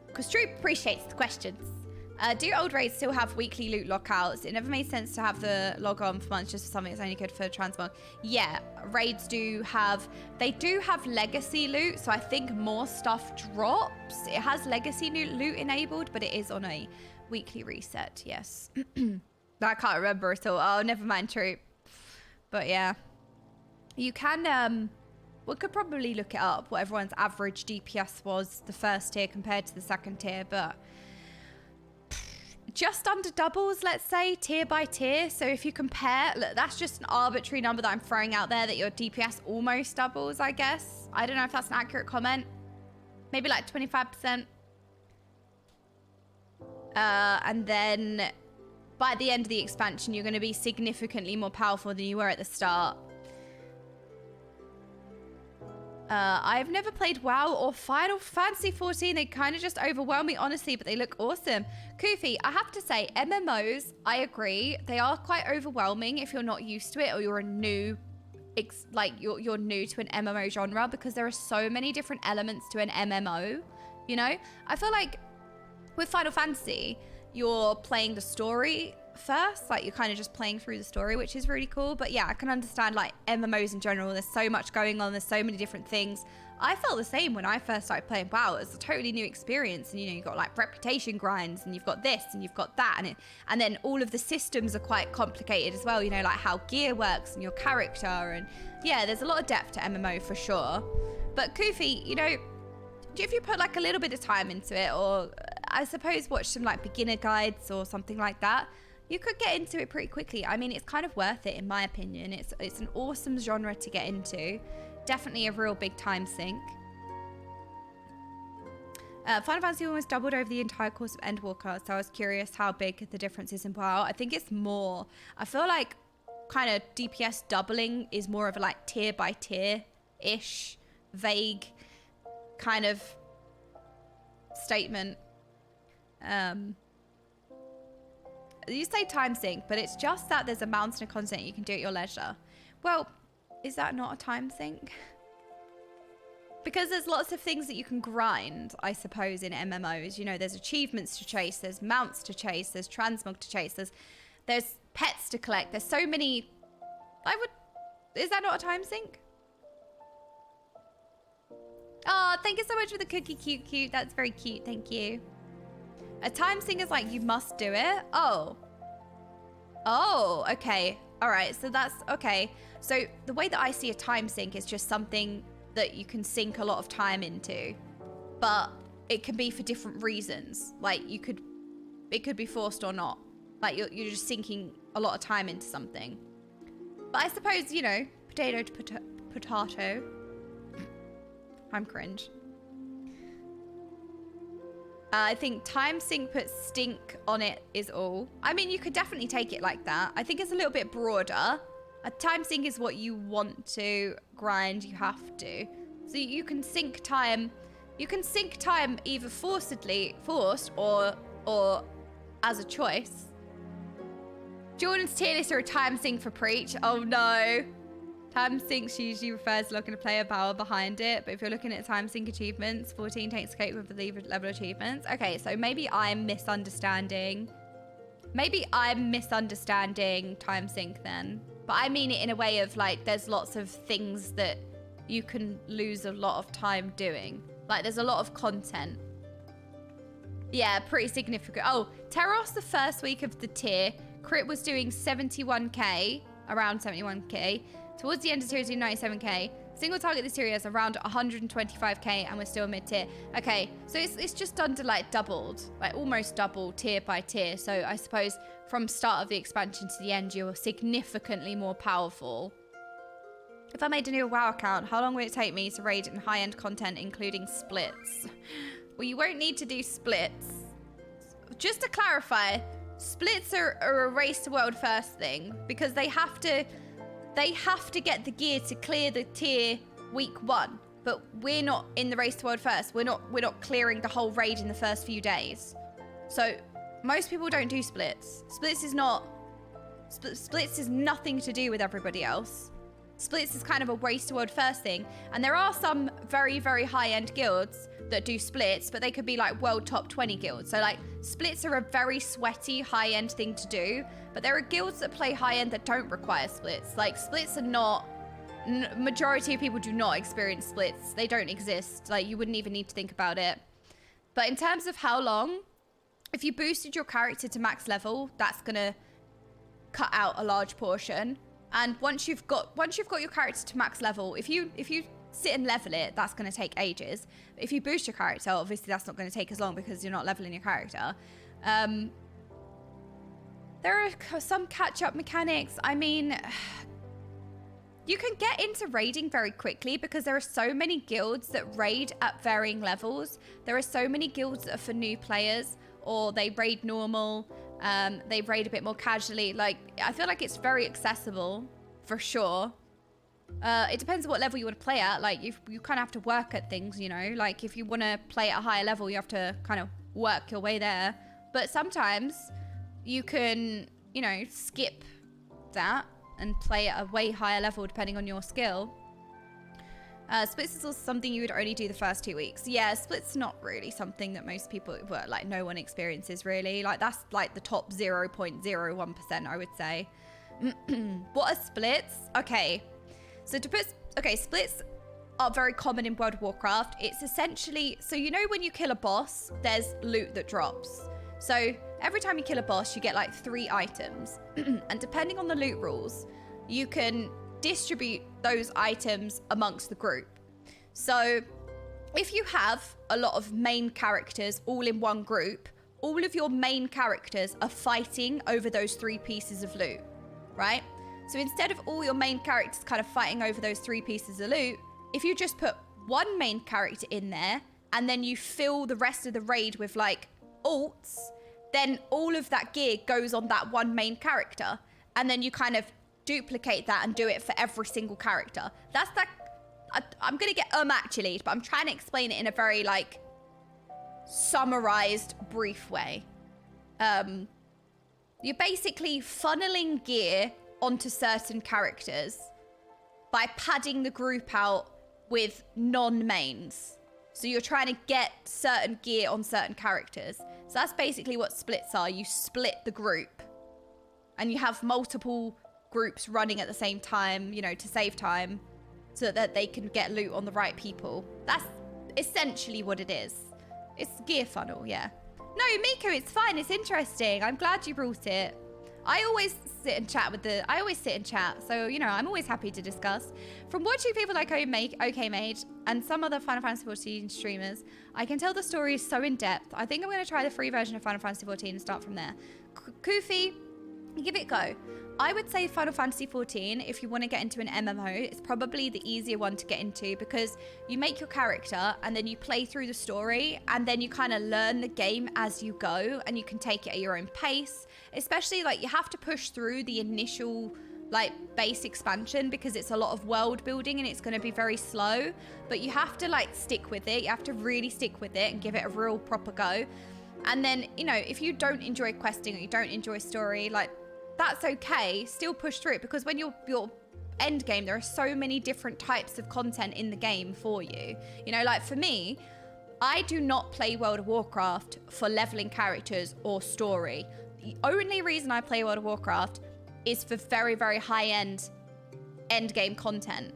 Because Troop appreciates the questions. Do old raids still have weekly loot lockouts? It never made sense to have the log on for months just for something that's only good for transmog. Yeah, raids do have legacy loot, so I think more stuff drops. It has legacy loot enabled, but it is on a weekly reset, yes. I can't remember at all. Oh, never mind, Troop. But yeah. You can, we could probably look it up, what everyone's average DPS was, the first tier compared to the second tier, but just under doubles, let's say, tier by tier. So if you compare, look, that's just an arbitrary number that I'm throwing out there, that your DPS almost doubles, I guess. I don't know if that's an accurate comment. Maybe like 25%. And then by the end of the expansion, you're going to be significantly more powerful than you were at the start. I've never played WoW or Final Fantasy 14. They kind of just overwhelm me, honestly, but they look awesome. Koofy, I have to say, MMOs, I agree. They are quite overwhelming if you're not used to it, or you're a new, you're new to an MMO genre, because there are so many different elements to an MMO, you know? I feel like with Final Fantasy, you're playing the story first. Like, you're kind of just playing through the story, which is really cool. But yeah, I can understand like MMOs in general. There's so much going on. There's so many different things. I felt the same when I first started playing WoW. It was a totally new experience. And, you know, you've got like reputation grinds and you've got this and you've got that. And then all of the systems are quite complicated as well. You know, like how gear works and your character. And yeah, there's a lot of depth to MMO for sure. But Kofi, you know, if you put like a little bit of time into it, or I suppose watch some like beginner guides or something like that, you could get into it pretty quickly. I mean, it's kind of worth it in my opinion. It's an awesome genre to get into. Definitely a real big time sink. Final Fantasy almost doubled over the entire course of Endwalker, so I was curious how big the difference is in WoW. I think it's more. I feel like kind of DPS doubling is more of a like tier by tier-ish, vague kind of statement. You say time sink, but it's just that there's a mountain of content you can do at your leisure. Well, is that not a time sink? Because there's lots of things that you can grind, I suppose, in MMOs. You know, there's achievements to chase, there's mounts to chase, there's transmog to chase, there's pets to collect. There's so many. Is that not a time sink? Oh, thank you so much for the cookie, cute. That's very cute, thank you. A time sink is like, you must do it. Oh, okay. All right, so that's okay. So the way that I see a time sink is just something that you can sink a lot of time into, but it can be for different reasons. Like it could be forced or not. Like you're just sinking a lot of time into something. But I suppose, you know, potato to potato. I'm cringe. I think time sink puts stink on it is all. I mean, you could definitely take it like that. I think it's a little bit broader. A time sink is what you want to grind, you have to. So you can sink time. You can sink time either forced or as a choice. Jordan's tier lists are a time sink for Preach. Oh no. Time sinks usually refers to looking to player power behind it, but if you're looking at time sink achievements, 14 takes cope with the level achievements. Okay, so maybe I'm misunderstanding. Maybe I'm misunderstanding time sink then. But I mean it in a way of like, there's lots of things that you can lose a lot of time doing. Like there's a lot of content. Yeah, pretty significant. Oh, Teros, the first week of the tier, Crit was doing 71k, around 71k. Towards the end of the tier, doing 97k. Single target this tier is around 125k, and we're still mid-tier. Okay, so it's just under like doubled, like almost double tier by tier. So I suppose from start of the expansion to the end, you're significantly more powerful. If I made a new WoW account, how long would it take me to raid in high-end content, including splits? Well, you won't need to do splits. Just to clarify, splits are a race to world first thing, because they have to get the gear to clear the tier week 1, but we're not in the race to world first. We're not clearing the whole raid in the first few days. So most people don't do splits. Splits is nothing to do with everybody else. Splits is kind of a race to world first thing, and there are some very, very high-end guilds that do splits, but they could be like world top 20 guilds. So like splits are a very sweaty high-end thing to do, but there are guilds that play high-end that don't require splits. Like splits are not, majority of people do not experience splits. They don't exist. Like you wouldn't even need to think about it. But in terms of how long, if you boosted your character to max level, that's gonna cut out a large portion. And once you've got your character to max level, if you sit and level it, that's going to take ages. But if you boost your character, obviously that's not going to take as long because you're not leveling your character. There are some catch-up mechanics. I mean, you can get into raiding very quickly because there are so many guilds that raid at varying levels. There are so many guilds that are for new players, or they raid normal. They raid a bit more casually. Like, I feel like it's very accessible for sure. It depends on what level you want to play at. Like, you kind of have to work at things, you know. Like, if you want to play at a higher level, you have to kind of work your way there. But sometimes you can, you know, skip that and play at a way higher level depending on your skill. Splits is also something you would only do the first 2 weeks. Yeah, splits not really something that most people, well, like no one experiences really. Like that's like the top 0.01%, I would say. What are splits? Okay, so splits are very common in World of Warcraft. It's essentially, so you know when you kill a boss, there's loot that drops. So every time you kill a boss, you get like 3 items. And depending on the loot rules, you can distribute those items amongst the group. So if you have a lot of main characters all in one group, all of your main characters are fighting over those 3 pieces of loot, right? So instead of all your main characters kind of fighting over those 3 pieces of loot, if you just put one main character in there and then you fill the rest of the raid with like alts, then all of that gear goes on that one main character. And then you kind of duplicate that and do it for every single character. That's that. I'm gonna get actually, but I'm trying to explain it in a very like summarized, brief way. You're basically funneling gear onto certain characters by padding the group out with non-mains. So you're trying to get certain gear on certain characters. So that's basically what splits are. You split the group and you have multiple groups running at the same time, you know, to save time so that they can get loot on the right people. That's essentially what it is. It's gear funnel, yeah. No, Miko, it's fine. It's interesting. I'm glad you brought it. I always sit and chat. So, you know, I'm always happy to discuss. From watching people like Okaymage and some other Final Fantasy XIV streamers, I can tell the story is so in-depth. I think I'm going to try the free version of Final Fantasy XIV and start from there. Kofi, give it a go. I would say Final Fantasy XIV, if you want to get into an MMO, it's probably the easier one to get into because you make your character and then you play through the story and then you kind of learn the game as you go and you can take it at your own pace. Especially like you have to push through the initial like base expansion because it's a lot of world building and it's going to be very slow, but you have to like stick with it. You have to really stick with it and give it a real proper go. And then, you know, if you don't enjoy questing or you don't enjoy story, like that's okay, still push through it because when your end game, there are so many different types of content in the game for you. You know, like for me, I do not play World of Warcraft for leveling characters or story. The only reason I play World of Warcraft is for very, very high-end end game content.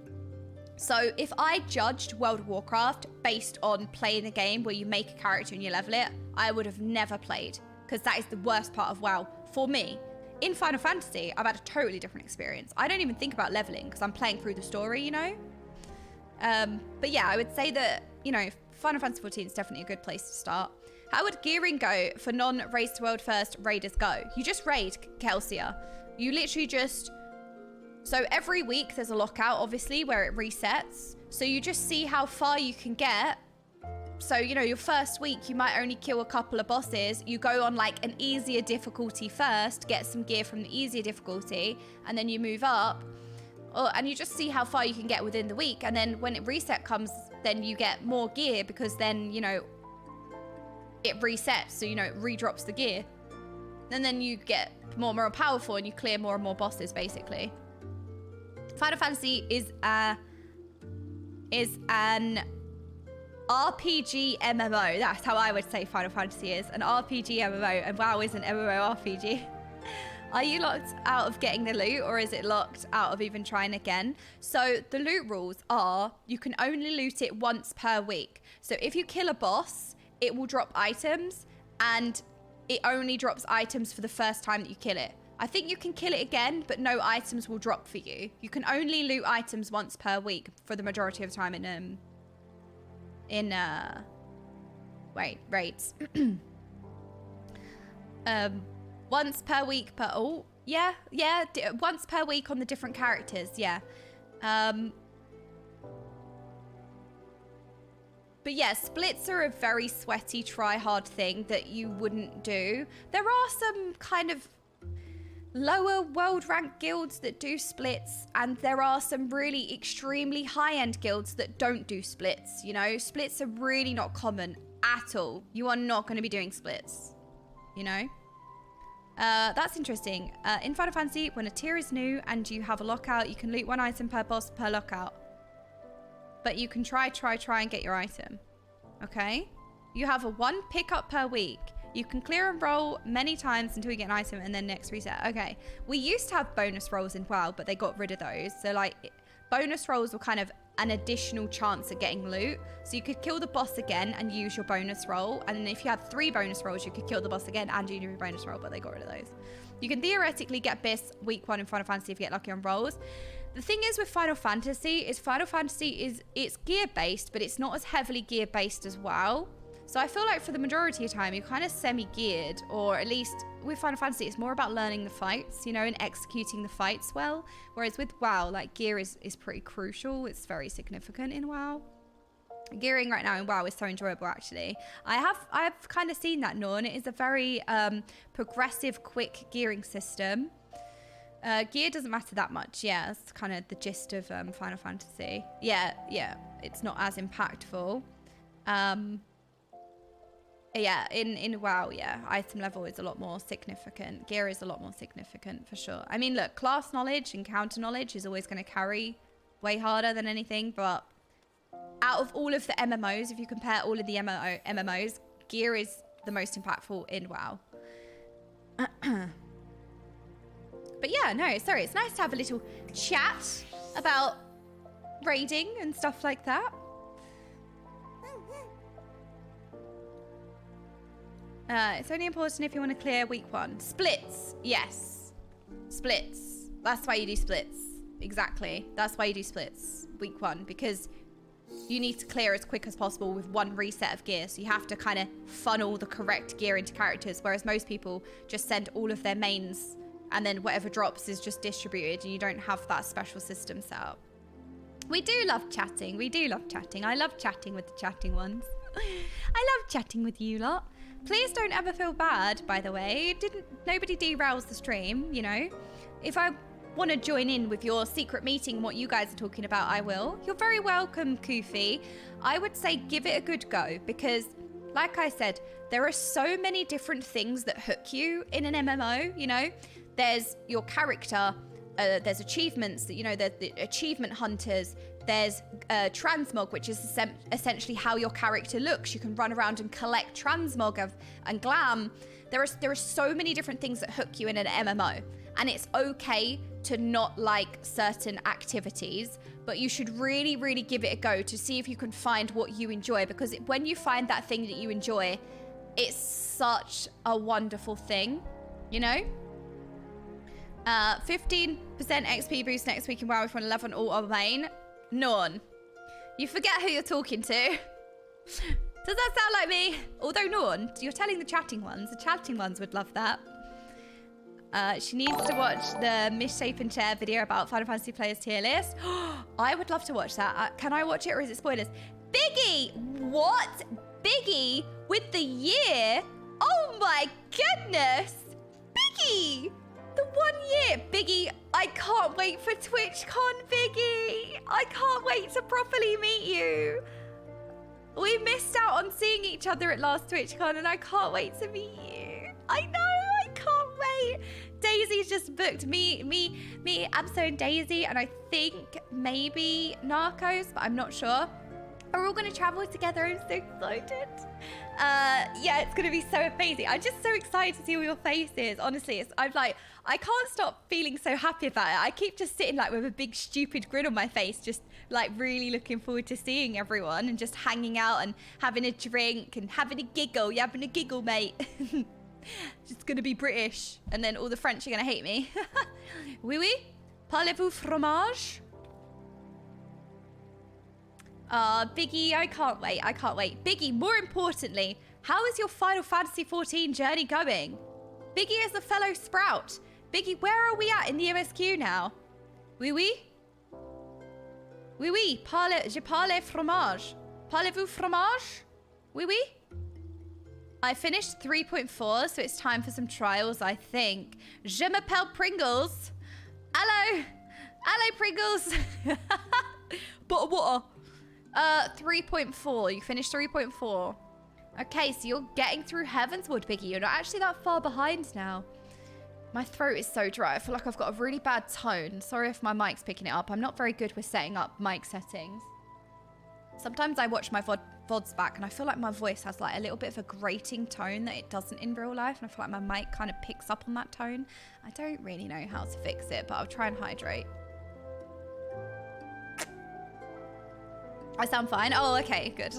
So if I judged World of Warcraft based on playing the game where you make a character and you level it, I would have never played because that is the worst part of WoW for me. In Final Fantasy, I've had a totally different experience. I don't even think about leveling because I'm playing through the story, you know? But yeah, I would say that, you know, Final Fantasy XIV is definitely a good place to start. How would gearing go for non-race to world first raiders go? You just raid, Kelsia. You literally just... So every week there's a lockout, obviously, where it resets. So you just see how far you can get. So, you know, your first week, you might only kill a couple of bosses. You go on like an easier difficulty first, get some gear from the easier difficulty, and then you move up. And you just see how far you can get within the week. And then when it reset comes, then you get more gear because then, you know, it resets. So, you know, it redrops the gear. And then you get more and more powerful and you clear more and more bosses, basically. Final Fantasy is an RPG MMO. That's how I would say Final Fantasy is. An RPG MMO. And WoW is an MMORPG. Are you locked out of getting the loot or is it locked out of even trying again? So the loot rules are you can only loot it once per week. So if you kill a boss, it will drop items and it only drops items for the first time that you kill it. I think you can kill it again, but no items will drop for you. You can only loot items once per week for the majority of the time raids. Once per week per... Oh, yeah. Once per week on the different characters, yeah. But yeah, splits are a very sweaty, try-hard thing that you wouldn't do. There are some kind of lower world rank guilds that do splits, and there are some really extremely high-end guilds that don't do splits, you know? Splits are really not common at all. You are not going to be doing splits, you know? That's interesting. In Final Fantasy, when a tier is new and you have a lockout, you can loot one item per boss per lockout. but you can try and get your item. Okay? You have a 1 pickup per week. You can clear and roll many times until you get an item and then next reset. Okay. We used to have bonus rolls in WoW, but they got rid of those. So like bonus rolls were kind of an additional chance at getting loot. So you could kill the boss again and use your bonus roll. And then if you had 3 bonus rolls, you could kill the boss again and do your bonus roll, but they got rid of those. You can theoretically get Biss week 1 in Final Fantasy if you get lucky on rolls. The thing is with Final Fantasy is it's gear based, but it's not as heavily gear based as WoW. So I feel like for the majority of time, you're kind of semi-geared, or at least with Final Fantasy, it's more about learning the fights, you know, and executing the fights well. Whereas with WoW, like gear is pretty crucial. It's very significant in WoW. Gearing right now in WoW is so enjoyable, actually. I've kind of seen that, Norn. It is a very progressive, quick gearing system. Gear doesn't matter that much. Yeah, that's kind of the gist of Final Fantasy. Yeah, it's not as impactful. Yeah, in WoW, yeah, item level is a lot more significant. Gear is a lot more significant for sure. I mean, look, class knowledge and counter knowledge is always going to carry way harder than anything. But out of all of the MMOs, if you compare all of the MMOs, gear is the most impactful in WoW. But yeah, no, sorry. It's nice to have a little chat about raiding and stuff like that. It's only important if you want to clear week 1. Splits. Yes. Splits. That's why you do splits. Exactly. That's why you do splits week 1, because you need to clear as quick as possible with 1 reset of gear. So you have to kind of funnel the correct gear into characters, whereas most people just send all of their mains and then whatever drops is just distributed and you don't have that special system set up. We do love chatting. We do love chatting. I love chatting with the chatting ones. I love chatting with you lot. Please don't ever feel bad, by the way. Nobody derails the stream, you know. If I want to join in with your secret meeting, what you guys are talking about, I will. You're very welcome, Koofy. I would say give it a good go because, like I said, there are so many different things that hook you in an MMO, you know. There's your character, there's achievements, that you know, there's the achievement hunters, there's transmog, which is essentially how your character looks. You can run around and collect transmog and glam. There are so many different things that hook you in an MMO, and it's okay to not like certain activities, but you should really, really give it a go to see if you can find what you enjoy, because when you find that thing that you enjoy, it's such a wonderful thing, you know? 15% XP boost next week in WoW if you want to level on alt or main. Norn, you forget who you're talking to. Does that sound like me? Although Norn, you're telling the chatting ones would love that. She needs to watch the misshapen chair video about Final Fantasy players tier list. I would love to watch that. Can I watch it or is it spoilers? Biggie! What? Biggie with the year? Oh my goodness! Biggie! The 1 year! Biggie, I can't wait for TwitchCon, Biggie! I can't wait to properly meet you! We missed out on seeing each other at last TwitchCon and I can't wait to meet you. I know, I can't wait. Daisy's just booked me, Abso and Daisy, and I think maybe Narcos, but I'm not sure. We're all going to travel together. I'm so excited. Yeah, it's going to be so amazing. I'm just so excited to see all your faces. Honestly, I can't stop feeling so happy about it. I keep just sitting like with a big stupid grin on my face, just like really looking forward to seeing everyone and just hanging out and having a drink and having a giggle. You're having a giggle, mate. Just going to be British. And then all the French are going to hate me. Oui, oui. Parlez-vous fromage? Biggie, I can't wait. I can't wait. Biggie, more importantly, how is your Final Fantasy XIV journey going? Biggie is a fellow Sprout. Biggie, where are we at in the MSQ now? Oui, oui. Oui, oui. Je parle fromage. Parlez-vous fromage? Oui, oui. I finished 3.4, so it's time for some trials, I think. Je m'appelle Pringles. Hello. Hello, Pringles. Bottle water. 3.4. You finished 3.4. Okay, so you're getting through Heavenswood, Biggie. You're not actually that far behind now. My throat is so dry. I feel like I've got a really bad tone. Sorry if my mic's picking it up. I'm not very good with setting up mic settings. Sometimes I watch my VODs back and I feel like my voice has like a little bit of a grating tone that it doesn't in real life. And I feel like my mic kind of picks up on that tone. I don't really know how to fix it, but I'll try and hydrate. I sound fine. Oh, okay, good.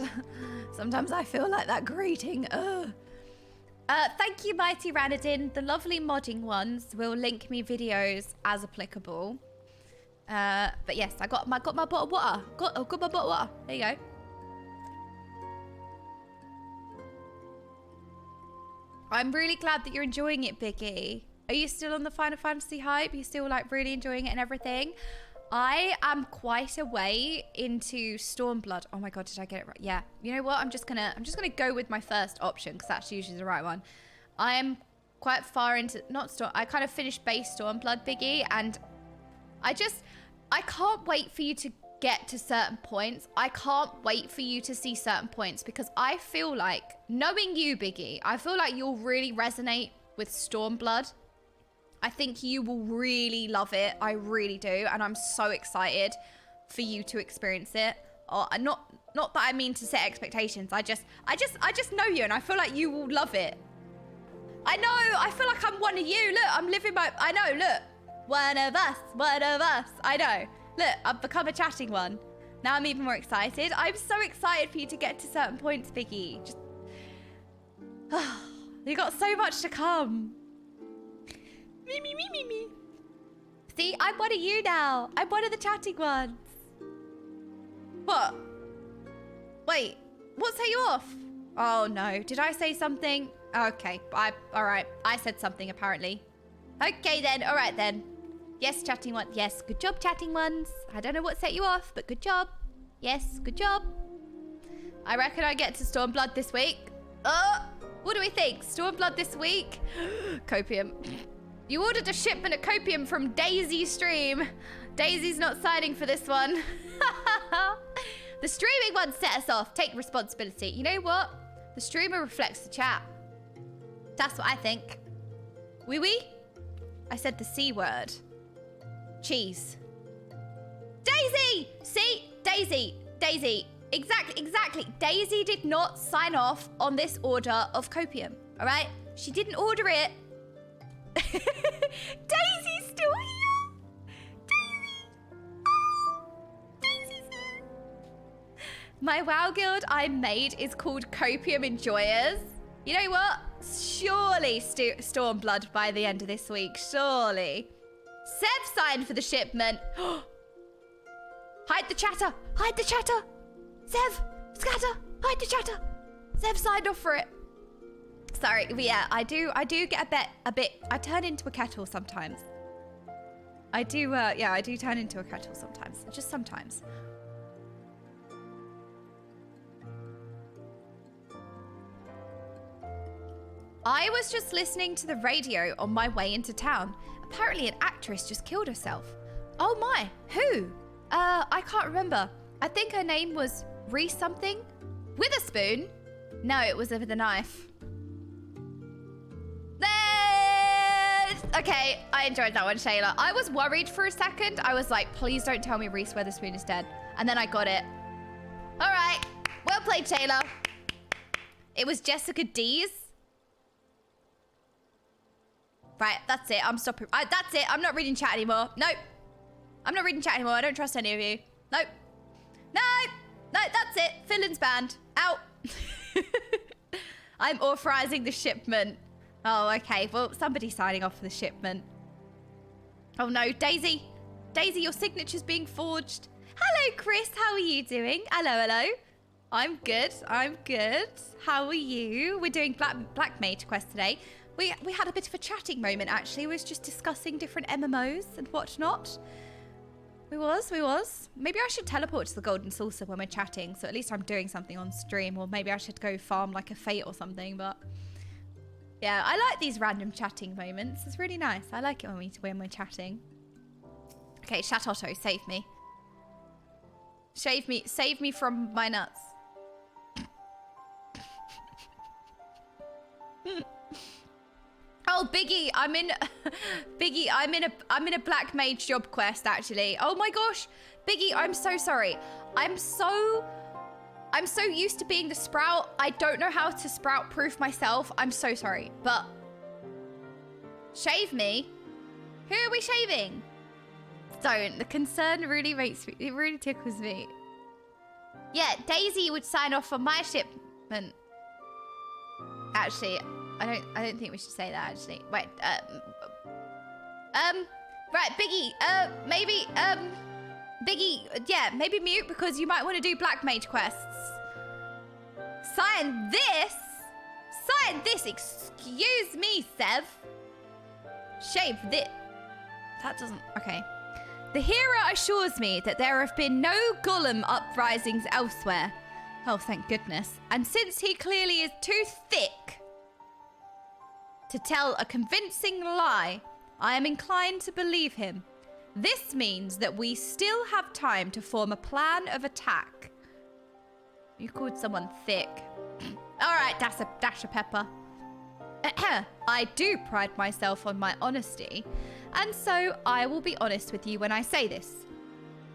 Sometimes I feel like that grating. Thank you, Mighty Ranadin. The lovely modding ones will link me videos as applicable. But yes, I got my bottle of water. Got my bottle of water. There you go. I'm really glad that you're enjoying it, Biggie. Are you still on the Final Fantasy hype? Are you still like really enjoying it and everything? I am quite a way into Stormblood. Oh my god, did I get it right? Yeah. You know what? I'm just gonna go with my first option because that's usually the right one. I am quite far into I kind of finished base Stormblood, Biggie, and I can't wait for you to get to certain points. I can't wait for you to see certain points because I feel like, knowing you, Biggie, I feel like you'll really resonate with Stormblood. I think you will really love it. I really do. And I'm so excited for you to experience it. Not that I mean to set expectations. I just know you and I feel like you will love it. I know. I feel like I'm one of you. Look, I'm living my... I know, look. One of us. I know. Look, I've become a chatting one. Now I'm even more excited. I'm so excited for you to get to certain points, Biggie. Just... you got so much to come. Me. See, I'm one of you now. I'm one of the chatting ones. What? Wait, what set you off? Oh no, did I say something? Okay, all right. I said something apparently. Okay then, all right then. Yes, chatting one. Yes, good job, chatting ones. I don't know what set you off, but good job. Yes, good job. I reckon I get to Stormblood this week. What do we think? Stormblood this week? Copium. You ordered a shipment of copium from Daisy's stream. Daisy's not signing for this one. The streaming one set us off. Take responsibility. You know what? The streamer reflects the chat. That's what I think. Oui? I said the C word. Cheese. Daisy! See? Daisy. Exactly. Daisy did not sign off on this order of copium. All right? She didn't order it. Daisy's still here. Daisy's here. My WoW guild I made is called Copium Enjoyers. You know what? Surely Stormblood by the end of this week. Surely. Sev signed for the shipment. Hide the chatter. Sev, scatter. Hide the chatter. Sev signed off for it. Sorry, but yeah, I do get a bit, I turn into a kettle sometimes. I do turn into a kettle sometimes, just sometimes. I was just listening to the radio on my way into town. Apparently an actress just killed herself. Oh my, who? I can't remember. I think her name was Reese something. Witherspoon? No, it was with a knife. Okay, I enjoyed that one, Shayla. I was worried for a second. I was like, please don't tell me Reese Witherspoon is dead. And then I got it. All right. Well played, Shayla. It was Jessica Dees. Right, that's it. I'm stopping. That's it. I'm not reading chat anymore. Nope. I'm not reading chat anymore. I don't trust any of you. Nope. No, that's it. Villains banned. Out. I'm authorizing the shipment. Oh, okay. Well, somebody's signing off for the shipment. Oh no, Daisy, your signature's being forged. Hello, Chris. How are you doing? Hello. I'm good. How are you? We're doing Black Mage quest today. We had a bit of a chatting moment, actually. We was just discussing different MMOs and whatnot. We was. Maybe I should teleport to the Golden Saucer when we're chatting, so at least I'm doing something on stream, or maybe I should go farm like a Fate or something, but... Yeah, I like these random chatting moments. It's really nice. I like it when we're chatting. Okay, Chat Otto, save me. Save me from my nuts. Oh, Biggie, I'm in a Black Mage job quest actually. Oh my gosh, Biggie, I'm so sorry. I'm so I'm so used to being the sprout. I don't know how to sprout proof myself. I'm so sorry, but shave me? Who are we shaving? Don't. The concern really it really tickles me. Yeah, Daisy would sign off on my shipment. Actually, I don't think we should say that, actually. Wait, right, Biggie, maybe, Biggie, yeah, maybe mute because you might want to do Black Mage quests. Sign this? Sign this, excuse me, Sev. Shave this. That doesn't, okay. The hero assures me that there have been no golem uprisings elsewhere. Oh, thank goodness. And since he clearly is too thick to tell a convincing lie, I am inclined to believe him. This means that we still have time to form a plan of attack. You called someone thick. All right, Dasher Pepper. I do pride myself on my honesty, and so I will be honest with you when I say this.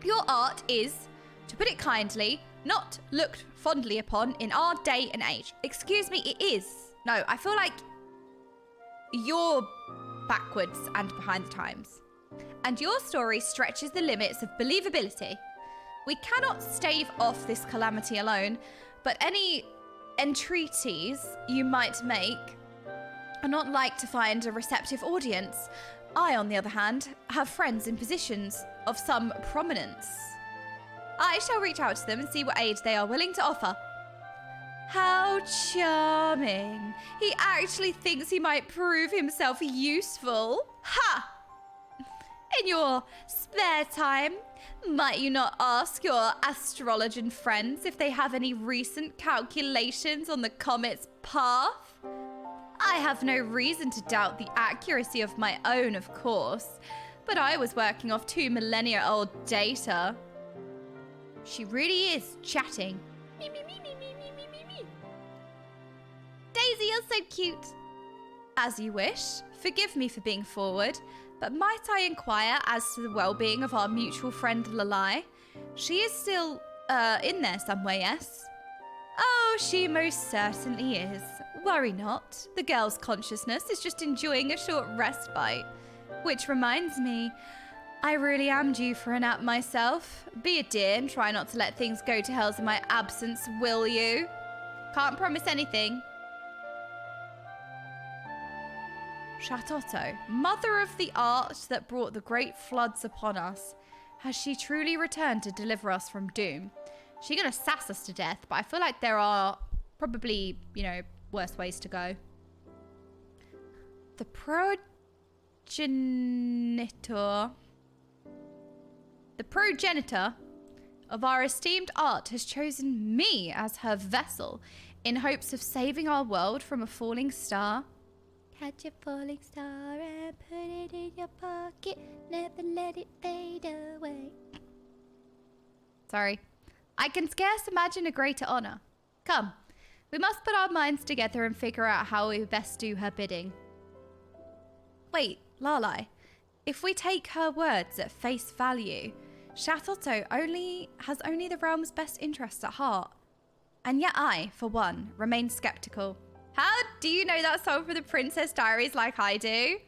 Your art is, to put it kindly, not looked fondly upon in our day and age. Excuse me, it is. No, I feel like you're backwards and behind the times. And your story stretches the limits of believability. We cannot stave off this calamity alone, but any entreaties you might make are not like to find a receptive audience. I, on the other hand, have friends in positions of some prominence. I shall reach out to them and see what aid they are willing to offer. How charming. He actually thinks he might prove himself useful. Ha! In your spare time, might you not ask your astrologian friends if they have any recent calculations on the comet's path? I have no reason to doubt the accuracy of my own, of course, but I was working off 2 millennia-old data. She really is chatting. Me, me, me, me, me, me, me, me, me. Daisy, you're so cute. As you wish. Forgive me for being forward, but might I inquire as to the well-being of our mutual friend Lalai? She is still, in there somewhere, yes? Oh, she most certainly is. Worry not. The girl's consciousness is just enjoying a short respite. Which reminds me, I really am due for a nap myself. Be a dear and try not to let things go to hells in my absence, will you? Can't promise anything. Shatotto, mother of the art that brought the great floods upon us, has she truly returned to deliver us from doom? She's gonna sass us to death, but I feel like there are probably, you know, worse ways to go. The progenitor of our esteemed art has chosen me as her vessel in hopes of saving our world from a falling star. Catch a falling star and put it in your pocket, never let it fade away. Sorry. I can scarce imagine a greater honor. Come, we must put our minds together and figure out how we best do her bidding. Wait, Lalai, if we take her words at face value, Shatotto has only the realm's best interests at heart. And yet I, for one, remain skeptical. How do you know that song from the Princess Diaries like I do?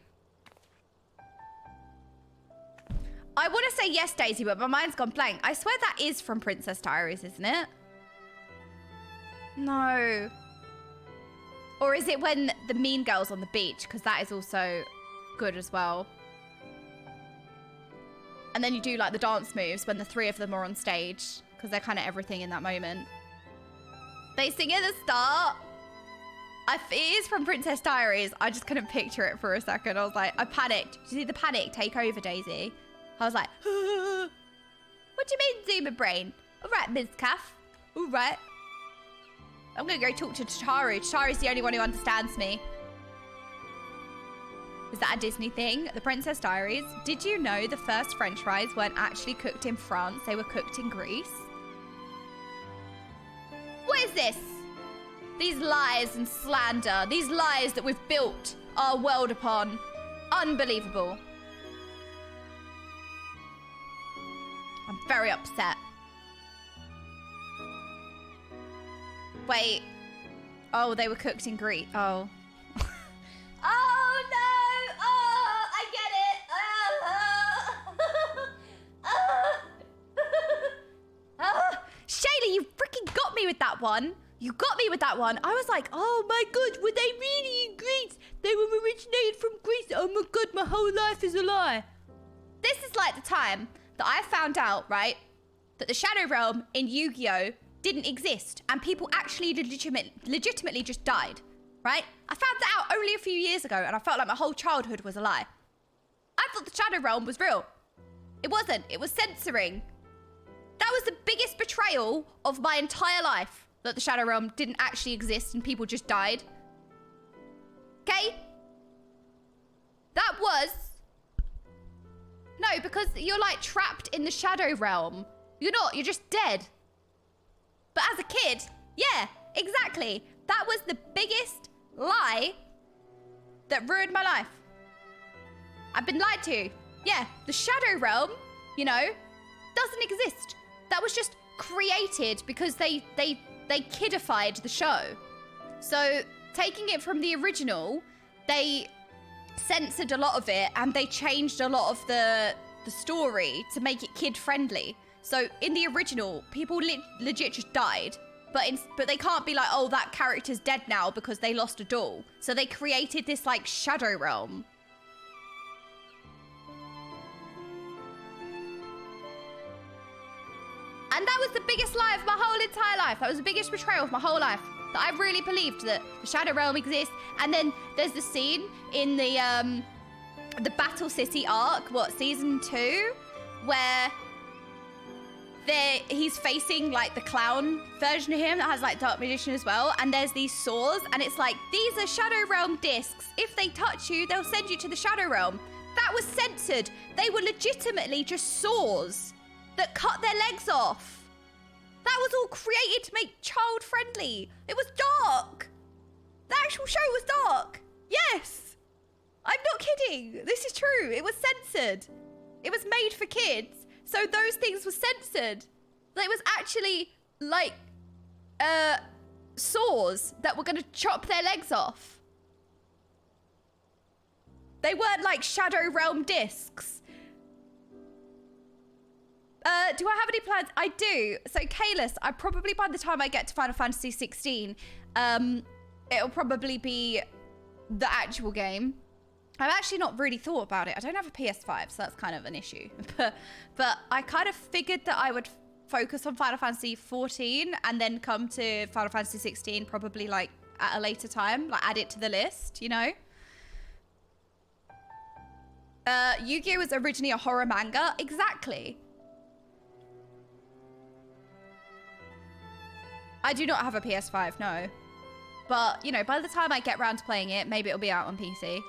I want to say yes, Daisy, but my mind's gone blank. I swear that is from Princess Diaries, isn't it? No. Or is it when the mean girl's on the beach? Because that is also good as well. And then you do like the dance moves when the 3 of them are on stage. Because they're kind of everything in that moment. They sing at the start. It is from Princess Diaries. I just couldn't picture it for a second. I was like, I panicked. Did you see the panic take over, Daisy? I was like, what do you mean, Zoomer Brain? All right, Ms. Caff. All right. I'm going to go talk to Chitaru. Chitaru's the only one who understands me. Is that a Disney thing? The Princess Diaries. Did you know the first French fries weren't actually cooked in France? They were cooked in Greece. What is this? These lies and slander. These lies that we've built our world upon. Unbelievable. I'm very upset. Wait. Oh, they were cooked in Greece. Oh. Oh, no. Oh, I get it. Shayla, you freaking got me with that one. You got me with that one. I was like, oh my God, were they really in Greece? They were originated from Greece. Oh my God, my whole life is a lie. This is like the time that I found out, right, that the Shadow Realm in Yu-Gi-Oh! Didn't exist and people actually legitimately just died, right? I found that out only a few years ago and I felt like my whole childhood was a lie. I thought the Shadow Realm was real. It wasn't. It was censoring. That was the biggest betrayal of my entire life, that the Shadow Realm didn't actually exist and people just died. Okay? That was... No, because you're like trapped in the Shadow Realm. You're not, you're just dead. But as a kid, yeah, exactly. That was the biggest lie that ruined my life. I've been lied to. Yeah, the Shadow Realm, you know, doesn't exist. That was just created because they kidified the show. So taking it from the original, they censored a lot of it and they changed a lot of the story to make it kid friendly. So in the original, people legit just died, but they can't be like, oh, that character's dead now because they lost a duel. So they created this like Shadow Realm. And that was the biggest lie of my whole entire life. That was the biggest betrayal of my whole life. That I really believed that the Shadow Realm exists. And then there's the scene in the Battle City arc, what, season 2, where he's facing like the clown version of him that has like Dark Magician as well, and there's these saws and it's like, these are Shadow Realm discs. If they touch you, they'll send you to the Shadow Realm. That was censored. They were legitimately just saws that cut their legs off. That was all created to make child friendly. It was dark. The actual show was dark. Yes, I'm not kidding. This is true. It was censored. It was made for kids. So those things were censored. It was actually like saws that were going to chop their legs off. They weren't like Shadow Realm discs. Do I have any plans? I do. So TIERLIST, I probably by the time I get to Final Fantasy 16, it'll probably be the actual game. I've actually not really thought about it. I don't have a PS5, so that's kind of an issue. But I kind of figured that I would focus on Final Fantasy 14 and then come to Final Fantasy 16 probably like at a later time, like add it to the list, you know? Yu-Gi-Oh! Was originally a horror manga. Exactly. I do not have a PS5, no. But, you know, by the time I get around to playing it, maybe it'll be out on PC.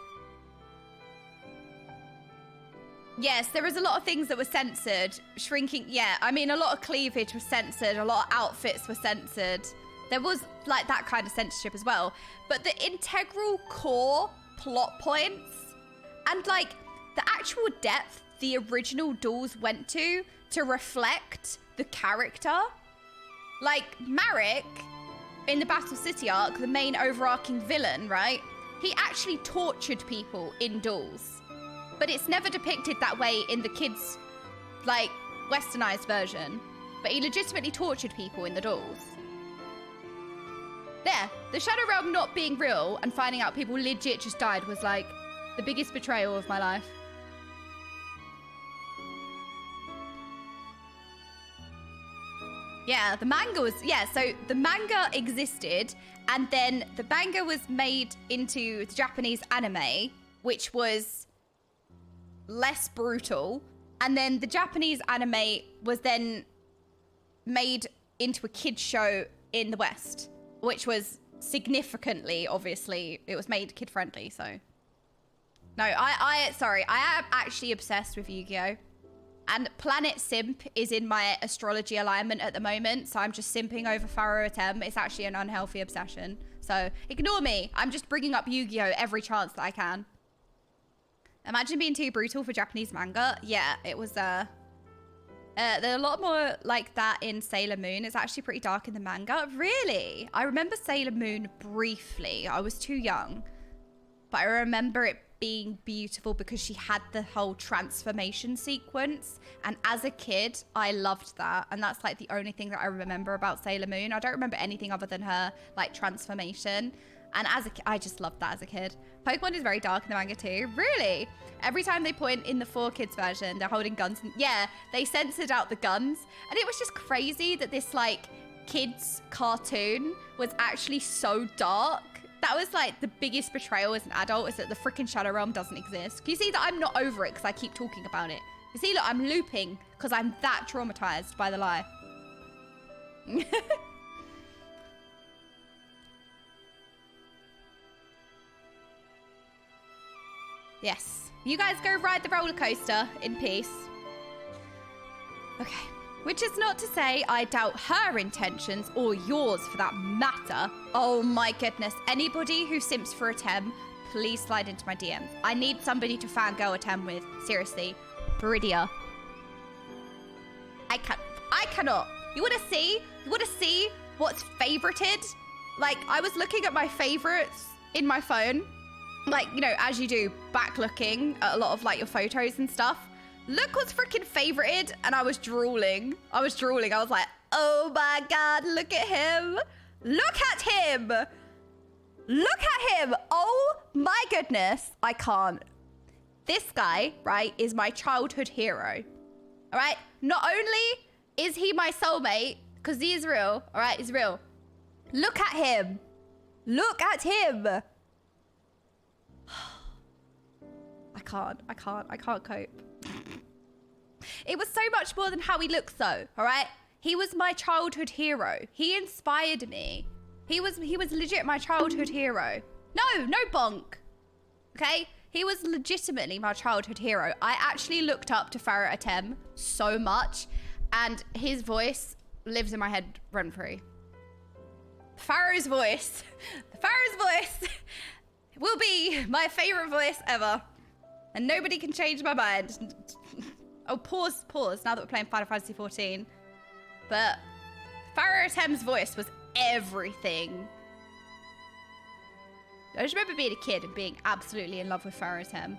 Yes, there was a lot of things that were censored. Shrinking, yeah. I mean, a lot of cleavage was censored. A lot of outfits were censored. There was, like, that kind of censorship as well. But the integral core plot points and, like, the actual depth the original duels went to reflect the character. Like, Marek, in the Battle City arc, the main overarching villain, right? He actually tortured people in duels. But it's never depicted that way in the kids' like westernized version. But he legitimately tortured people in the duels. There, the Shadow Realm not being real and finding out people legit just died was like the biggest betrayal of my life. Yeah, the manga was, yeah, so the manga existed and then the manga was made into the Japanese anime, which was less brutal. And then the Japanese anime was then made into a kid's show in the West, which was significantly, obviously, it was made kid friendly, so. No, sorry, I am actually obsessed with Yu-Gi-Oh! And Planet Simp is in my astrology alignment at the moment, so I'm just simping over Pharaoh Atem. It's actually an unhealthy obsession. So ignore me. I'm just bringing up Yu-Gi-Oh! Every chance that I can. Imagine being too brutal for Japanese manga. Yeah, it was They're a lot more like that in Sailor Moon. It's actually pretty dark in the manga. Really? I remember Sailor Moon briefly. I was too young. But I remember it being beautiful because she had the whole transformation sequence. And as a kid, I loved that. And that's like the only thing that I remember about Sailor Moon. I don't remember anything other than her like transformation. And as a kid, I just loved that as a kid. Pokemon is very dark in the manga too. Really? Every time they point in the 4Kids version, they're holding guns. And yeah, they censored out the guns. And it was just crazy that this like kids cartoon was actually so dark. That was like the biggest betrayal as an adult, is that the freaking Shadow Realm doesn't exist. Can you see that I'm not over it because I keep talking about it? You see, look, I'm looping because I'm that traumatized by the lie. Yes. You guys go ride the roller coaster in peace. Okay. Which is not to say I doubt her intentions, or yours for that matter. Oh my goodness. Anybody who simps for a Tem, please slide into my DMs. I need somebody to fangirl a Tem with. Seriously. Viridia. I cannot. You want to see? You want to see what's favorited? Like, I was looking at my favorites in my phone. Like, you know, as you do, back looking at a lot of like your photos and stuff. Look what's freaking favorited. And I was drooling. I was like, oh my God, look at him. Look at him. Look at him. Oh my goodness. I can't. This guy, right, is my childhood hero. All right. Not only is he my soulmate, because he is real. All right. He's real. Look at him. Look at him. I can't cope. It was so much more than how he looks though, all right? He was my childhood hero. He inspired me. He was legit my childhood hero. No bonk. Okay? He was legitimately my childhood hero. I actually looked up to Farrah Atem so much, and his voice lives in my head rent-free. Farrah's voice will be my favorite voice ever. And nobody can change my mind. Oh, pause, now that we're playing Final Fantasy XIV. But Farrah Atem's voice was everything. I just remember being a kid and being absolutely in love with Farrah Atem.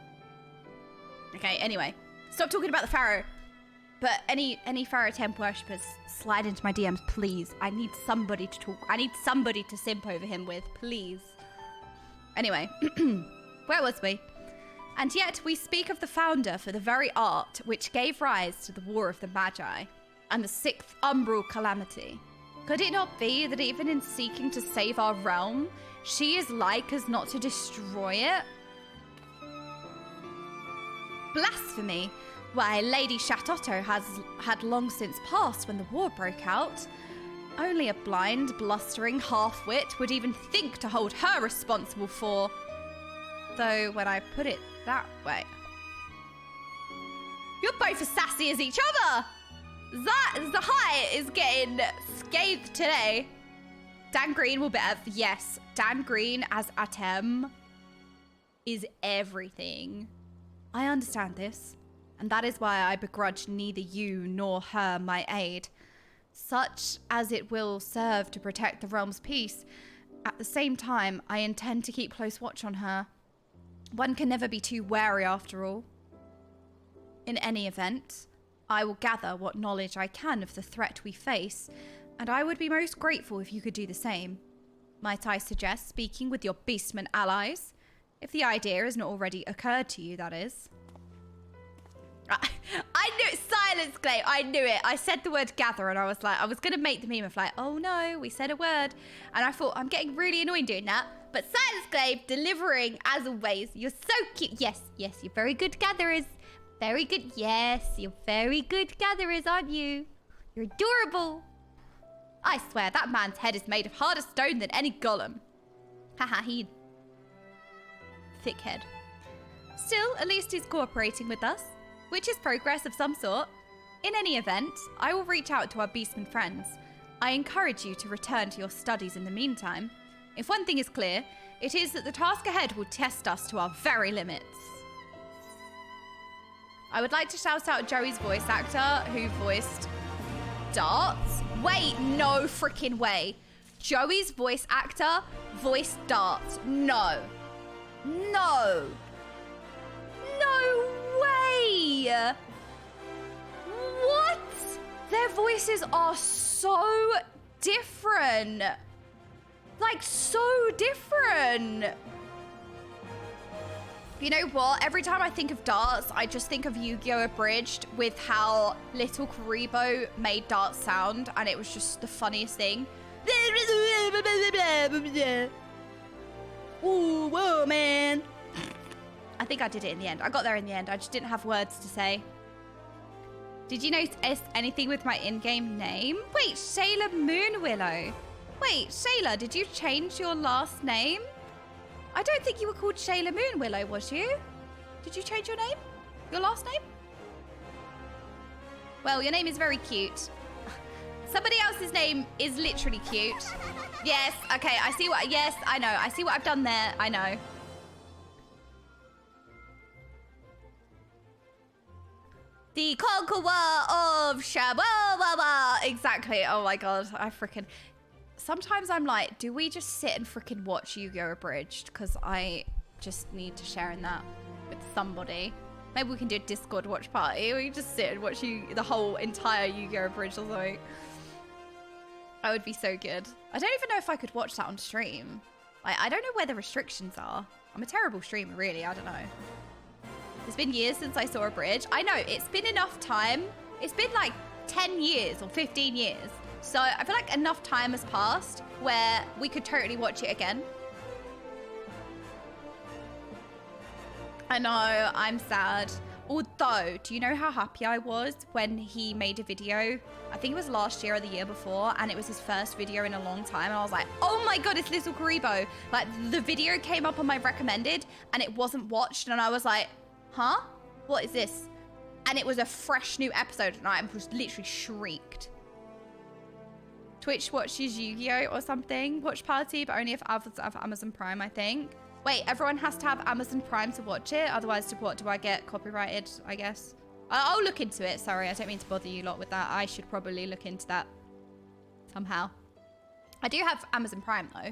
Okay, anyway. Stop talking about the Farrah. But any Farrah Atem worshippers, slide into my DMs, please. I need somebody to talk. I need somebody to simp over him with, please. Anyway, where was we? And yet we speak of the founder for the very art which gave rise to the War of the Magi and the 6th Umbral Calamity. Could it not be that even in seeking to save our realm, she is like as not to destroy it? Blasphemy! Why, Lady Shatotto had long since passed when the war broke out. Only a blind, blustering half-wit would even think to hold her responsible for... Though, when I put it that way... You're both as sassy as each other! Zahai is getting scathed today. Dan Green will be... Yes, Dan Green as Atem is everything. I understand this, and that is why I begrudge neither you nor her my aid, such as it will serve to protect the realm's peace. At the same time, I intend to keep close watch on her. One can never be too wary after all. In any event, I will gather what knowledge I can of the threat we face, and I would be most grateful if you could do the same. Might I suggest speaking with your beastman allies? If the idea has not already occurred to you, that is. I knew it. Silence, Clay. I knew it. I said the word gather and I was like, I was going to make the meme of like, oh no, we said a word. And I thought, I'm getting really annoyed doing that. But Silence, Clay, delivering as always. You're so cute. Yes, yes, you're very good gatherers. Very good. Yes, you're very good gatherers, aren't you? You're adorable. I swear, that man's head is made of harder stone than any golem. Haha, he... thick head. Still, at least he's cooperating with us, which is progress of some sort. In any event, I will reach out to our beastman friends. I encourage you to return to your studies in the meantime. If one thing is clear, it is that the task ahead will test us to our very limits. I would like to shout out Joey's voice actor who voiced Darts. Wait, no freaking way. Joey's voice actor voiced Darts. No. No. No way. What? Their voices are so different. Like, so different. You know what? Every time I think of Darts, I just think of Yu-Gi-Oh! Abridged with how little Karibo made Darts sound, and it was just the funniest thing. Ooh, whoa, man. I think I did it in the end. I got there in the end. I just didn't have words to say. Did you notice anything with my in-game name? Wait, Shayla Moonwillow. Wait, Shayla, did you change your last name? I don't think you were called Shayla Moonwillow, was you? Did you change your name? Your last name? Well, your name is very cute. Somebody else's name is literally cute. Yes, okay, I see what, yes, I know. I see what I've done there, I know. The Conqueror of Shabawa. Exactly, oh my God, I freaking... Sometimes I'm like, do we just sit and freaking watch Yu-Gi-Oh! Abridged? Because I just need to share in that with somebody. Maybe we can do a Discord watch party. We can just sit and watch the whole entire Yu-Gi-Oh! Abridged or something. That would be so good. I don't even know if I could watch that on stream. Like, I don't know where the restrictions are. I'm a terrible streamer, really. I don't know. It's been years since I saw Abridged. I know, it's been enough time. It's been like 10 years or 15 years. So I feel like enough time has passed where we could totally watch it again. I know, I'm sad. Although, do you know how happy I was when he made a video? I think it was last year or the year before, and it was his first video in a long time. And I was like, oh my God, it's Little Karibo. Like, the video came up on my recommended and it wasn't watched. And I was like, huh? What is this? And it was a fresh new episode and I was literally shrieked. Twitch watches Yu-Gi-Oh! Or something. Watch party, but only if others have Amazon Prime, I think. Wait, everyone has to have Amazon Prime to watch it? Otherwise, what, do I get copyrighted, I guess? I'll look into it. Sorry, I don't mean to bother you lot with that. I should probably look into that somehow. I do have Amazon Prime, though.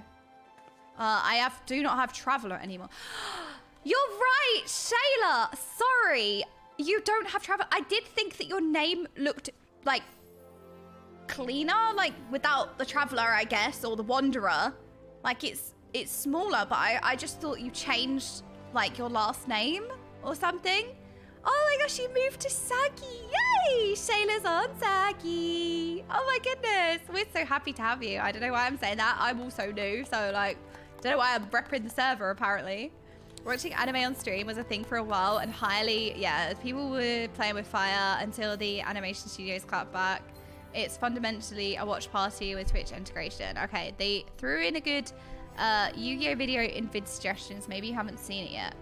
Do not have Traveler anymore. You're right, Shayla. Sorry. You don't have Traveler. I did think that your name looked like cleaner, like without the Traveler, I guess, or the Wanderer. Like it's smaller, but I just thought you changed like your last name or something. Oh my gosh, you moved to Sagi. Yay! Shayla's on Sagi. Oh my goodness. We're so happy to have you. I don't know why I'm saying that. I'm also new, so like, don't know why I'm repping the server apparently. Watching anime on stream was a thing for a while and highly, yeah, people were playing with fire until the animation studios clapped back. It's fundamentally a watch party with Twitch integration. Okay, they threw in a good Yu-Gi-Oh! Video in vid suggestions. Maybe you haven't seen it yet.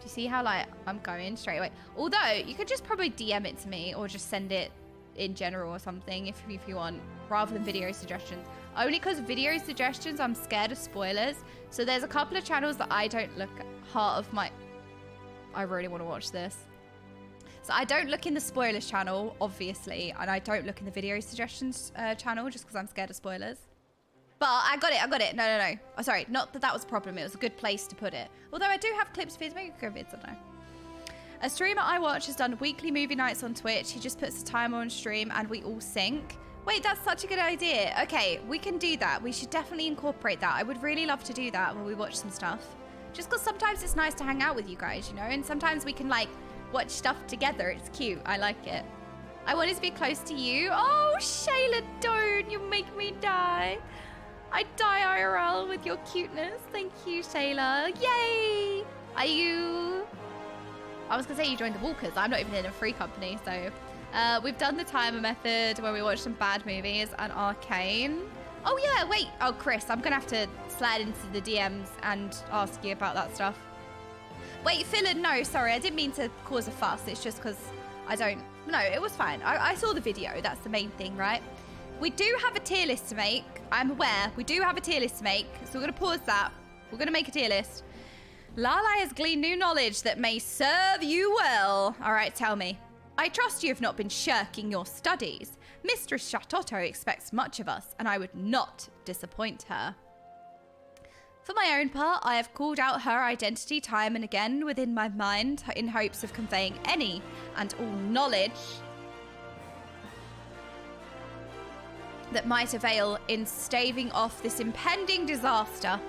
Do you see how like I'm going straight away? Although you could just probably DM it to me or just send it in general or something if you want, rather than video suggestions. Only because video suggestions, I'm scared of spoilers. So there's a couple of channels that I don't look at. Heart of my... I really want to watch this. So I don't look in the spoilers channel, obviously, and I don't look in the video suggestions channel just because I'm scared of spoilers. But I got it. No. Oh, sorry, not that that was a problem. It was a good place to put it. Although I do have clips, vids, maybe vids, I don't know. A streamer I watch has done weekly movie nights on Twitch. He just puts a timer on stream and we all sync. Wait, that's such a good idea. Okay, we can do that. We should definitely incorporate that. I would really love to do that when we watch some stuff. Just because sometimes it's nice to hang out with you guys, you know? And sometimes we can, like, watch stuff together. It's cute. I like it. I wanted to be close to you. Oh, Shayla, don't. You make me die. I die IRL with your cuteness. Thank you, Shayla. Yay! Are you... I was going to say you joined the Walkers. I'm not even in a free company, so... we've done the timer method where we watch some bad movies and Arcane. Oh yeah, wait. Oh, Chris, I'm gonna have to slide into the DMs and ask you about that stuff. Wait, Philin, no, sorry, I didn't mean to cause a fuss. It's just because I don't... No, it was fine. I saw the video. That's the main thing, right? We do have a tier list to make. I'm aware. We do have a tier list to make. So we're gonna pause that. We're gonna make a tier list. Lala has gleaned new knowledge that may serve you well. All right, tell me. I trust you have not been shirking your studies. Mistress Shatotto expects much of us, and I would not disappoint her. For my own part, I have called out her identity time and again within my mind in hopes of conveying any and all knowledge that might avail in staving off this impending disaster.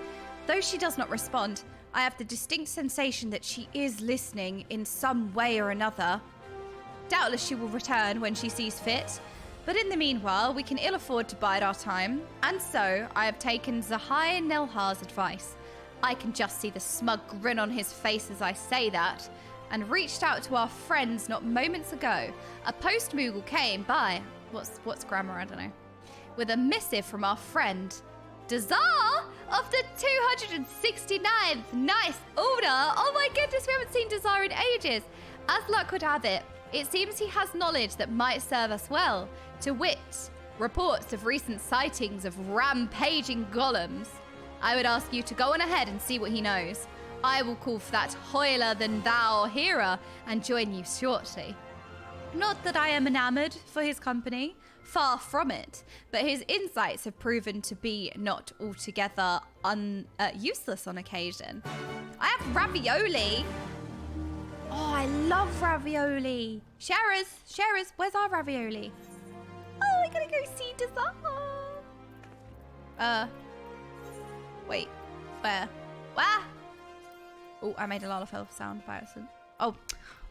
Though she does not respond, I have the distinct sensation that she is listening in some way or another. Doubtless she will return when she sees fit, but in the meanwhile, we can ill afford to bide our time, and so I have taken Zahai Nelhar's advice. I can just see the smug grin on his face as I say that, and reached out to our friends not moments ago. A post-Moogle came by, what's grammar, I don't know, with a missive from our friend, Dazar of the 269th. Nice order. Oh my goodness, we haven't seen Dazar in ages. As luck would have it, it seems he has knowledge that might serve us well. To wit, reports of recent sightings of rampaging golems. I would ask you to go on ahead and see what he knows. I will call for that hoiler-than-thou Hera and join you shortly. Not that I am enamored for his company, far from it, but his insights have proven to be not altogether useless on occasion. I have ravioli. Oh, I love ravioli. Sharers, where's our ravioli? Oh, I gotta go see Dazar. Wait, where? Oh, I made a Lalafell sound by accident. Oh,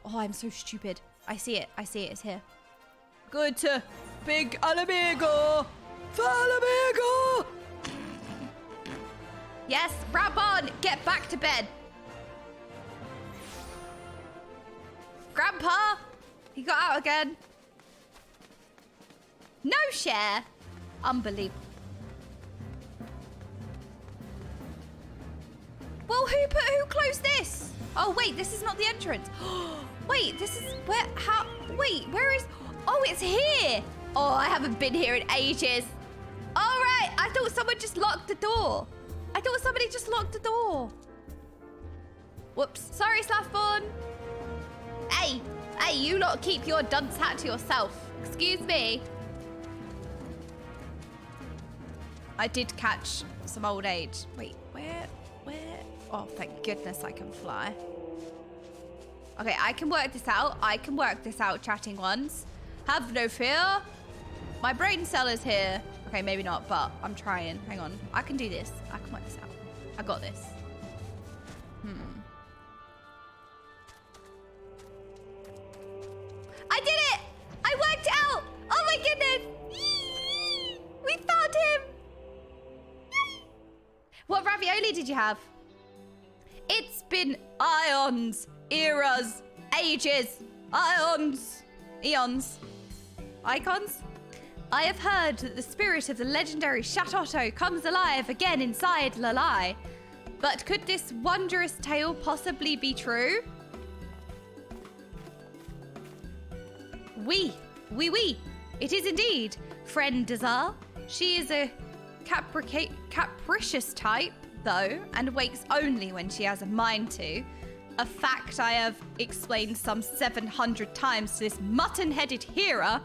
I'm so stupid. I see it, it's here. Good to Big Alamigo! Falamigo! Yes, rap on! Get back to bed! Grandpa! He got out again. No share! Unbelievable. Well, who closed this? Oh, wait, this is not the entrance. Wait, this is where is... Oh, it's here! Oh, I haven't been here in ages. All right, I thought someone just locked the door. I thought somebody just locked the door. Whoops, sorry, Slathborn. Hey, you lot keep your dunce hat to yourself. Excuse me. I did catch some old age. Wait, where? Oh, thank goodness I can fly. Okay, I can work this out. Chatting ones. Have no fear. My brain cell is here. Okay, maybe not, but I'm trying. Hang on. I can do this. I can work this out. I got this. I did it! I worked it out! Oh my goodness! We found him! What ravioli did you have? It's been ions, eras, ages, eons, icons. I have heard that the spirit of the legendary Shatotto comes alive again inside Lalai. But could this wondrous tale possibly be true? Oui. It is indeed, friend Dazar. She is a capricious type, though, and wakes only when she has a mind to. A fact I have explained some 700 times to this mutton-headed Hera,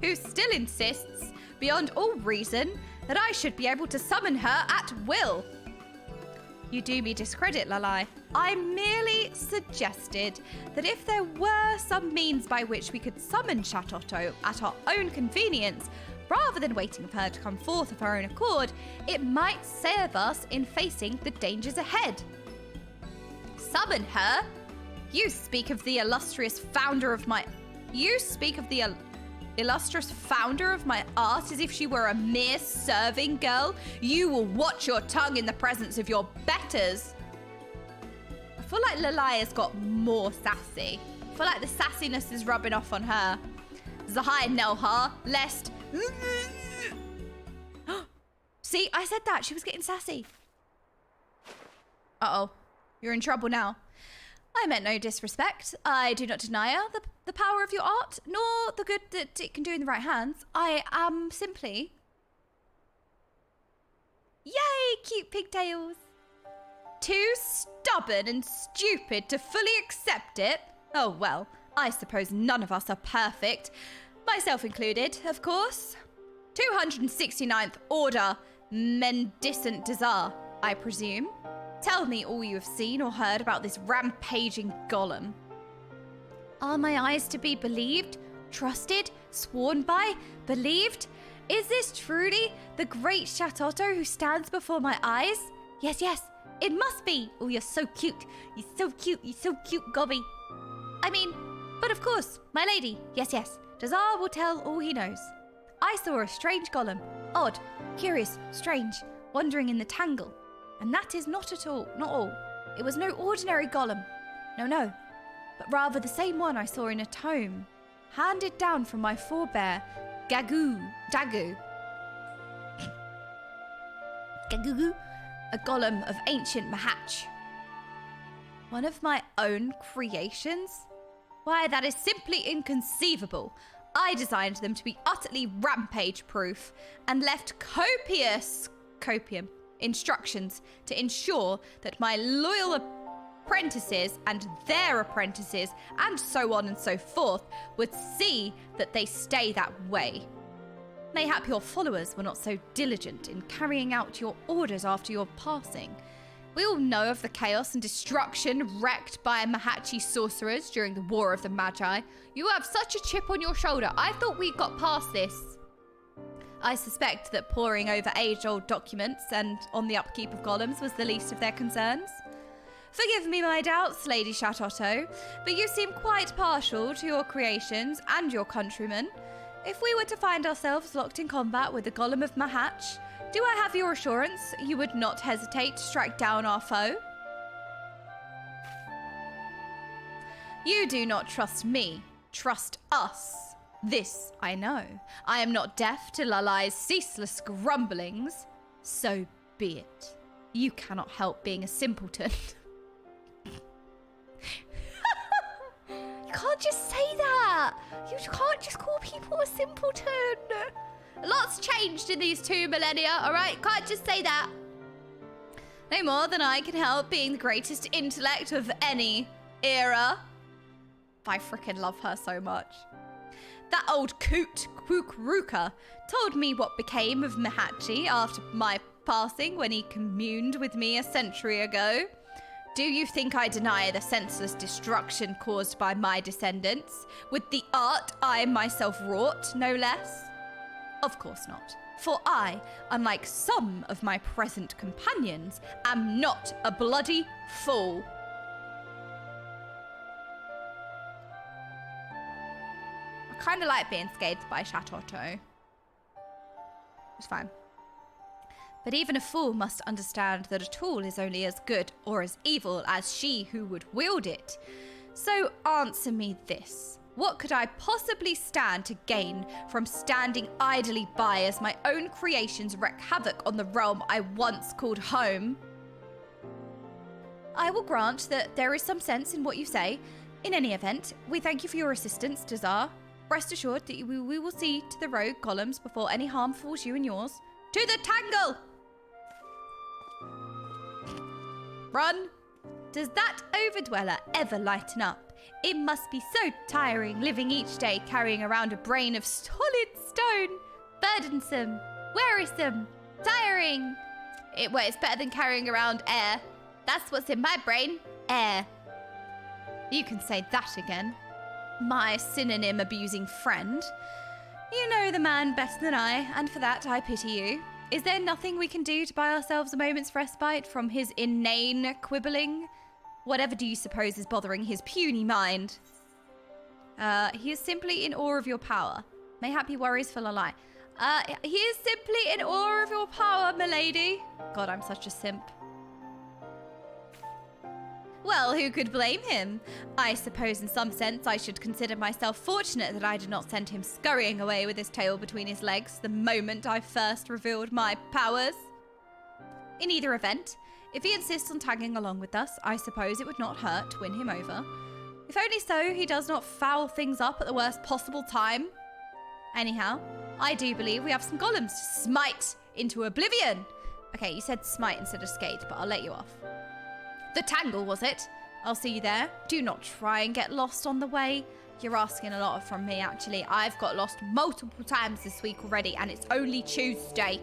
who still insists, beyond all reason, that I should be able to summon her at will. You do me discredit, Lalai. I merely suggested that if there were some means by which we could summon Shatotto at our own convenience, rather than waiting for her to come forth of her own accord, it might save us in facing the dangers ahead. Summon her? You speak of the illustrious founder of my art as if she were a mere serving girl. You will watch your tongue in the presence of your betters. I feel like Lalai has got more sassy. I feel like the sassiness is rubbing off on her. Zahai Nelhar, lest... See, I said that. She was getting sassy. Uh-oh. You're in trouble now. I meant no disrespect. I do not deny the power of your art, nor the good that it can do in the right hands. I am simply... Yay, cute pigtails. Too stubborn and stupid to fully accept it? Oh well, I suppose none of us are perfect. Myself included, of course. 269th Order, Mendicant Desire, I presume. Tell me all you have seen or heard about this rampaging golem. Are my eyes to be believed, trusted, sworn by, believed? Is this truly the great Shatotto who stands before my eyes? Yes, yes, it must be. Oh, you're so cute. You're so cute. You're so cute, Gobby. I mean, but of course, my lady. Yes, yes. Dazar will tell all he knows. I saw a strange golem. Odd, curious, strange, wandering in the tangle. And that is not all. It was no ordinary golem. No. But rather the same one I saw in a tome, handed down from my forebear, Dagu, a golem of ancient Mahach. One of my own creations? Why, that is simply inconceivable. I designed them to be utterly rampage-proof and left copious instructions to ensure that my loyal apprentices and their apprentices and so on and so forth would see that they stay that way. Mayhap your followers were not so diligent in carrying out your orders after your passing. We all know of the chaos and destruction wreaked by Mahachi sorcerers during the War of the Magi. You have such a chip on your shoulder. I thought we got past this. I suspect that poring over age-old documents and on the upkeep of golems was the least of their concerns. Forgive me my doubts, Lady Shatotto, but you seem quite partial to your creations and your countrymen. If we were to find ourselves locked in combat with the Golem of Mahach, do I have your assurance you would not hesitate to strike down our foe? You do not trust me. Trust us. This I know. I am not deaf to Lalai's ceaseless grumblings. So be it. You cannot help being a simpleton. You can't just say that. You can't just call people a simpleton. A lot's changed in these 2 millennia, all right? Can't just say that. No more than I can help being the greatest intellect of any era. I frickin' love her so much. That old coot, Kukruka, told me what became of Mahachi after my passing when he communed with me a century ago. Do you think I deny the senseless destruction caused by my descendants, with the art I myself wrought, no less? Of course not. For I, unlike some of my present companions, am not a bloody fool. I kind of like being scathed by Shatotto. It's fine. But even a fool must understand that a tool is only as good or as evil as she who would wield it. So answer me this. What could I possibly stand to gain from standing idly by as my own creations wreak havoc on the realm I once called home? I will grant that there is some sense in what you say. In any event, we thank you for your assistance, Dazar. Rest assured that we will see to the rogue golems before any harm falls you and yours. To the tangle! Run! Does that overdweller ever lighten up? It must be so tiring living each day carrying around a brain of solid stone. Burdensome, wearisome, tiring. It's better than carrying around air. That's what's in my brain, air. You can say that again. My synonym-abusing friend. You know the man better than I, and for that I pity you. Is there nothing we can do to buy ourselves a moment's respite from his inane quibbling? Whatever do you suppose is bothering his puny mind? He is simply in awe of your power. Mayhap he worries for Lalai. He is simply in awe of your power, milady. God, I'm such a simp. Well, who could blame him? I suppose in some sense I should consider myself fortunate that I did not send him scurrying away with his tail between his legs the moment I first revealed my powers. In either event, if he insists on tagging along with us, I suppose it would not hurt to win him over. If only so he does not foul things up at the worst possible time. Anyhow, I do believe we have some golems to smite into oblivion. Okay, you said smite instead of skate, but I'll let you off. The Tangle, was it? I'll see you there. Do not try and get lost on the way. You're asking a lot from me, actually. I've got lost multiple times this week already, and it's only Tuesday.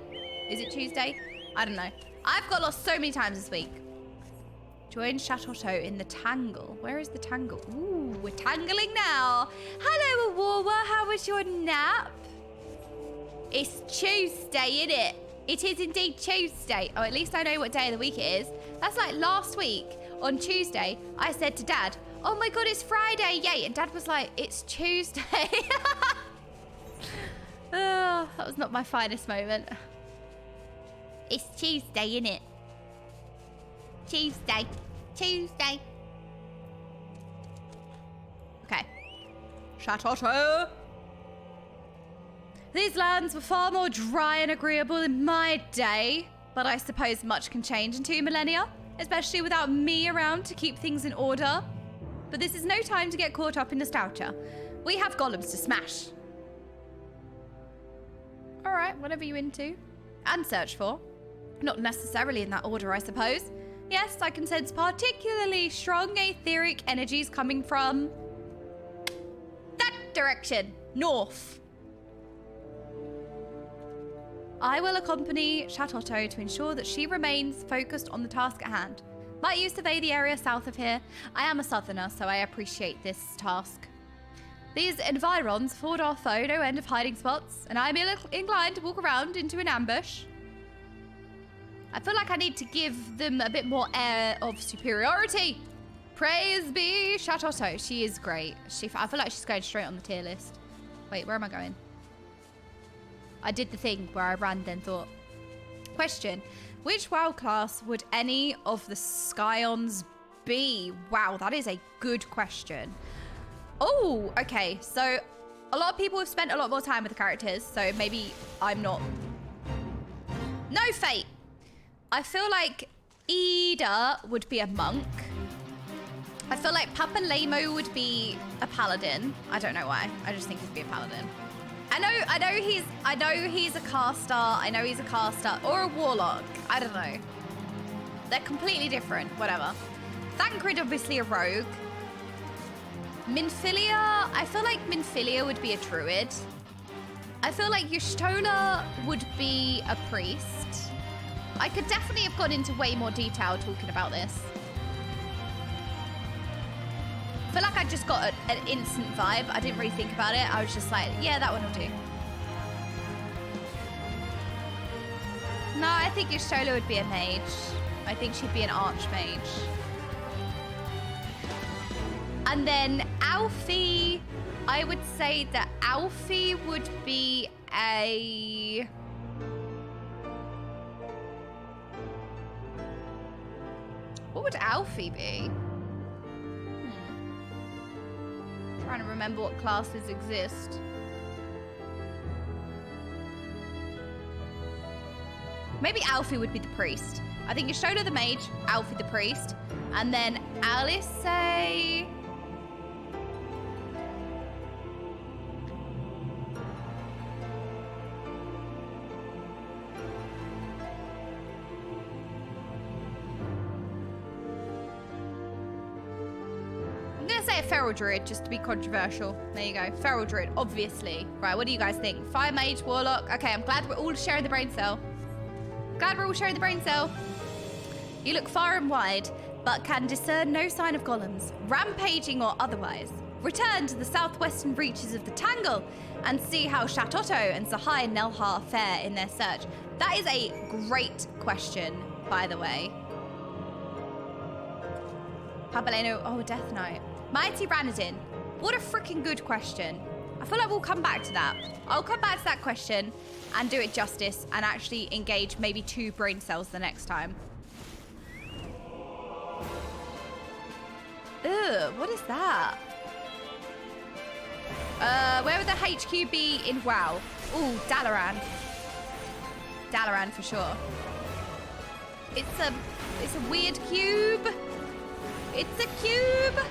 Is it Tuesday? I don't know. I've got lost so many times this week. Join Chateau in the Tangle. Where is the Tangle? Ooh, we're tangling now. Hello, Aurora. How was your nap? It's Tuesday, innit? It is indeed Tuesday. Oh, at least I know what day of the week it is. That's like last week on Tuesday, I said to Dad, oh my God, it's Friday, yay. And Dad was like, it's Tuesday. Oh, that was not my finest moment. It's Tuesday, innit? Tuesday. Tuesday. Okay. Chateau. These lands were far more dry and agreeable in my day, but I suppose much can change in 2 millennia, especially without me around to keep things in order. But this is no time to get caught up in nostalgia. We have golems to smash. All right, whatever you're into. And search for. Not necessarily in that order, I suppose. Yes, I can sense particularly strong etheric energies coming from that direction, north. I will accompany Chateau to ensure that she remains focused on the task at hand. Might you survey the area south of here? I am a southerner, so I appreciate this task. These environs afford our foe no end of hiding spots, and I'm inclined to walk around into an ambush. I feel like I need to give them a bit more air of superiority. Praise be Chateau. She is great. I feel like she's going straight on the tier list. Wait, where am I going? I did the thing where I ran then thought. Question. Which WoW class would any of the Scions be? Wow, that is a good question. Oh, okay. So a lot of people have spent a lot more time with the characters, so maybe I'm not. No, Fate. I feel like Ida would be a monk. I feel like Papa Lamo would be a paladin. I don't know why. I just think he'd be a paladin. I know he's a caster. I know he's a caster or a warlock. I don't know. They're completely different. Whatever. Thancred obviously a rogue. Minfilia. I feel like Minfilia would be a druid. I feel like Y'shtola would be a priest. I could definitely have gone into way more detail talking about this. I feel like I just got an instant vibe. I didn't really think about it. I was just like, yeah, that one will do. No, I think Y'shtola would be a mage. I think she'd be an archmage. And then Alfie, I would say that Alfie would be a... What would Alfie be? Trying to remember what classes exist. Maybe Alfie would be the priest. I think Y'shtola the mage, Alfie the priest, and then Alice say... I'm gonna say a feral druid just to be controversial. There you go, feral druid, obviously. Right, what do you guys think? Fire mage, warlock. Okay, I'm glad we're all sharing the brain cell. Glad we're all sharing the brain cell. You look far and wide, but can discern no sign of golems, rampaging or otherwise. Return to the southwestern reaches of the Tangle and see how Chateau and Sahai Nelhar fare in their search. That is a great question, by the way. Pabaleno, oh, Death Knight. Mighty Ranadin, what a freaking good question. I feel like we'll come back to that. I'll come back to that question and do it justice and actually engage maybe 2 brain cells the next time. Ugh, what is that? Where would the HQ be in WoW? Ooh, Dalaran. Dalaran for sure. It's a weird cube. It's a cube.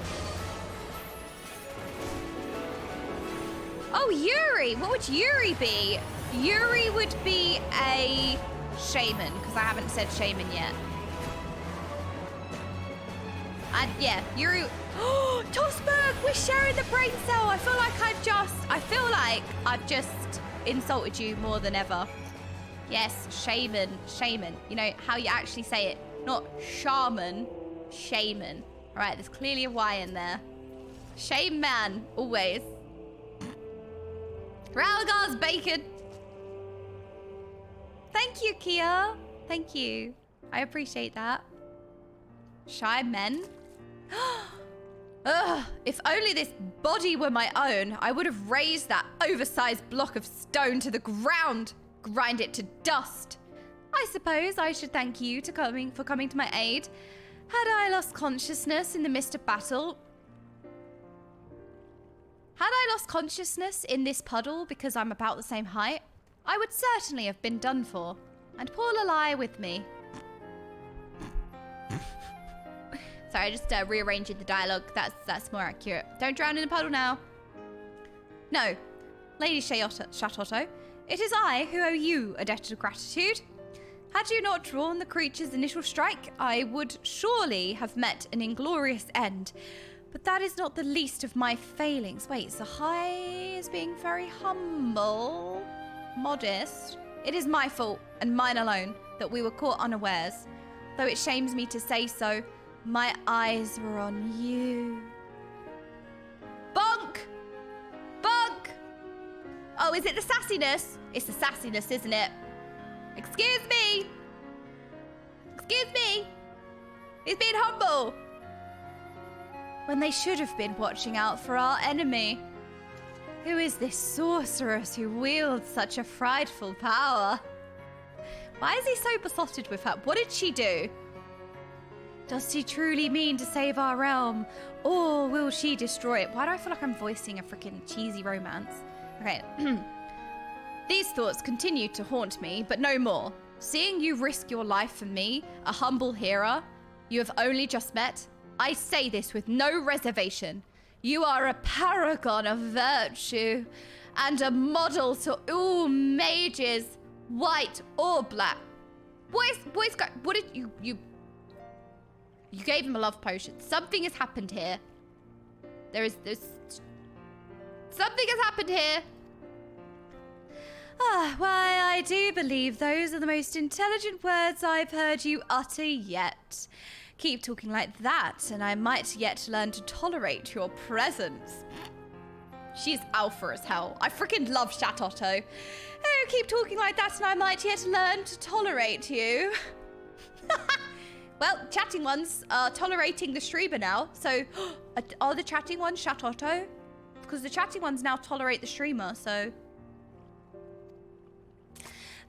Oh, Yuri. What would Yuri be? Yuri would be a shaman, because I haven't said shaman yet. Yeah, Yuru. Oh, Tosberg, we're sharing the brain cell. I feel like I've just insulted you more than ever. Yes, shaman. You know how you actually say it. Not shaman, shaman. All right, there's clearly a Y in there. Shame man, always. Ralgar's bacon. Thank you, Kia. Thank you. I appreciate that. Shy men. Ugh, if only this body were my own, I would have razed that oversized block of stone to the ground, grind it to dust. I suppose I should thank you for coming to my aid. Had I lost consciousness in the midst of battle? Had I lost consciousness in this puddle because I'm about the same height, I would certainly have been done for. And poor Lalai with me. Sorry, just rearranging the dialogue. That's more accurate. Don't drown in the puddle now. No, Lady Shatotto, it is I who owe you a debt of gratitude. Had you not drawn the creature's initial strike, I would surely have met an inglorious end. But that is not the least of my failings. Wait, Sahai is being very humble, modest. It is my fault, and mine alone, that we were caught unawares. Though it shames me to say so, my eyes were on you. Bonk! Bonk! Oh, is it the sassiness? It's the sassiness, isn't it? Excuse me! Excuse me! He's being humble! When they should have been watching out for our enemy. Who is this sorceress who wields such a frightful power? Why is he so besotted with her? What did she do? Does she truly mean to save our realm? Or will she destroy it? Why do I feel like I'm voicing a freaking cheesy romance? Okay. These thoughts continue to haunt me, but no more. Seeing you risk your life for me, a humble hearer you have only just met, I say this with no reservation. You are a paragon of virtue and a model to all mages, white or black. What did you gave him a love potion. Something has happened here. There's something has happened here. Why, I do believe those are the most intelligent words I've heard you utter yet. Keep talking like that, and I might yet learn to tolerate your presence. She's alpha as hell. I freaking love Shatotto. Oh, keep talking like that, and I might yet learn to tolerate you. Well, chatting ones are tolerating the streamer now, so are the chatting ones Shatotto? Because the chatting ones now tolerate the streamer, so...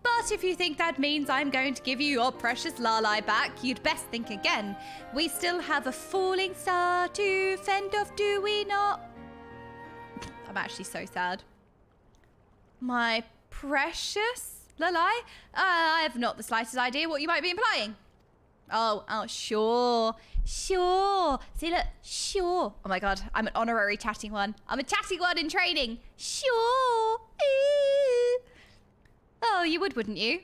But if you think that means I'm going to give you your precious Lalai back, you'd best think again. We still have a falling star to fend off, do we not? I'm actually so sad. My precious Lalai? I have not the slightest idea what you might be implying. Oh, sure. See, look, sure. Oh my god, I'm an honorary chatting one. I'm a chatting one in training. Sure. Oh, you would, wouldn't you?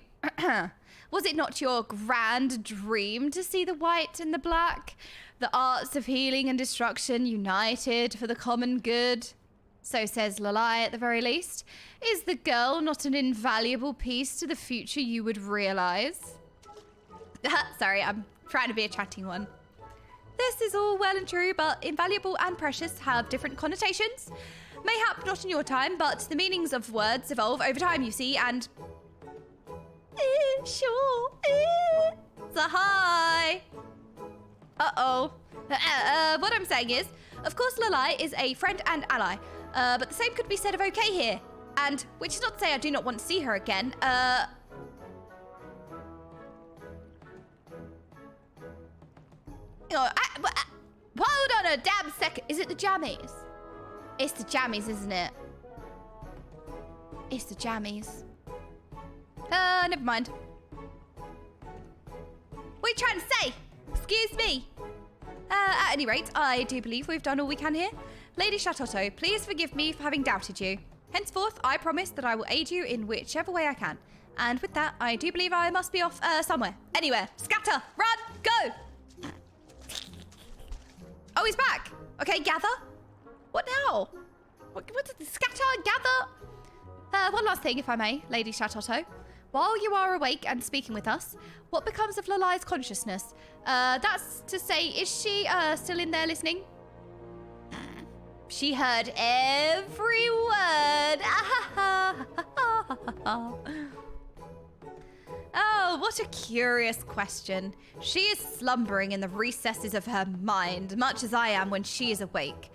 Was it not your grand dream to see the white and the black? The arts of healing and destruction united for the common good? So says Lalai at the very least. Is the girl not an invaluable piece to the future you would realize? Sorry, I'm trying to be a chatting one. This is all well and true, but invaluable and precious have different connotations. Mayhap not in your time, but the meanings of words evolve over time, you see, and... sure. Sahai. Uh-oh. What I'm saying is, of course Lalai is a friend and ally, but the same could be said of Okay here. And, which is not to say I do not want to see her again, hold on a damn second. Is it the jammies? It's the jammies, isn't it? It's the jammies. Never mind. What are you trying to say? Excuse me. At any rate, I do believe we've done all we can here. Lady Shatotto, please forgive me for having doubted you. Henceforth, I promise that I will aid you in whichever way I can. And with that, I do believe I must be off somewhere. Anywhere. Scatter. Run. Go. Oh, he's back. Okay, gather. What now? What did the scatter, gather? One last thing, if I may, Lady Chatotto. While you are awake and speaking with us, what becomes of Lalai's consciousness? That's to say, is she still in there listening? She heard every word. Oh, what a curious question. She is slumbering in the recesses of her mind, much as I am when she is awake.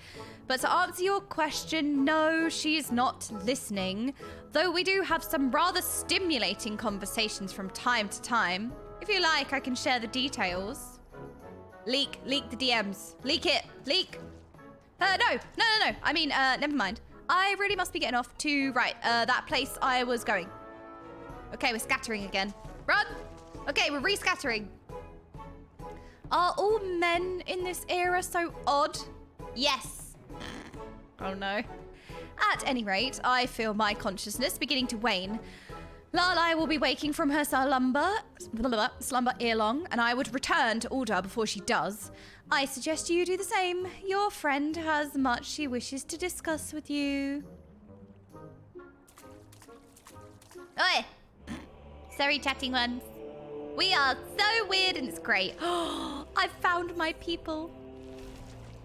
But to answer your question, no, she is not listening, though we do have some rather stimulating conversations from time to time. If you like, I can share the details. Leak the DMs. Leak it, leak. No. I mean, never mind. I really must be getting off to, that place I was going. Okay, we're scattering again. Run! Okay, we're rescattering. Are all men in this era so odd? Yes. Oh no. At any rate, I feel my consciousness beginning to wane. Lalai will be waking from her slumber ere long, and I would return to order before she does. I suggest you do the same. Your friend has much she wishes to discuss with you. Oi! Sorry, chatting ones. We are so weird and it's great. I've found my people.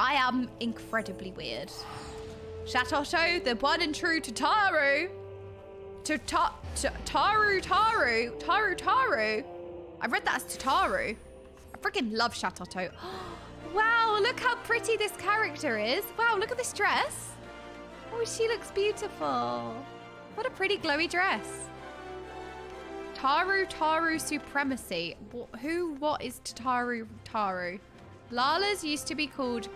I am incredibly weird. Shatotto, the one and true Tataru. Taru. I read that as Tataru. I freaking love Shatotto. Wow, look how pretty this character is. Wow, look at this dress. Oh, she looks beautiful. What a pretty glowy dress. Taru supremacy. What is Taru? Lala's used to be called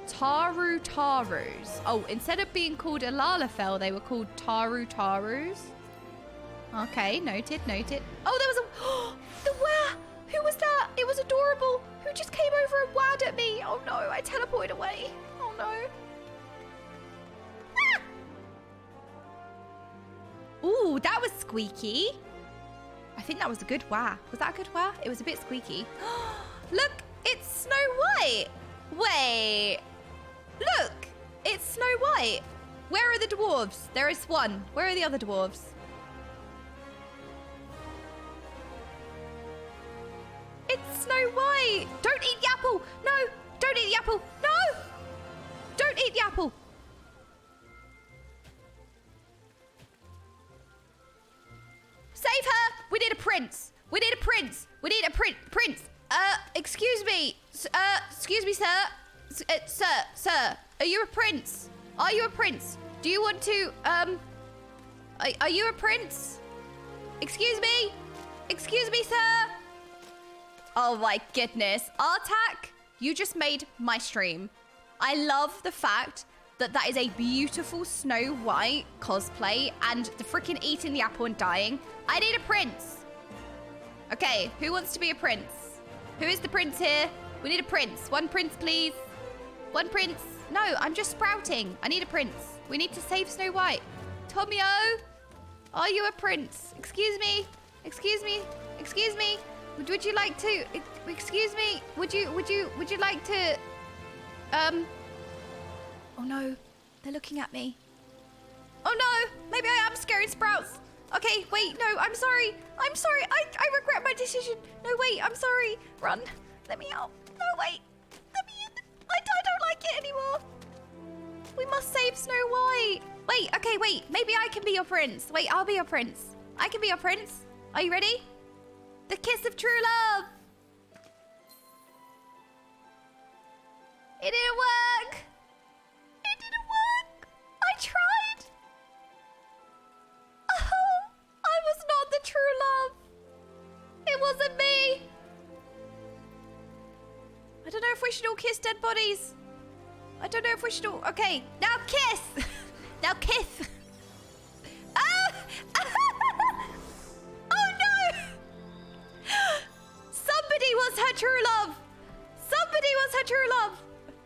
Tarus. Oh, instead of being called a Lalafell, they were called Tarus. Okay, noted. Oh, there was the wah! Who was that? It was adorable. Who just came over and wowed at me? Oh no, I teleported away. Oh no. Ah! Ooh, that was squeaky. I think that was a good wah. Was that a good wah? It was a bit squeaky. Look, it's Snow White. Wait. Look, it's Snow White. Where are the dwarves? There is one. Where are the other dwarves? It's Snow White. Don't eat the apple. No, don't eat the apple. No, don't eat the apple. Save her. We need a prince. We need a prince. Excuse me. Excuse me, sir. Sir. Are you a prince? Are you a prince? Do you want to, are you a prince? Excuse me, sir. Oh my goodness. Artak, you just made my stream. I love the fact that that is a beautiful Snow White cosplay and the freaking eating the apple and dying. I need a prince. Okay, who wants to be a prince? Who is the prince here? We need a prince. One prince, please. One prince. No, I'm just sprouting. I need a prince. We need to save Snow White. Tomio, are you a prince? Excuse me. Would you like to? Excuse me. Would you like to? Oh no, they're looking at me. Oh no, maybe I am scaring sprouts. Okay, wait, no, I'm sorry. I regret my decision. No, wait, I'm sorry. Run. Let me out. No, wait. Let me in. I don't like it anymore. We must save Snow White. Wait, okay, wait. Maybe I can be your prince. Wait, I'll be your prince. I can be your prince. Are you ready? The kiss of true love. It didn't work. I tried. Oh, I was not the true love. It wasn't me. I don't know if we should all kiss dead bodies. Okay, now kiss. Now kiss. Ah! Oh no! Somebody was her true love.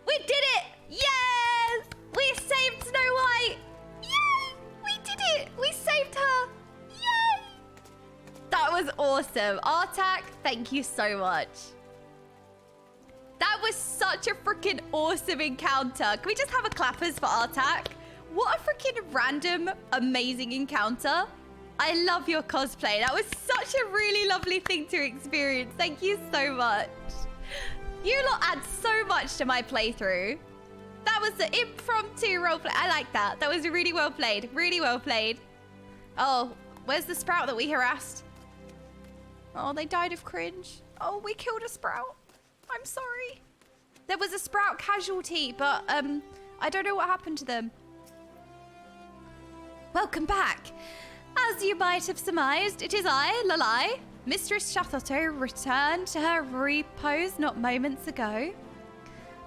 We did it. Yes! We saved Snow White. Yay! We did it. We saved her. Yay! That was awesome. Artak, thank you so much. That was so such a freaking awesome encounter. Can we just have a clappers for Artak? What a freaking random, amazing encounter. I love your cosplay. That was such a really lovely thing to experience. Thank you so much. You lot add so much to my playthrough. That was the impromptu roleplay. I like that. That was really well played. Really well played. Oh, where's the sprout that we harassed? Oh, they died of cringe. Oh, we killed a sprout. I'm sorry. There was a sprout casualty, but I don't know what happened to them. Welcome back. As you might have surmised, it is I, Lalai. Mistress Shatotto returned to her repose not moments ago.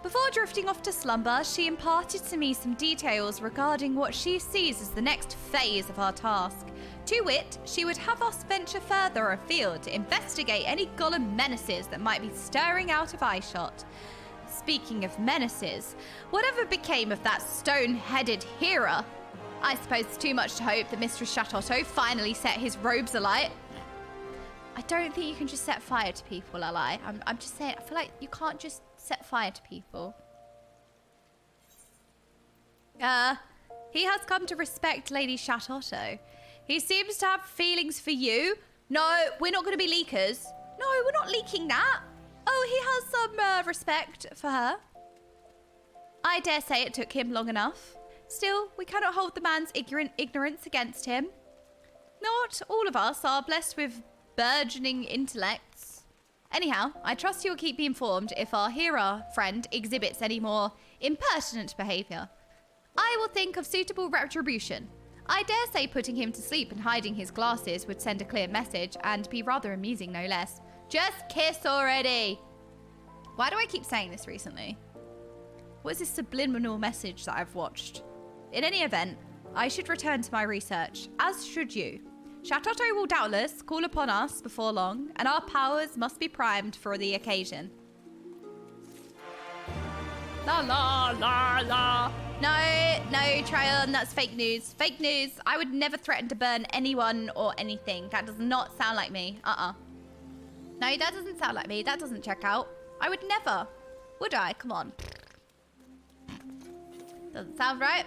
Before drifting off to slumber, she imparted to me some details regarding what she sees as the next phase of our task. To wit, she would have us venture further afield to investigate any golem menaces that might be stirring out of eyeshot. Speaking of menaces, whatever became of that stone-headed Hera? I suppose it's too much to hope that Mistress Shatotto finally set his robes alight. I don't think you can just set fire to people, Lalai. I'm just saying, I feel like you can't just set fire to people. He has come to respect Lady Shatotto. He seems to have feelings for you. No, we're not going to be leakers. No, we're not leaking that. Oh, he has some respect for her. I dare say it took him long enough. Still, we cannot hold the man's ignorance against him. Not all of us are blessed with burgeoning intellects. Anyhow, I trust you'll keep me informed if our Hera friend exhibits any more impertinent behaviour. I will think of suitable retribution. I dare say putting him to sleep and hiding his glasses would send a clear message and be rather amusing, no less. Just kiss already! Why do I keep saying this recently? What is this subliminal message that I've watched? In any event, I should return to my research, as should you. Shatotto will doubtless call upon us before long, and our powers must be primed for the occasion. La la la la. No, Tryon, that's fake news. Fake news. I would never threaten to burn anyone or anything. That does not sound like me. No, that doesn't sound like me. That doesn't check out. I would never. Would I? Come on. Doesn't sound right.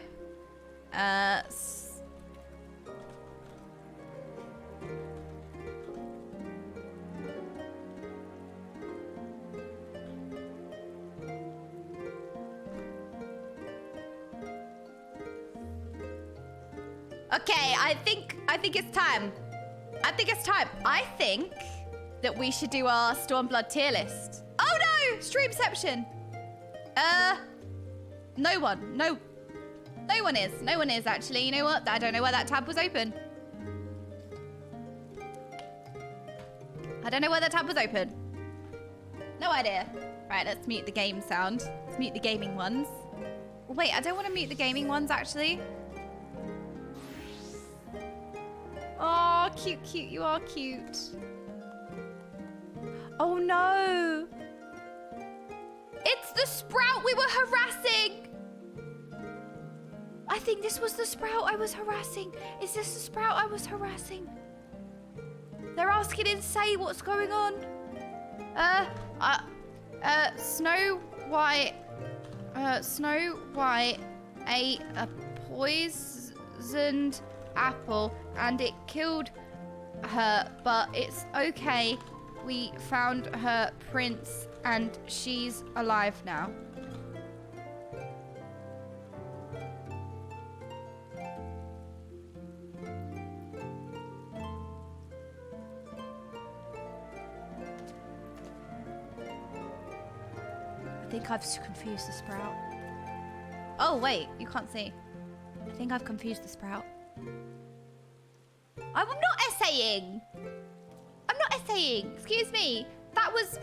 Okay, I think it's time. I think think that we should do our Stormblood tier list. Oh no! Streamception! No one is actually. You know what? I don't know why that tab was open. No idea. Right, let's mute the game sound. Let's mute the gaming ones. Wait, I don't want to mute the gaming ones actually. Oh, cute, you are cute. Oh no! It's the sprout we were harassing! I think this was the sprout I was harassing. Is this the sprout I was harassing? They're asking in Say what's going on. Snow White ate a poisoned apple and it killed her, but it's okay. We found her prince and she's alive now. I think I've confused the sprout. Oh wait, you can't see. I think I've confused the sprout. I'm not essaying. Excuse me. That was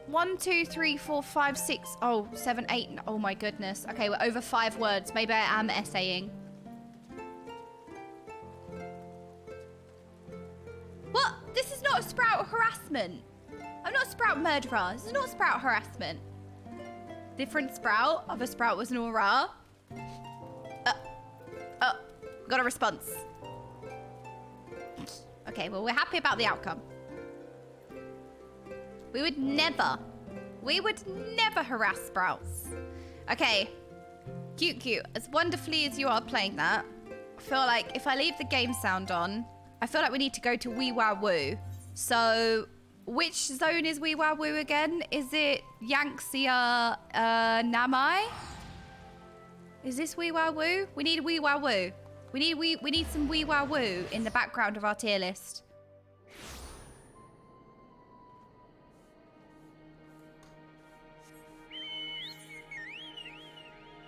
1, 2, 3, 4, 5, 6. Oh, 7, 8. Oh my goodness. Okay, we're over 5 words. Maybe I am essaying. What? This is not a sprout harassment. I'm not a sprout murderer. This is not sprout harassment. Different sprout. Other sprout was an aura. Got a response. Okay, well, we're happy about the outcome. We would never We would never harass Sprouts. Okay. Cute. As wonderfully as you are playing that, I feel like if I leave the game sound on, I feel like we need to go to Wee Wow Woo. So, which zone is Wee Wow Woo again? Is it Yangtze Namai? Is this Wee Wow Woo? We need Wee Wow Woo. We need some Wee Wow Woo in the background of our tier list.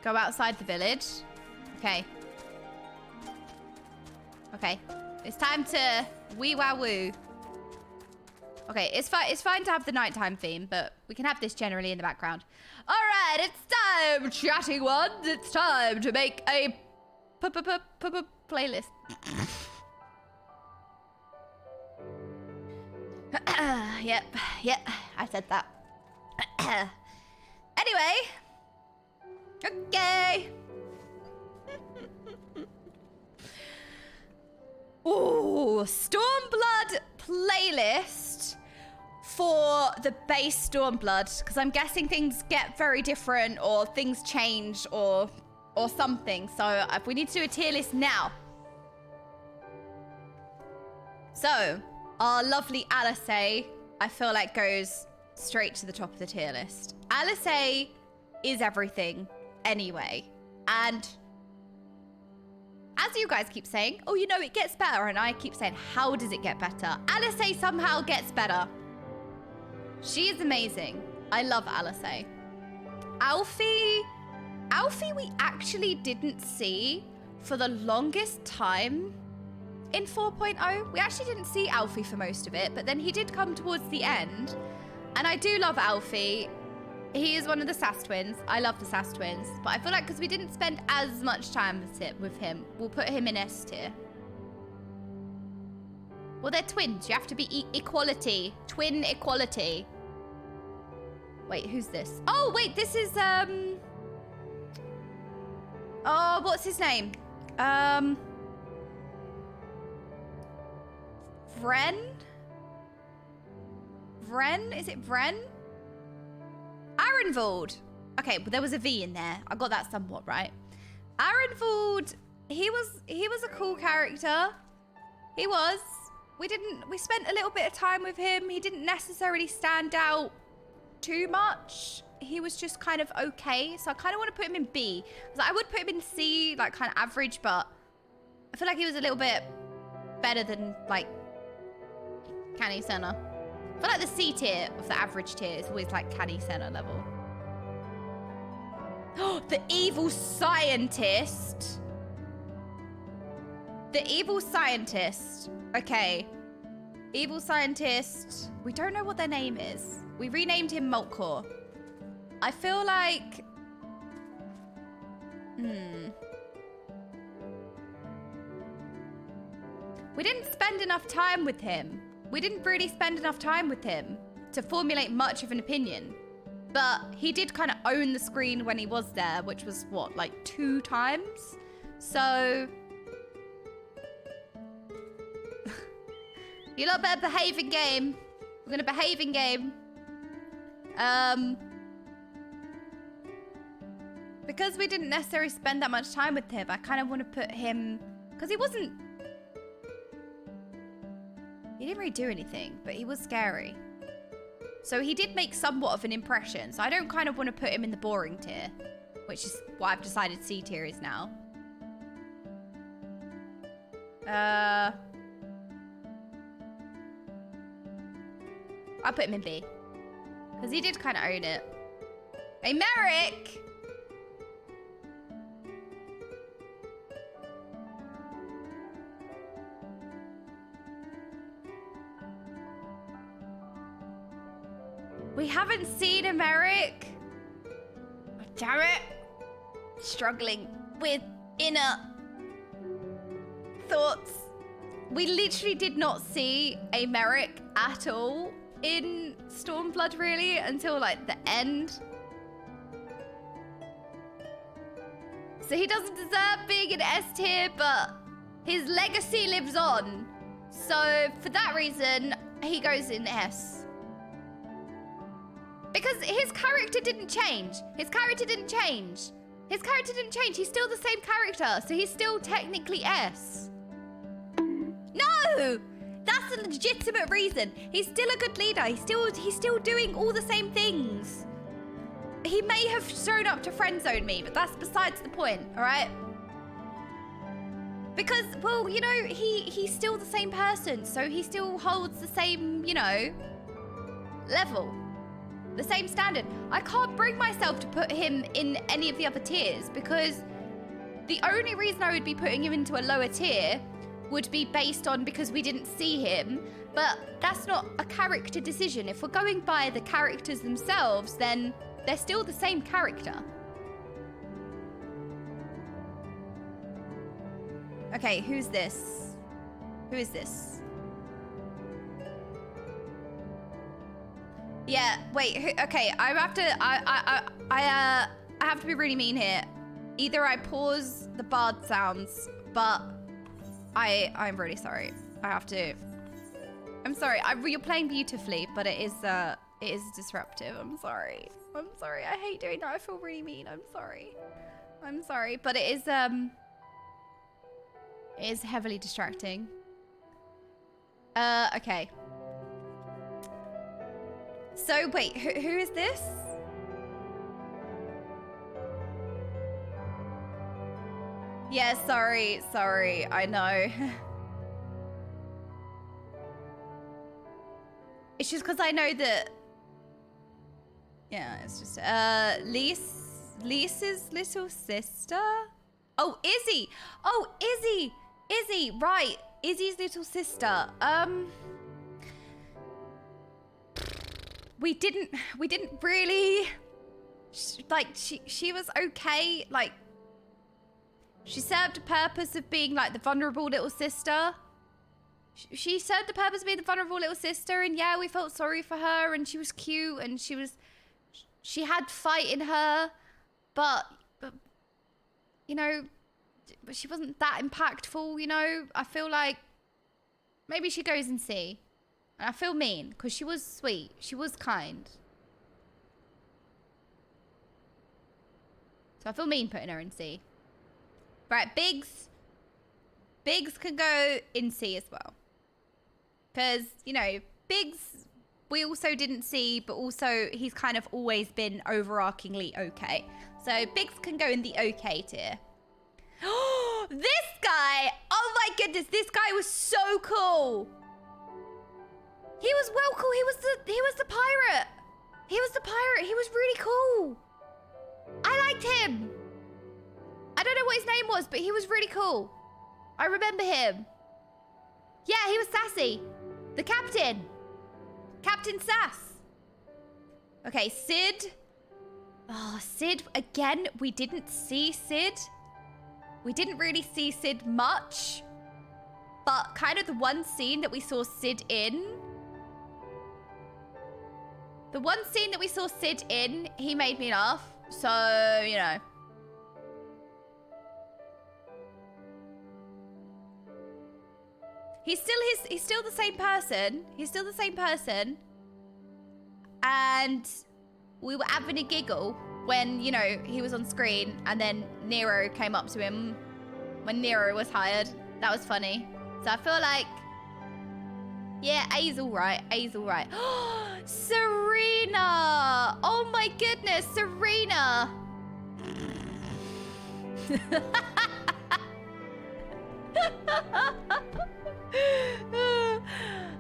Go outside the village. Okay. Okay. It's time to Wee Wow Woo. Okay, it's fine to have the nighttime theme, but we can have this generally in the background. All right, it's time, chatty ones. It's time to make a playlist. Yep, I said that. Anyway. Okay. Ooh, Stormblood playlist for the base Stormblood, because I'm guessing things get very different or things change or something. So we need to do a tier list now. So our lovely Alice, I feel like goes straight to the top of the tier list. Alice is everything anyway, and as you guys keep saying, oh, you know, it gets better, and I keep saying, how does it get better? Alice somehow gets better. She is amazing. I love Alice. Alfie we actually didn't see for the longest time in 4.0. We actually didn't see Alfie for most of it, but then he did come towards the end, and I do love Alfie. He is one of the Sass twins. I love the Sass twins. But I feel like because we didn't spend as much time with him, we'll put him in S tier. Well, they're twins. You have to be equality. Twin equality. Wait, who's this? Oh, wait, this is, oh, what's his name? Vren? Is it Vren? Arenvald. Okay, but there was a V in there. I got that somewhat right. Arenvald, he was a cool character. He was. We spent a little bit of time with him. He didn't necessarily stand out too much. He was just kind of okay. So I kind of want to put him in B. Because I would put him in C, like kind of average, but I feel like he was a little bit better than like Canny Senna. I feel like the C tier of the average tier is always like Canny Senna level. Oh, the evil scientist. The evil scientist. Okay. Evil scientist. We don't know what their name is. We renamed him Moltcore. I feel like... We didn't spend enough time with him. We didn't really spend enough time with him to formulate much of an opinion. But he did kind of own the screen when he was there, which was, what, like 2 times? So... You lot better behave in game. We're gonna behave in game. Because we didn't necessarily spend that much time with him, I kind of want to put him... Because he wasn't... He didn't really do anything, but he was scary. So he did make somewhat of an impression. So I don't kind of want to put him in the boring tier, which is what I've decided C tier is now. I'll put him in B. Because he did kind of own it. Hey, Merrick! We haven't seen a Merrick. Oh, damn it. Struggling with inner thoughts. We literally did not see a Merrick at all in Stormblood, really, until like the end. So he doesn't deserve being in S tier, but his legacy lives on. So for that reason, he goes in S. Because his character didn't change. His character didn't change. His character didn't change. He's still the same character. So he's still technically S. No! That's a legitimate reason. He's still a good leader. He's still doing all the same things. He may have shown up to friend zone me, but that's besides the point, all right? Because, well, you know, he's still the same person, so he still holds the same, you know, level, the same standard. I can't bring myself to put him in any of the other tiers because the only reason I would be putting him into a lower tier would be based on because we didn't see him, but that's not a character decision. If we're going by the characters themselves, then they're still the same character. Okay, who's this? Who is this? Yeah, wait, okay, I have to, I have to be really mean here. Either I pause the bard sounds, but I'm really sorry. I have to, I'm sorry, you're playing beautifully, but it is disruptive. I'm sorry. I'm sorry, I hate doing that. I feel really mean, I'm sorry. I'm sorry, but it is heavily distracting. Okay. So wait, who is this? Yeah, sorry, I know. It's just because I know that. Yeah, it's just Lisa's little sister. Oh, Izzy. Oh, Izzy, right. Izzy's little sister. We didn't really, like, she was okay. Like, she served a purpose of being like the vulnerable little sister. She served the purpose of being the vulnerable little sister, and yeah, we felt sorry for her, and she was cute, and she had fight in her, but you know, but she wasn't that impactful, you know? I feel like maybe she goes and see. And I feel mean, because she was sweet. She was kind. So I feel mean putting her in C. Right, Biggs. Biggs can go in C as well. Because, you know, Biggs, we also didn't see, but also he's kind of always been overarchingly okay. So Biggs can go in the okay tier. This guy! Oh my goodness, this guy was so cool. He was well cool. He was the pirate. He was the pirate. He was really cool. I liked him. I don't know what his name was, but he was really cool. I remember him. Yeah, he was sassy. The captain. Captain Sass. Okay, Sid. Oh, Sid. Again, we didn't see Sid. We didn't really see Sid much. But kind of the one scene that we saw Sid in. The one scene that we saw Sid in, he made me laugh. So, you know. He's still the same person. He's still the same person. And we were having a giggle when, you know, he was on screen and then Nero came up to him when Nero was hired. That was funny. So I feel like, yeah, A's all right. A's all right. Serena! Oh my goodness, Serena!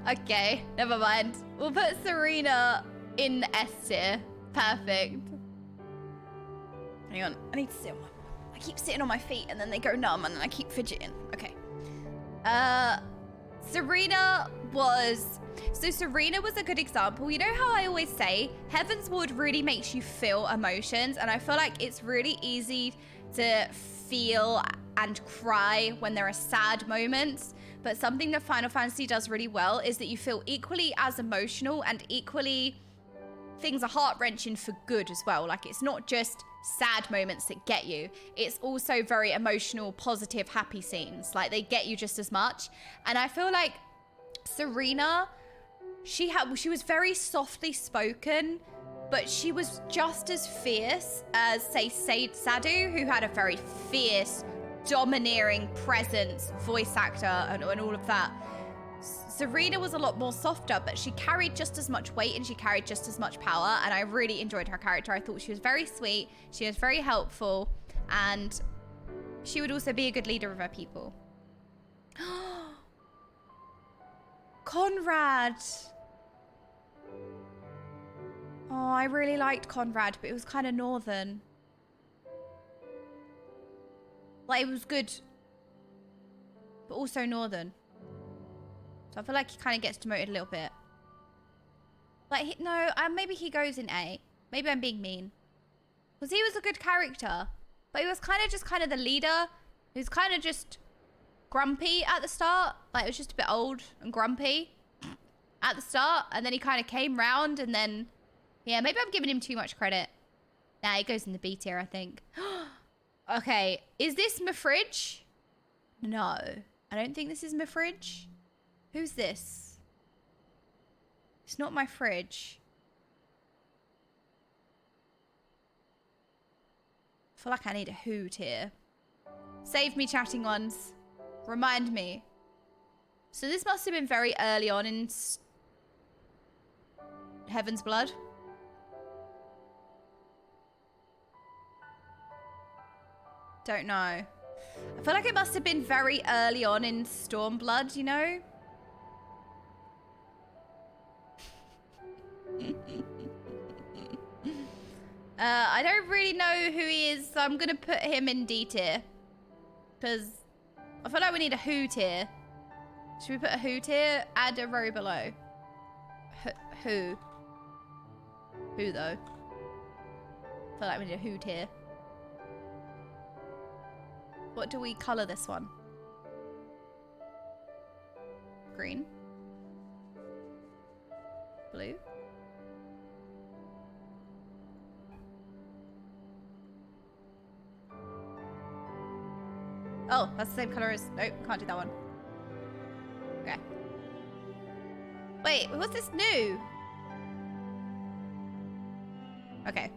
Okay, never mind. We'll put Serena in S tier. Perfect. Hang on, I need to sit on my... I keep sitting on my feet and then they go numb and then I keep fidgeting. Okay. Serena was... So Serena was a good example. You know how I always say, Heaven's Ward really makes you feel emotions, and I feel like it's really easy to feel and cry when there are sad moments, but something that Final Fantasy does really well is that you feel equally as emotional and equally things are heart-wrenching for good as well. Like, it's not just sad moments that get you, it's also very emotional, positive, happy scenes. Like, they get you just as much. And I feel like Serena, she was very softly spoken, but she was just as fierce as, say, Sadu, who had a very fierce, domineering presence, voice actor, and all of that. Serena was a lot more softer, but she carried just as much weight and she carried just as much power, and I really enjoyed her character. I thought she was very sweet, she was very helpful, and she would also be a good leader of her people. Conrad! Oh, I really liked Conrad, but it was kind of northern. Like, it was good, but also northern. So I feel like he kind of gets demoted a little bit. Like, no, maybe he goes in A. Maybe I'm being mean. Because he was a good character, but he was kind of the leader. He was kind of just grumpy at the start. Like, it was just a bit old and grumpy at the start. And then he kind of came round and then... Yeah, maybe I'm giving him too much credit. Nah, he goes in the B tier, I think. Okay, is this my fridge? No, I don't think this is my fridge. Who's this? It's not my fridge. I feel like I need a hoot here. Save me, chatting ones. Remind me. So this must have been very early on in Heaven's Blood. Don't know. I feel like it must have been very early on in Stormblood, you know? I don't really know who he is, so I'm gonna put him in D tier. Because I feel like we need a who tier. Should we put a who tier? Add a row below. Who? Who though? I feel like we need a who tier. What do we colour this one? Green? Blue? Oh, that's the same colour as... Nope, can't do that one. Okay. Wait, what's this new? Okay.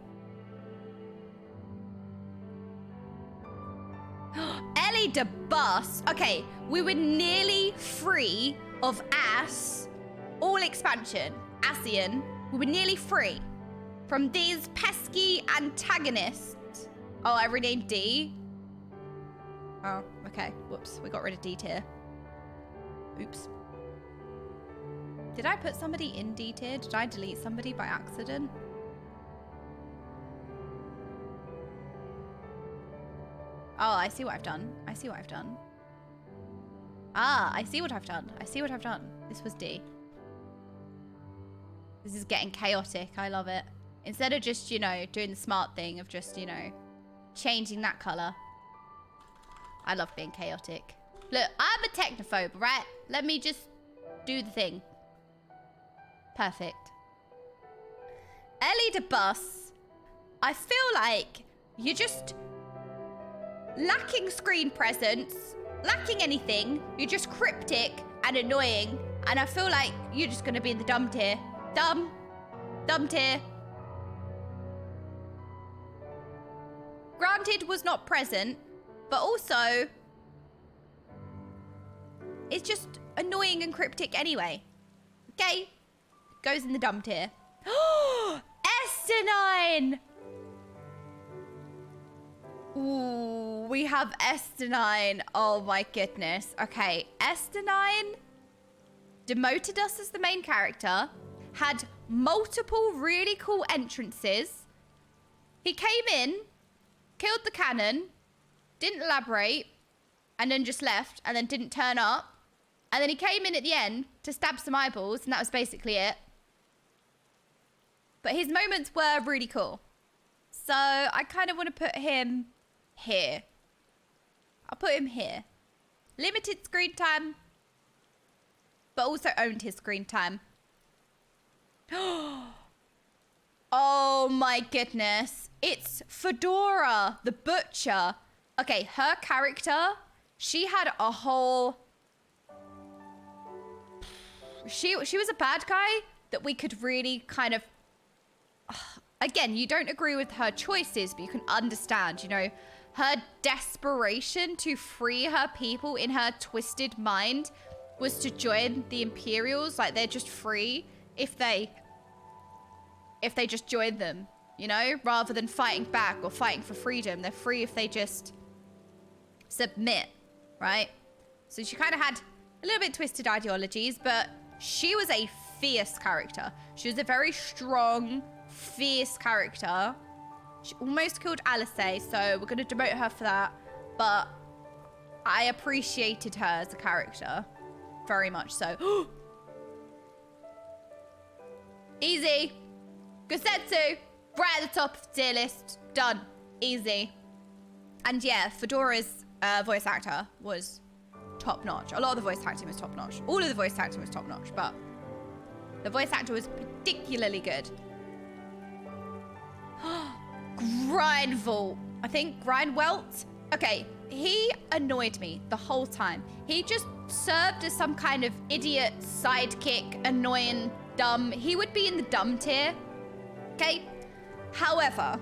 Ellie de Bus. Okay, we were nearly free of Ass. All expansion. Asian. We were nearly free from these pesky antagonists. Oh, I renamed D. Oh, okay. Whoops. We got rid of D tier. Oops. Did I put somebody in D tier? Did I delete somebody by accident? Oh, I see what I've done. I see what I've done. Ah, I see what I've done. I see what I've done. This was D. This is getting chaotic. I love it. Instead of just, you know, doing the smart thing of just, you know, changing that color. I love being chaotic. Look, I'm a technophobe, right? Let me just do the thing. Perfect. Ellie de Bus. I feel like you're just lacking screen presence, lacking anything. You're just cryptic and annoying. And I feel like you're just going to be in the dumb tier. Dumb. Dumb tier. Granted, was not present, but also it's just annoying and cryptic anyway. Okay. Goes in the dumb tier. StB! Ooh, we have StB. Oh my goodness. Okay, StB demoted us as the main character, had multiple really cool entrances. He came in, killed the cannon, didn't elaborate, and then just left, and then didn't turn up. And then he came in at the end to stab some eyeballs, and that was basically it. But his moments were really cool. So I kind of want to put him here. I'll put him here. Limited screen time, but also owned his screen time. Oh my goodness. It's Fedora, the butcher. Okay, her character, she had a whole... She was a bad guy that we could really kind of... again, you don't agree with her choices, but you can understand, you know, her desperation to free her people in her twisted mind was to join the Imperials. Like, they're just free if they just join them, you know, rather than fighting back or fighting for freedom. They're free if they just submit, right? So she kind of had a little bit twisted ideologies, but she was a fierce character. She was a very strong, fierce character. She almost killed Alice, so we're going to demote her for that. But I appreciated her as a character. Very much so. Easy. Gosetsu. Right at the top of the tier list. Done. Easy. And yeah, Fedora's voice actor was top notch. A lot of the voice acting was top notch. All of the voice acting was top notch, but the voice actor was particularly good. Grindvolt. I think Grindwelt. Okay, he annoyed me the whole time. He just served as some kind of idiot, sidekick, annoying, dumb. He would be in the dumb tier. Okay? However,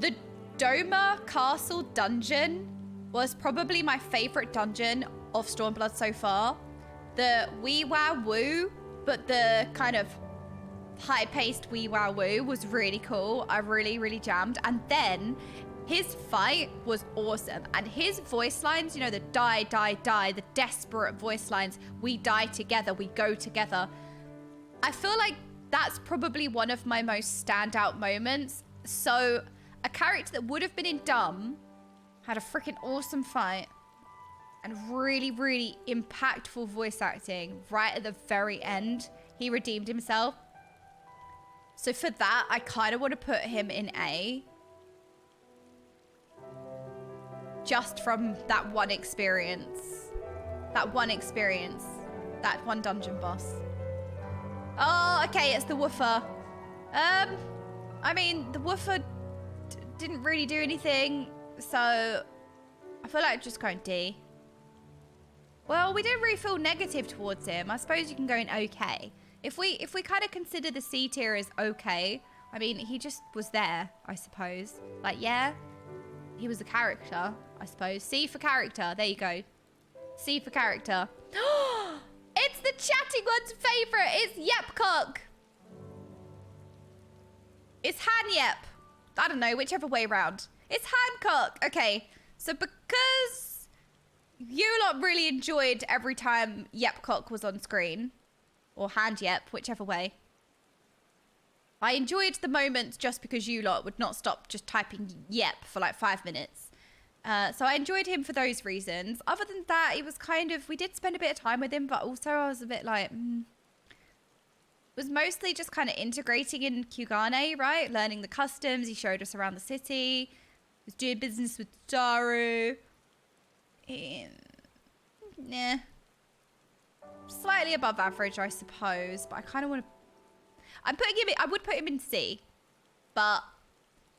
the Doma Castle dungeon was probably my favorite dungeon of Stormblood so far. The wee wow woo, but the kind of high-paced wee wow woo was really cool. I really jammed. And then his fight was awesome. And his voice lines, you know, the die, the desperate voice lines, we die together, we go together. I feel like that's probably one of my most standout moments. So a character that would have been in Dumb had a freaking awesome fight and really impactful voice acting right at the very end. He redeemed himself. So for that, I kind of want to put him in A. Just from that one experience. That one dungeon boss. Oh, okay, it's the woofer. I mean, the woofer didn't really do anything, so I feel like just going D. Well, we didn't really feel negative towards him. I suppose you can go in okay. If we kind of consider the C tier as okay, I mean, he just was there, I suppose. Like, yeah, he was a character, I suppose. C for character. There you go. C for character. It's the chatting one's favorite. It's Yepcock. It's Hanyep. I don't know, whichever way around. It's Hancock. Okay, so because you lot really enjoyed every time Yepcock was on screen, or Hand Yep, whichever way. I enjoyed the moments just because you lot would not stop just typing Yep for like 5 minutes. So I enjoyed him for those reasons. Other than that, it was kind of, we did spend a bit of time with him, but also I was a bit like, It was mostly just kind of integrating in Kyugane, right? Learning the customs. He showed us around the city. He was doing business with Daru. Nah. Slightly above average, I suppose, but I kind of want to... I would put him in C, but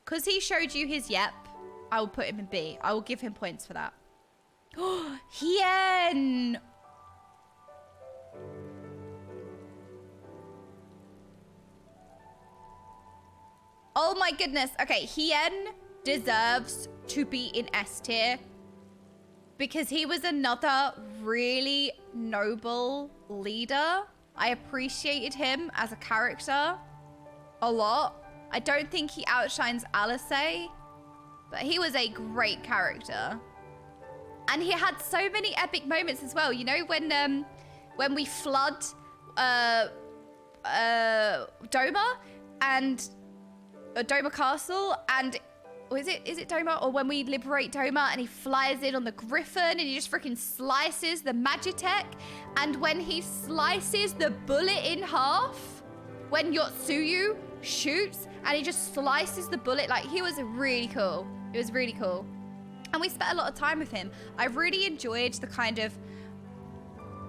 because he showed you his Yep, I will put him in B. I will give him points for that. Oh, Hien! Oh my goodness. Okay, Hien deserves to be in S tier because he was another really noble leader. I appreciated him as a character a lot. I don't think he outshines Alice, but he was a great character. And he had so many epic moments as well. You know, when we flood Doma and Doma Castle, and is it Doma? Or when we liberate Doma and he flies in on the Griffin and he just freaking slices the Magitech. And when he slices the bullet in half, when Yotsuyu shoots and he just slices the bullet, like, he was really cool. It was really cool. And we spent a lot of time with him. I really enjoyed the kind of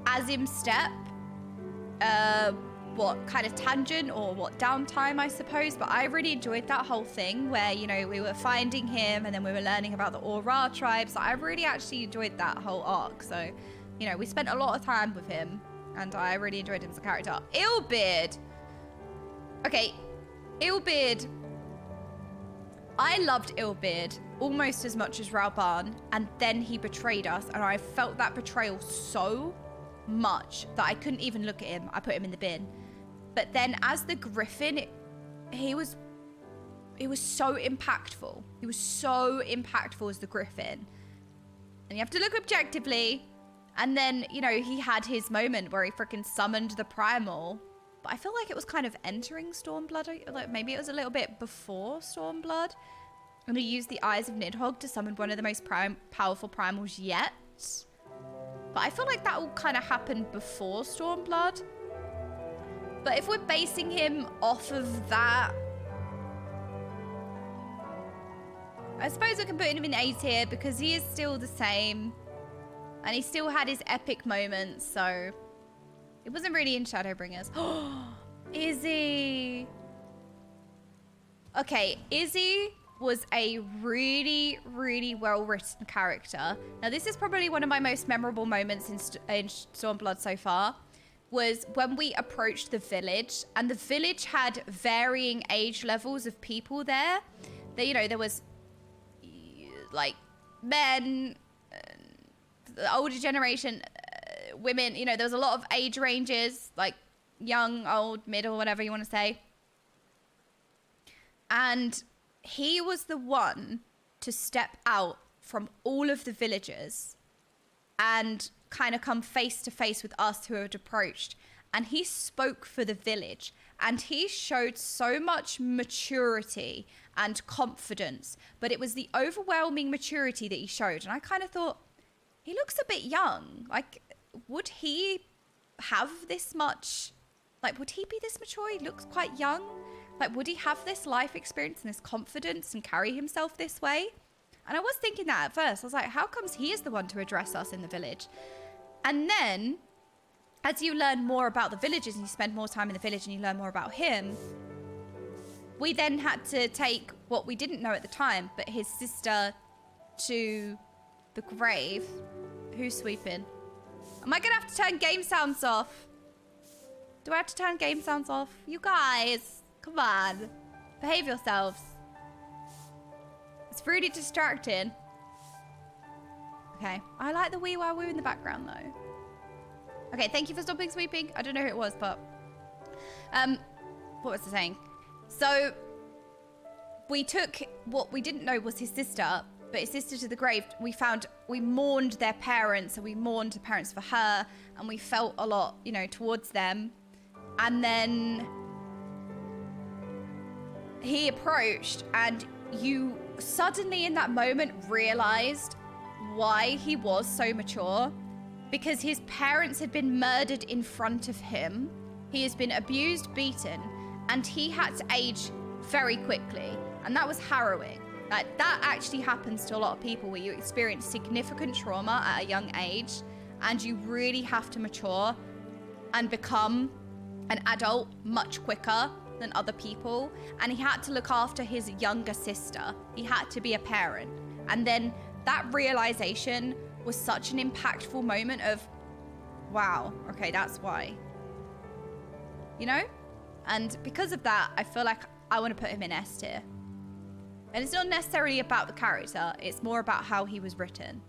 Azim step, what kind of tangent or what downtime, I suppose, but I really enjoyed that whole thing where, you know, we were finding him and then we were learning about the Aura tribes. I really actually enjoyed that whole arc. So, you know, we spent a lot of time with him and I really enjoyed him as a character. Illbeard. Okay, Illbeard. I loved Illbeard almost as much as Rauban, and then he betrayed us, and I felt that betrayal so much that I couldn't even look at him. I put him in the bin. But then as the Griffin, he was so impactful. He was so impactful as the Griffin. And you have to look objectively. And then, you know, he had his moment where he freaking summoned the Primal. But I feel like it was kind of entering Stormblood. Like maybe it was a little bit before Stormblood. And he used the Eyes of Nidhogg to summon one of the most powerful primals yet. But I feel like that all kind of happened before Stormblood. But if we're basing him off of that, I suppose I can put him in A tier because he is still the same. And he still had his epic moments, so it wasn't really in Shadowbringers. Izzy. Okay, Izzy was a really, really well-written character. Now, this is probably one of my most memorable moments in Stormblood so far, was when we approached the village, and the village had varying age levels of people there. You know, there was like men, the older generation, women, you know, there was a lot of age ranges, like young, old, middle, whatever you want to say. And he was the one to step out from all of the villagers and kind of come face to face with us who had approached. And he spoke for the village. And he showed so much maturity and confidence. But it was the overwhelming maturity that he showed. And I kind of thought, he looks a bit young. Like, would he have this much? Like, would he be this mature? He looks quite young. Like, would he have this life experience and this confidence and carry himself this way? And I was thinking that at first. I was like, how comes he is the one to address us in the village? And then, as you learn more about the villages and you spend more time in the village and you learn more about him, we then had to take what we didn't know at the time, but his sister to the grave. Who's sweeping? Am I going to have to turn game sounds off? Do I have to turn game sounds off? You guys, come on. Behave yourselves. It's really distracting. Okay. I like the wee wah woo in the background, though. Okay, thank you for stopping sweeping. I don't know who it was, but... what was I saying? So, we took what we didn't know was his sister, but his sister to the grave. We mourned their parents, and we mourned the parents for her, and we felt a lot, you know, towards them. And then he approached, and you suddenly in that moment realized why he was so mature. Because his parents had been murdered in front of him. He has been abused, beaten, and he had to age very quickly. And that was harrowing. Like, that actually happens to a lot of people where you experience significant trauma at a young age and you really have to mature and become an adult much quicker than other people. And he had to look after his younger sister. He had to be a parent. And then that realization was such an impactful moment of, wow, okay, that's why. You know? And because of that, I feel like I want to put him in S tier. And it's not necessarily about the character, it's more about how he was written.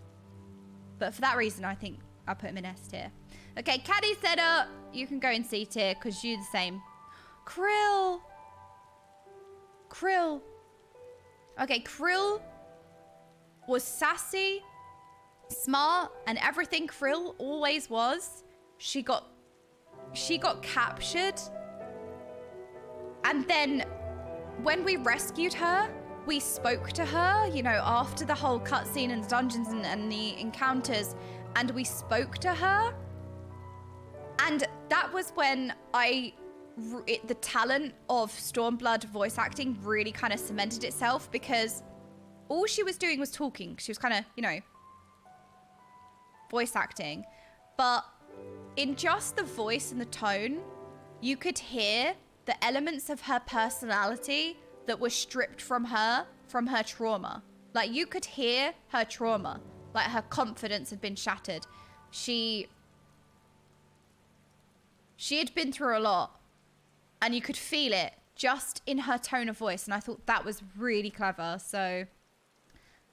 But for that reason, I think I'll put him in S tier. Okay, Caddy Setter, you can go in C tier because you're the same. Krill. Okay, Krill was sassy, smart, and everything Krill always was. She got captured. And then when we rescued her, we spoke to her, you know, after the whole cutscene and the dungeons and the encounters, and we spoke to her. And that was when the talent of Stormblood voice acting really kind of cemented itself, because all she was doing was talking. She was kind of, you know, voice acting. But in just the voice and the tone, you could hear the elements of her personality that were stripped from her trauma. Like, you could hear her trauma. Like, her confidence had been shattered. She had been through a lot, and you could feel it just in her tone of voice. And I thought that was really clever. So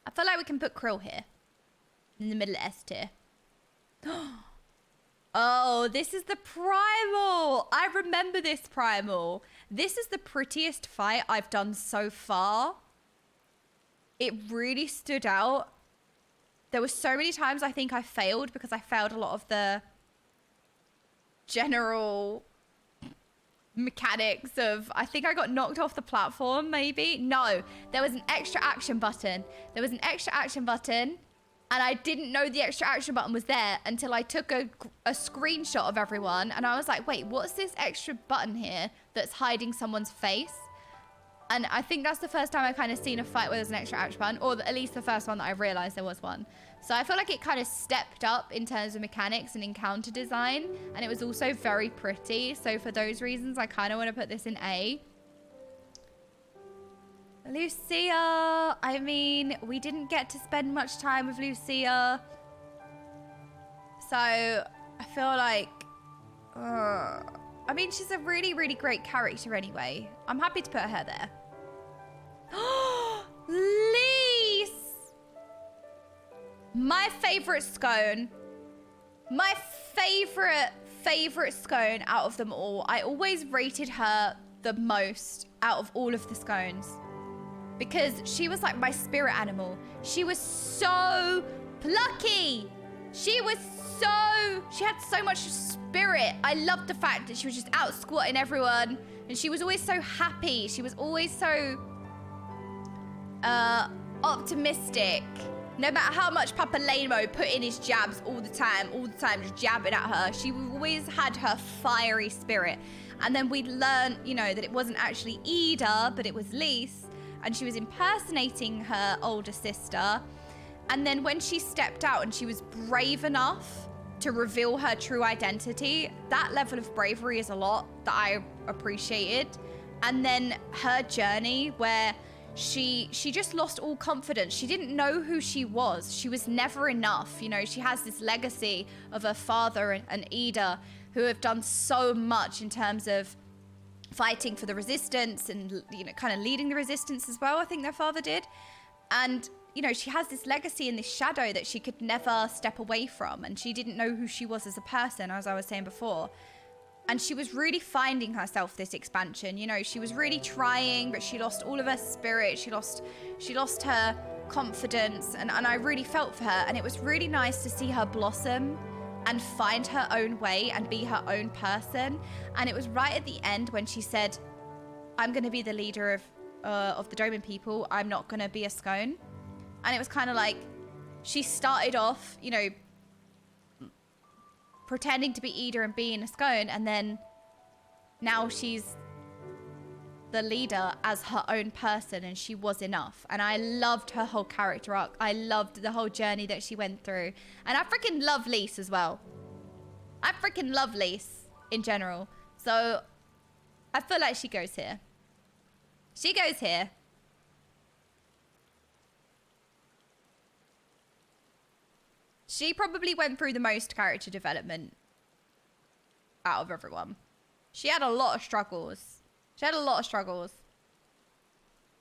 I feel like we can put Krill here in the middle of S tier. Oh, this is the primal. I remember this primal. This is the prettiest fight I've done so far. It really stood out. There were so many times I think I failed because I failed a lot of the general mechanics of, I think I got knocked off the platform maybe. No, there was an extra action button. There was an extra action button and I didn't know the extra action button was there until I took a screenshot of everyone and I was like, wait, what's this extra button here that's hiding someone's face? And I think that's the first time I kind of seen a fight where there's an extra action button, or at least the first one that I realized there was one. So I feel like it kind of stepped up in terms of mechanics and encounter design, and it was also very pretty. So for those reasons, I kind of want to put this in A. Lucia, I mean, we didn't get to spend much time with Lucia. So I feel like, I mean, she's a really, really great character anyway. I'm happy to put her there. Lise! My favorite scone. My favorite scone out of them all. I always rated her the most out of all of the scones. Because she was like my spirit animal. She was so plucky. She had so much spirit. I loved the fact that she was just out squatting everyone. And she was always so happy. She was always so optimistic. No matter how much Papa Lamo put in his jabs all the time, just jabbing at her, she always had her fiery spirit. And then we'd learn, you know, that it wasn't actually Ida, but it was Lise. And she was impersonating her older sister. And then when she stepped out and she was brave enough to reveal her true identity, that level of bravery is a lot that I appreciated. And then her journey where she just lost all confidence. She didn't know who she was. She was never enough. You know, she has this legacy of her father and Ida, who have done so much in terms of fighting for the resistance and, you know, kind of leading the resistance as well. I think their father did. And, you know, she has this legacy and this shadow that she could never step away from. And she didn't know who she was as a person, as I was saying before. And she was really finding herself this expansion. You know, she was really trying, but she lost all of her spirit. She lost her confidence. And I really felt for her. And it was really nice to see her blossom and find her own way and be her own person. And it was right at the end when she said, I'm going to be the leader of the Doman people. I'm not going to be a scone. And it was kind of like, she started off, you know, pretending to be Ida and being a scone, and then now she's the leader as her own person, and she was enough. And I loved her whole character arc. I loved the whole journey that she went through. And I freaking love Lise as well. I freaking love Lise in general. So I feel like she goes here. She goes here. She probably went through the most character development out of everyone. She had a lot of struggles.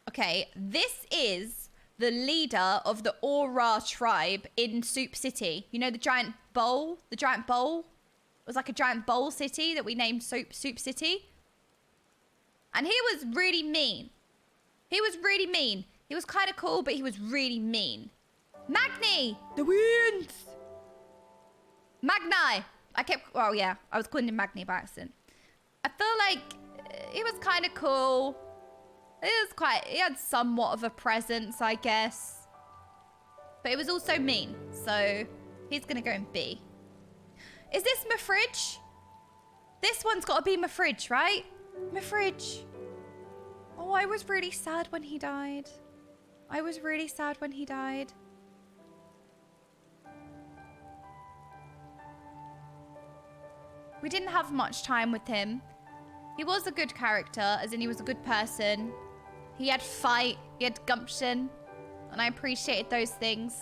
Okay, this is the leader of the Aura tribe in Soup City. You know the giant bowl? The giant bowl? It was like a giant bowl city that we named Soup City. And he was really mean. He was kind of cool, but he was really mean. Magni! The winds! Magni! I was calling him Magni by accident. I feel like he was kind of cool. He had somewhat of a presence, I guess. But it was also mean. So he's going to go in B. Is this my fridge? This one's got to be my fridge, right? My fridge. Oh, I was really sad when he died. We didn't have much time with him. He was a good character, as in he was a good person. He had fight, he had gumption, and I appreciated those things.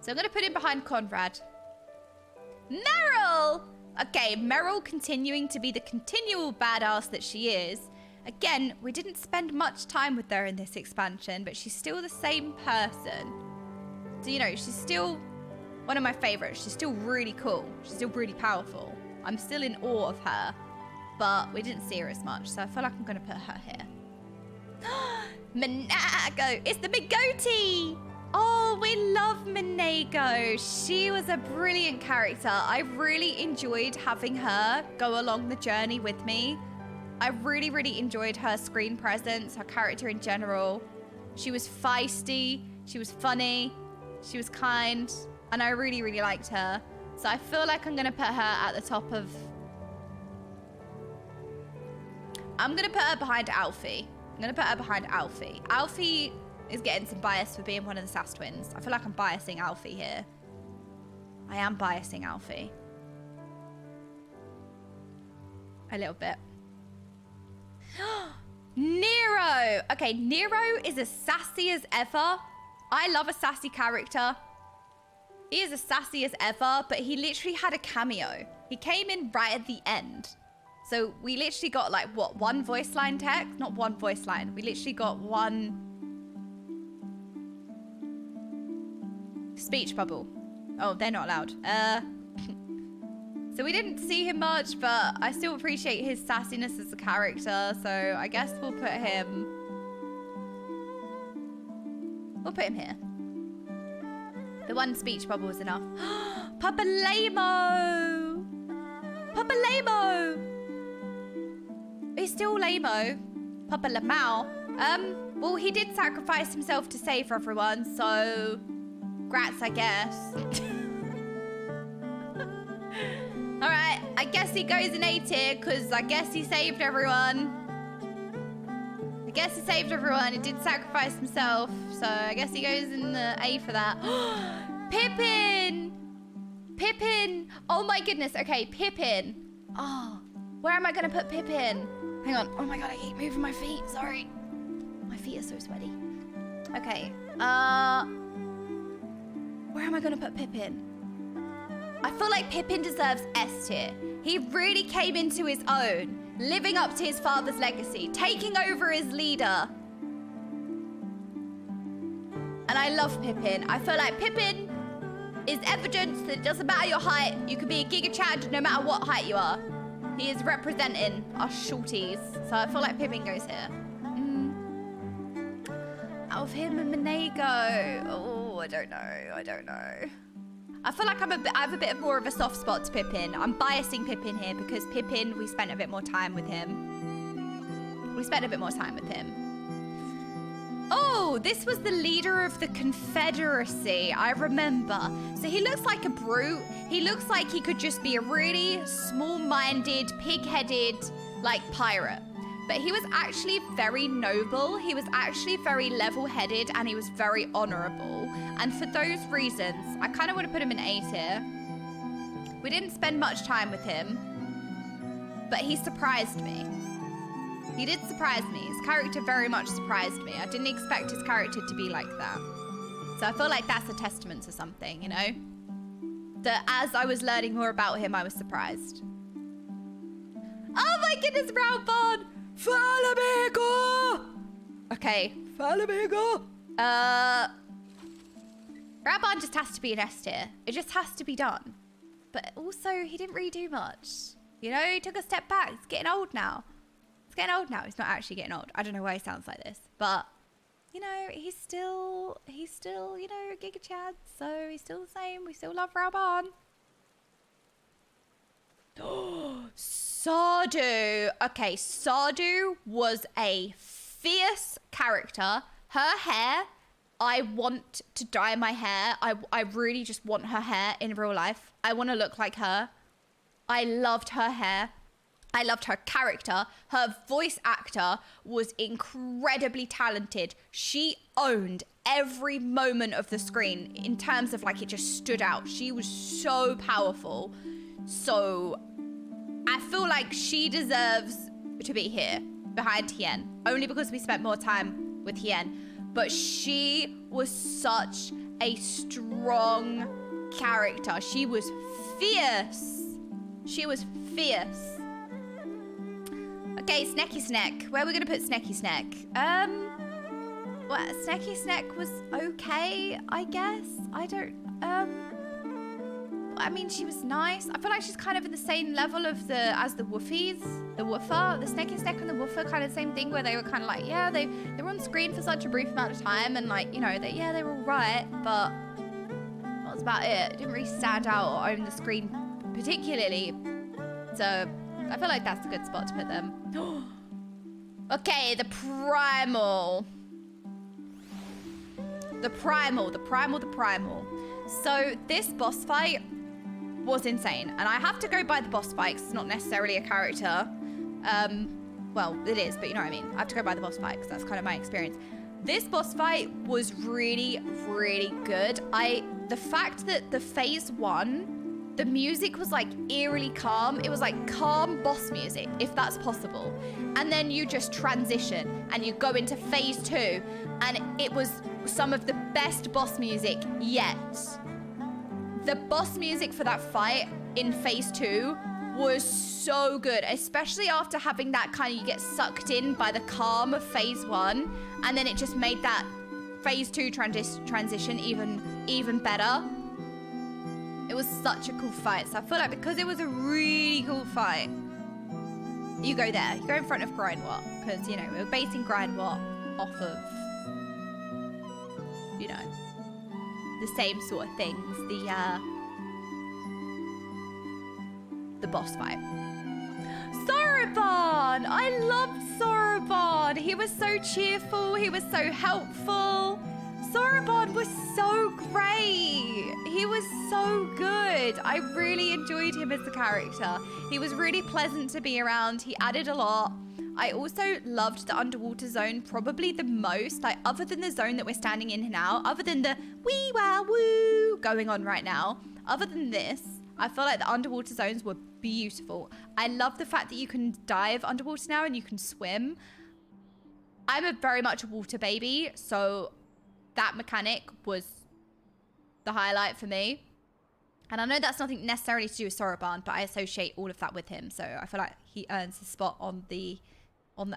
So I'm going to put him behind Conrad. Meryl! Okay, Meryl continuing to be the continual badass that she is. Again, we didn't spend much time with her in this expansion, but she's still the same person. So, you know, she's still one of my favorites. She's still really cool. She's still really powerful. I'm still in awe of her, but we didn't see her as much, so I feel like I'm going to put her here. Monago! It's the big goatee! Oh, we love Monago. She was a brilliant character. I really enjoyed having her go along the journey with me. I really, really enjoyed her screen presence, her character in general. She was feisty, she was funny, she was kind, and I really, really liked her. So I feel like I'm going to put her at the top of... I'm going to put her behind Alfie. I'm going to put her behind Alfie. Alfie is getting some bias for being one of the Sass twins. I feel like I'm biasing Alfie here. I am biasing Alfie. A little bit. Nero! Okay, Nero is as sassy as ever. I love a sassy character. He is as sassy as ever, but he literally had a cameo. He came in right at the end. So we literally got like, what, one voice line text? Not one voice line. We literally got one speech bubble. Oh, they're not allowed. So we didn't see him much, but I still appreciate his sassiness as a character. So I guess we'll put him... We'll put him here. The one speech bubble was enough. Papa Lamo! Papa Lamo! He's still Lamo. Papa Lamau. Well, he did sacrifice himself to save everyone, so... Grats, I guess. Alright, I guess he goes in A tier, because I guess he saved everyone. I guess he saved everyone. He did sacrifice himself, so I guess he goes in the A for that. Pippin! Pippin! Oh my goodness. Okay, Pippin. Oh, where am I going to put Pippin? Hang on. Oh my god, I keep moving my feet. Sorry. My feet are so sweaty. Okay. Where am I going to put Pippin? I feel like Pippin deserves S tier. He really came into his own, living up to his father's legacy, taking over as leader. And I love Pippin. I feel like Pippin is evidence that it doesn't matter your height. You can be a Giga Chad no matter what height you are. He is representing us shorties. So I feel like Pippin goes here. Out of him and Monago. Oh, I don't know. I feel like I have a bit more of a soft spot to Pippin. I'm biasing Pippin here because Pippin, we spent a bit more time with him. Oh, this was the leader of the Confederacy. I remember. So he looks like a brute. He looks like he could just be a really small-minded, pig-headed, like, pirate. But he was actually very noble. He was actually very level-headed, and he was very honorable. And for those reasons, I kind of want to put him in A tier. We didn't spend much time with him, but he surprised me. He did surprise me. His character very much surprised me. I didn't expect his character to be like that. So I feel like that's a testament to something, you know? That as I was learning more about him, I was surprised. Oh my goodness, Roundbond! Falamigo! Okay, Falamigo. Raban just has to be an S tier. It just has to be done. But also, he didn't really do much. You know, he took a step back. He's getting old now. He's not actually getting old. I don't know why he sounds like this. But, you know, he's still, you know, a Giga Chad. So he's still the same. We still love Raban. Sardu. Okay, Sardu was a fierce character. Her hair, I want to dye my hair. I really just want her hair in real life. I want to look like her. I loved her hair. I loved her character. Her voice actor was incredibly talented. She owned every moment of the screen in terms of like it just stood out. She was so powerful. So I feel like she deserves to be here behind Tien, only because we spent more time with Tien. But she was such a strong character. She was fierce. She was fierce. Okay, Snecky Snack. Where are we gonna put Snecky Snack? Well, Snecky Snack was okay, I guess. I don't, I mean, she was nice. I feel like she's kind of in the same level of as the Woofies. The Woofer, the Snecky Snack and the Woofer, kind of same thing, where they were kind of like, yeah, they were on screen for such a brief amount of time, and like, you know, they were all right, but that was about it. It didn't really stand out or own the screen particularly. So I feel like that's a good spot to put them. Okay, the Primal. The Primal. So this boss fight was insane. And I have to go by the boss fight 'cause it's not necessarily a character. Well, it is, but you know what I mean. I have to go by the boss fight because that's kind of my experience. This boss fight was really, really good. The fact that the phase 1, the music was like eerily calm. It was like calm boss music, if that's possible. And then you just transition and you go into phase 2, and it was some of the best boss music yet. The boss music for that fight in phase 2 was so good, especially after having that kind of, you get sucked in by the calm of phase 1, and then it just made that phase 2 transition even better. It was such a cool fight. So I feel like because it was a really cool fight, you go there. You go in front of Grindwat, because, you know, we're basing Grindwat off of, you know, the same sort of things. The boss fight. Soroban! I loved Soroban. He was so cheerful. He was so helpful. Soroban was so great. He was so good. I really enjoyed him as a character. He was really pleasant to be around. He added a lot. I also loved the underwater zone probably the most, like other than the zone that we're standing in now, other than the wee wow woo going on right now, other than this, I feel like the underwater zones were beautiful. I love the fact that you can dive underwater now and you can swim. I'm very much a water baby, so that mechanic was the highlight for me. And I know that's nothing necessarily to do with Soroban, but I associate all of that with him. So I feel like he earns his spot on the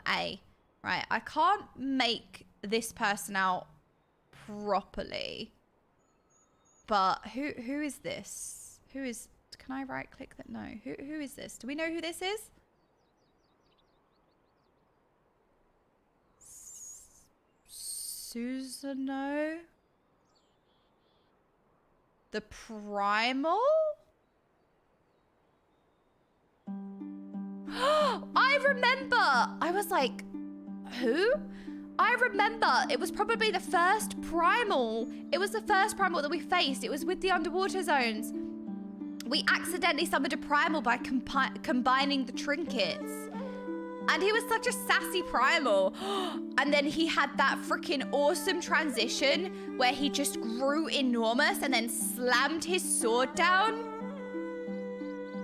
A. Right, I can't make this person out properly. But who is this? Who is, can I right click that? No. Who is this? Do we know who this is? Susano? The Primal? I remember! I was like, who? I remember it was probably the first Primal. It was the first Primal that we faced. It was with the underwater zones. We accidentally summoned a Primal by combining the trinkets. And he was such a sassy Primal. And then he had that freaking awesome transition where he just grew enormous and then slammed his sword down.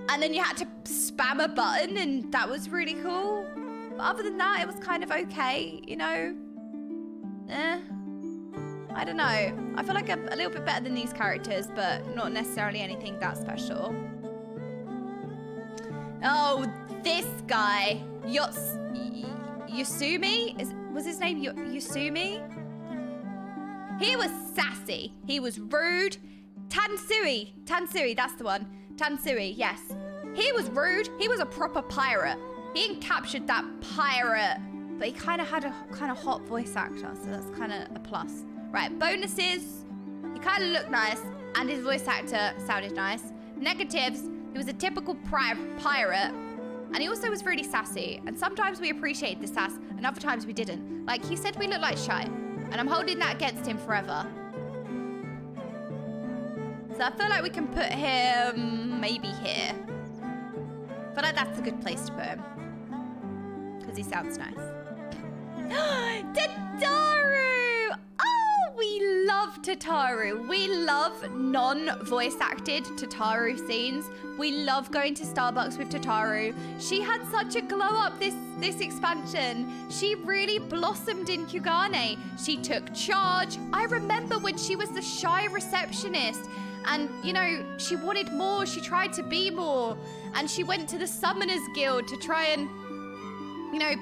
And then you had to spam a button, and that was really cool. But other than that, it was kind of okay, you know? I don't know. I feel like a little bit better than these characters, but not necessarily anything that special. Oh, this guy. Yasumi? Was his name Yasumi? He was sassy. He was rude. Tansui, that's the one. Tansui, yes. He was rude. He was a proper pirate. He captured that pirate, but he kind of had a kind of hot voice actor, so that's kind of a plus. Right, bonuses. He kind of looked nice, and his voice actor sounded nice. Negatives, he was a typical pirate, and he also was really sassy. And sometimes we appreciated the sass, and other times we didn't. Like, he said we looked like shite, and I'm holding that against him forever. So I feel like we can put him maybe here. I feel like that's a good place to put him, because he sounds nice. Tataru! Oh, we love Tataru. We love non-voice acted Tataru scenes. We love going to Starbucks with Tataru. She had such a glow up this expansion. She really blossomed in Kugane. She took charge. I remember when she was the shy receptionist and, you know, she wanted more. She tried to be more. And she went to the Summoners Guild to try and you know,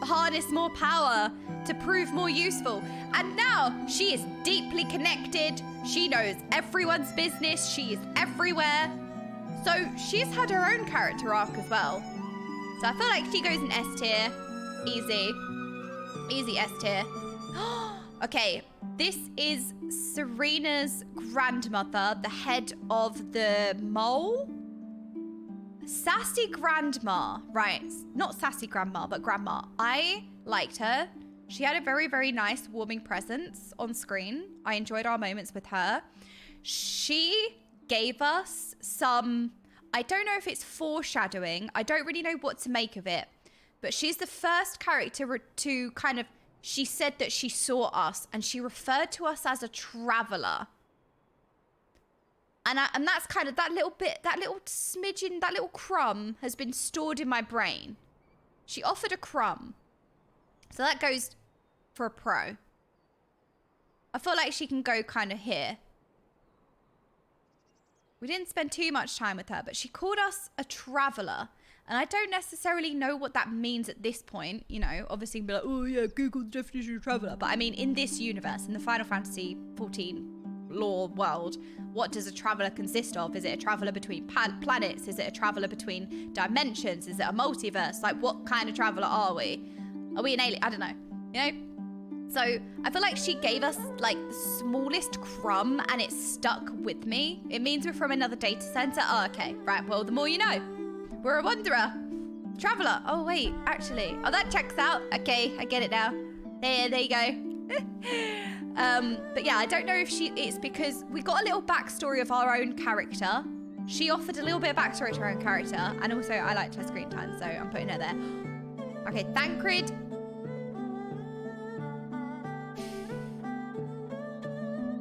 harness more power to prove more useful. And now she is deeply connected. She knows everyone's business. She is everywhere. So she's had her own character arc as well. So I feel like she goes in S tier. Easy. Easy S tier. Okay, this is Serena's grandmother, the head of the mole. Sassy grandma, right? Not sassy grandma, but grandma. I liked her. She had a very, very nice, warming presence on screen. I enjoyed our moments with her. She gave us some, I don't know if it's foreshadowing. I don't really know what to make of it. But she's the first character to kind of, she said that she saw us and she referred to us as a traveler. And that's kind of that little bit, that little smidgen, that little crumb has been stored in my brain. She offered a crumb. So that goes for a pro. I feel like she can go kind of here. We didn't spend too much time with her, but she called us a traveler. And I don't necessarily know what that means at this point. You know, obviously be like, oh yeah, Google the definition of traveler. But I mean, in this universe, in the Final Fantasy XIV lore world, what does a traveler consist of? Is it a traveler between planets? Is it a traveler between dimensions? Is it a multiverse? Like, what kind of traveler are we? Are we an alien? I don't know. You know? So I feel like she gave us like the smallest crumb and it stuck with me. It means we're from another data center. Oh, okay. Right. Well, the more you know. We're a wanderer. Traveler. Oh, wait. Actually. Oh, that checks out. Okay. I get it now. There you go. But yeah, I don't know if it's because we got a little backstory of our own character. She offered a little bit of backstory to her own character. And also, I liked her screen time. So I'm putting her there. Okay. Thancred.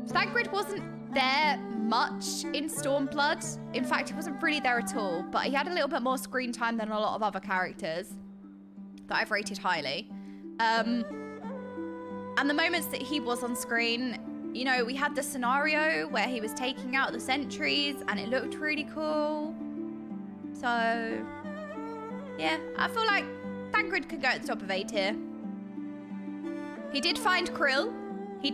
Thancred wasn't there much in Stormblood. In fact, he wasn't really there at all, but he had a little bit more screen time than a lot of other characters that I've rated highly. And the moments that he was on screen, you know, we had the scenario where he was taking out the sentries and it looked really cool. So, yeah, I feel like Thancred could go at the top of A tier. He did find Krill. He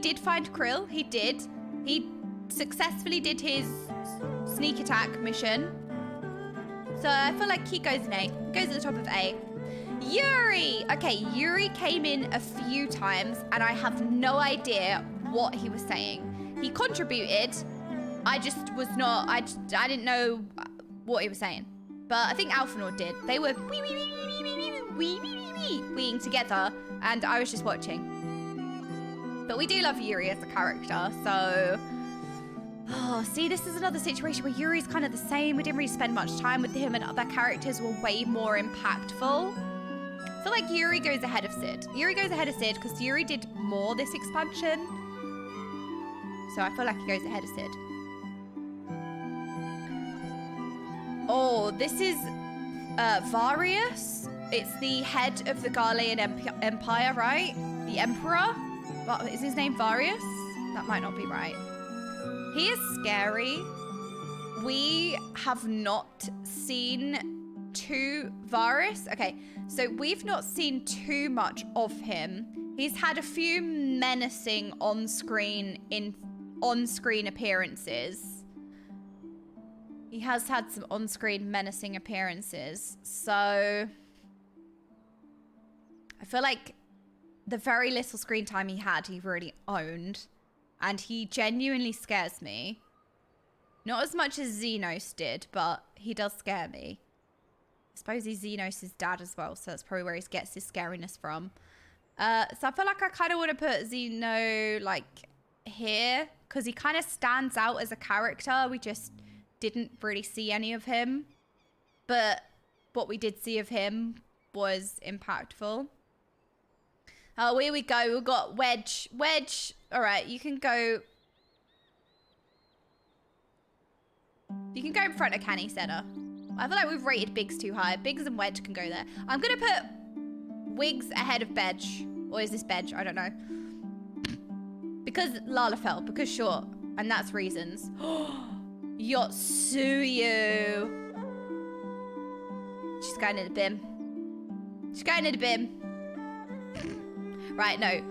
did. He successfully did his sneak attack mission. So I feel like he goes in A. Goes at the top of A. Yuri! Okay, Yuri came in a few times and I have no idea what he was saying. He contributed. I just was not, I didn't know what he was saying. But I think Alphanor did. They were weeing together and I was just watching. But we do love Yuri as a character, so... Oh, see, this is another situation where Yuri's kind of the same. We didn't really spend much time with him and other characters were way more impactful. I feel like Yuri goes ahead of Sid. Yuri goes ahead of Sid because Yuri did more this expansion. So I feel like he goes ahead of Sid. Oh, this is Varius. It's the head of the Garlean Empire, right? The Emperor. Is his name Varius? That might not be right. He is scary. We have not seen Varius. Okay, so we've not seen too much of him. He's had a few menacing on-screen appearances. He has had some on-screen menacing appearances. So I feel like the very little screen time he had, he really owned. And he genuinely scares me. Not as much as Xenos did, but he does scare me. I suppose he's Xenos' dad as well, so that's probably where he gets his scariness from. So I feel like I kind of want to put Xeno, like, here. Because he kind of stands out as a character. We just didn't really see any of him. But what we did see of him was impactful. Oh, here we go. We've got Wedge. Wedge. All right, you can go. You can go in front of Canny Center. I feel like we've rated Biggs too high. Biggs and Wedge can go there. I'm going to put Wiggs ahead of Bedge. Or is this Bedge? I don't know. Because Lalafell. Because short. And that's reasons. Yotsuyu. She's going in the bin. She's going in the bin. Right, no.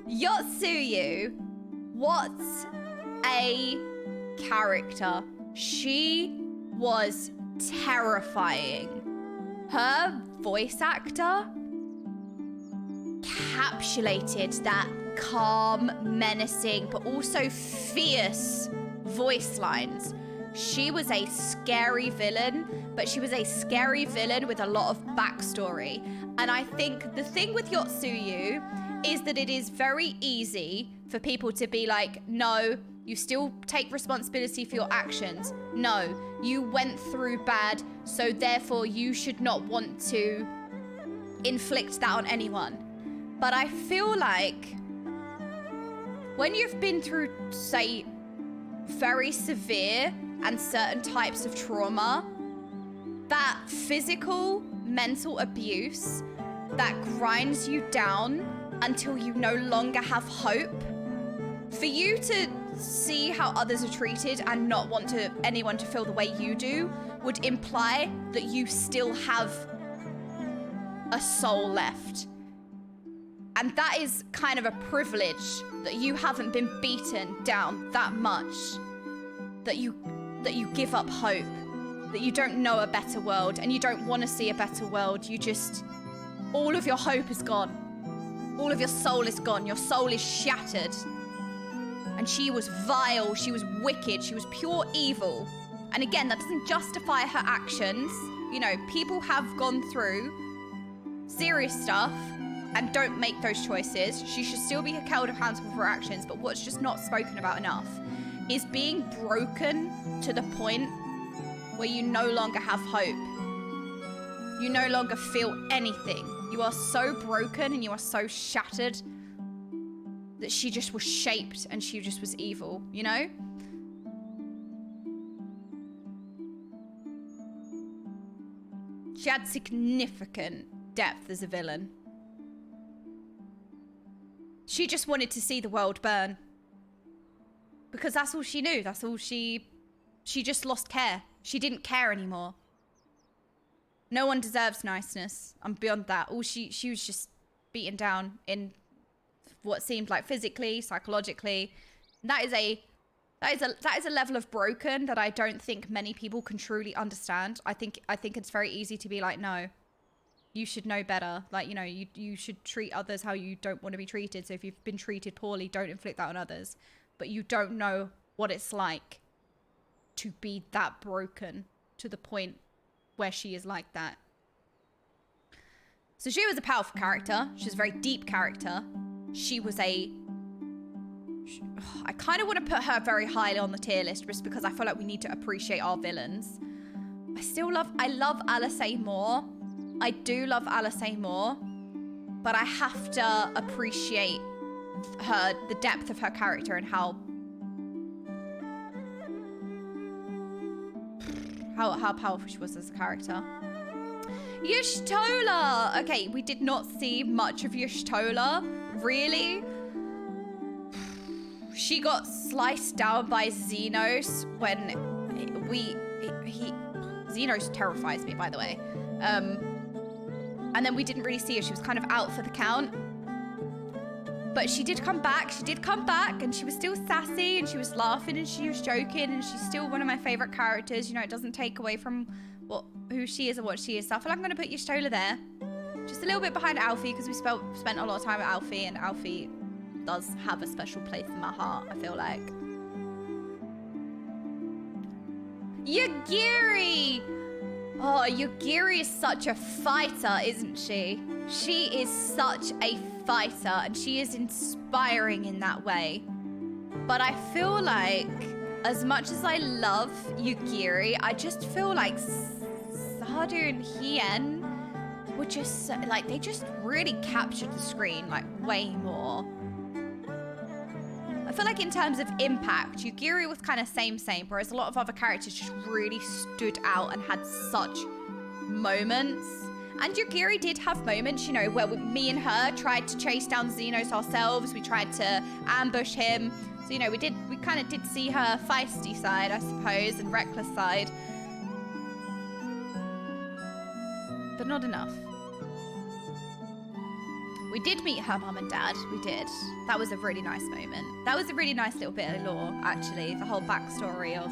Yotsuyu, what a character. She was terrifying. Her voice actor encapsulated that calm, menacing, but also fierce voice lines. She was a scary villain, but she was a scary villain with a lot of backstory. And I think the thing with Yotsuyu is that it is very easy for people to be like, no, you still take responsibility for your actions. No, you went through bad, so therefore you should not want to inflict that on anyone. But I feel like when you've been through, say, very severe and certain types of trauma, that physical, mental abuse that grinds you down until you no longer have hope, for you to see how others are treated and not want anyone to feel the way you do would imply that you still have a soul left. And that is kind of a privilege, that you haven't been beaten down that much, that you give up hope, that you don't know a better world and you don't want to see a better world. You just, all of your hope is gone. All of your soul is gone. Your soul is shattered. And she was vile, she was wicked, she was pure evil. And again, that doesn't justify her actions. You know, people have gone through serious stuff and don't make those choices. She should still be held accountable for her actions, but what's just not spoken about enough is being broken to the point where you no longer have hope. You no longer feel anything. You are so broken and you are so shattered that she just was shaped and she just was evil, you know? She had significant depth as a villain. She just wanted to see the world burn. Because that's all she knew. That's all she just lost care. She didn't care anymore. No one deserves niceness. I'm beyond that. She was just beaten down in what seemed like physically, psychologically. That is a level of broken that I don't think many people can truly understand. I think it's very easy to be like, no, you should know better. Like, you know, you should treat others how you don't want to be treated. So if you've been treated poorly, don't inflict that on others. But you don't know what it's like to be that broken to the point where she is like that. So she was a powerful character. She was a very deep character. She was I kind of want to put her very highly on the tier list just because I feel like we need to appreciate our villains. I love Alice more. I do love Alice more, but I have to appreciate the depth of her character and how powerful she was as a character. Y'shtola! Okay, we did not see much of Y'shtola, really. She got sliced down by Xenos when Xenos terrifies me, by the way. And then we didn't really see her. She was kind of out for the count. But she did come back. And she was still sassy, and she was laughing, and she was joking, and she's still one of my favorite characters. You know, it doesn't take away from who she is and what she is. So I feel like I'm going to put Y'shtola there. Just a little bit behind Alfie, because we spent a lot of time with Alfie, and Alfie does have a special place in my heart, I feel like. Yugiri! Oh, Yugiri is such a fighter, isn't she? She is such a fighter, and she is inspiring in that way. But I feel like, as much as I love Yugiri, I just feel like Sadu and Hien were just, like, they just really captured the screen, like, way more. I feel like in terms of impact, Yugiri was kind of same, whereas a lot of other characters just really stood out and had such moments. And Yugiri did have moments, you know, where me and her tried to chase down Xenos ourselves. We tried to ambush him. So, you know, we kind of did see her feisty side, I suppose, and reckless side. But not enough. We did meet her mum and dad. We did. That was a really nice moment. That was a really nice little bit of lore, actually. The whole backstory of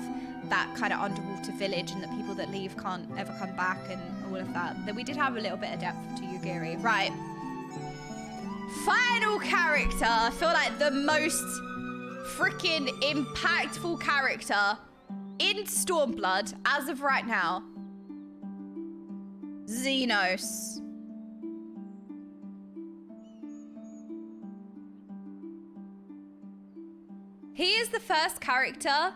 that kind of underwater village and that people that leave can't ever come back and all of that. That we did have a little bit of depth to Yugiri. Right. Final character. I feel like the most freaking impactful character in Stormblood as of right now. Xenos. He is the first character